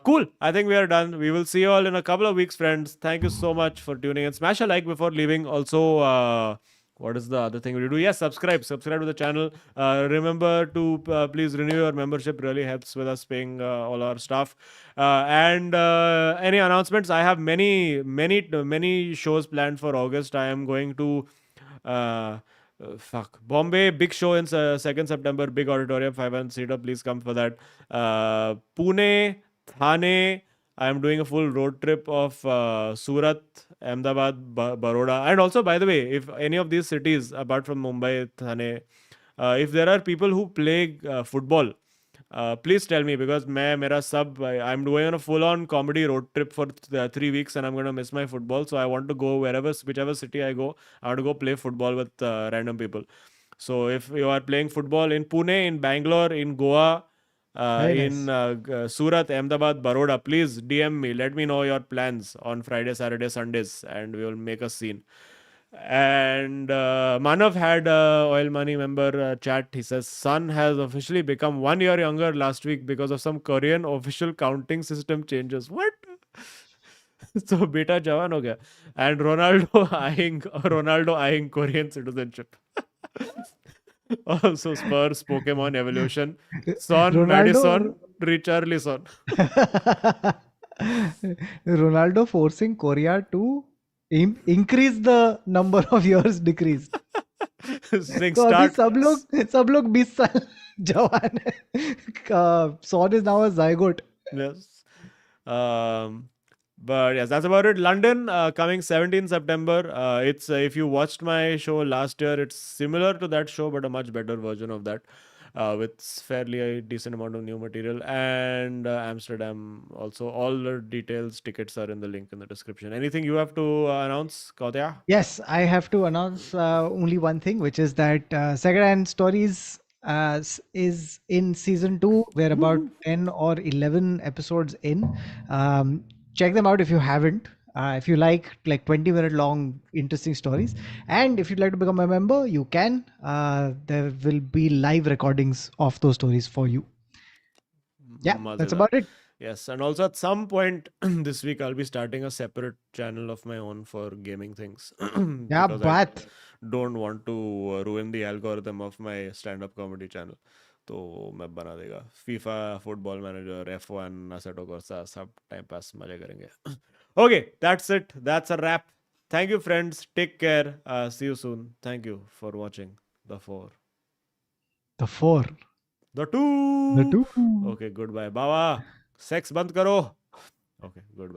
Cool. I think we are done. We will see you all in a couple of weeks, friends. Thank you so much for tuning in. Smash a like before leaving. Also, what is the other thing we do? Yes, subscribe to the channel. Remember to please renew your membership. Really helps with us paying all our staff. And any announcements? I have many shows planned for August. I am going to Bombay, big show in 2nd September, big auditorium, 500 seater. Please come for that. Pune, Thane. I am doing a full road trip of Surat, Ahmedabad, Baroda. And also, by the way, if any of these cities, apart from Mumbai, Thane, if there are people who play football, please tell me, because I'm doing a full-on comedy road trip for 3 weeks and I'm going to miss my football. So I want to go whichever city I go, I want to go play football with random people. So if you are playing football in Pune, in Bangalore, in Goa, in Surat, Ahmedabad, Baroda, please DM me. Let me know your plans on Friday, Saturday, Sundays, and we will make a scene. And Manav had a Oil Money member chat. He says, Sun has officially become 1 year younger last week because of some Korean official counting system changes. What? So beta jawan ho gaya. And Ronaldo eyeing Korean citizenship. Also Spurs, Pokemon evolution. Son, Madison, Richarlison. Ronaldo forcing Korea to increase the number of years decrease. So अभी सब लोग 20 साल जवान है. Son is now a zygote. Yes. But yes, that's about it. London coming 17 September. It's if you watched my show last year, it's similar to that show, but a much better version of that. With fairly a decent amount of new material. And Amsterdam also. All the details, tickets are in the link in the description. Anything you have to announce, Kautya? Yes, I have to announce only one thing, which is that Secondhand Stories is in season 2. We're about 10 or 11 episodes in. Check them out if you haven't. If you like 20-minute long interesting stories, and if you'd like to become a member, you can. There will be live recordings of those stories for you. Yeah, that's about it. Yes, and also at some point this week I'll be starting a separate channel of my own for gaming things. Yeah, because but I don't want to ruin the algorithm of my stand-up comedy channel. तो मैं बना देगा FIFA football manager F1 Assetto Corsa सब time पास मजे करेंगे. Okay, that's it. That's a wrap. Thank you, friends. Take care. See you soon. Thank you for watching the 4. The 4. The 2. The 2. Okay, goodbye. Baba, sex बंद करो. Okay, goodbye.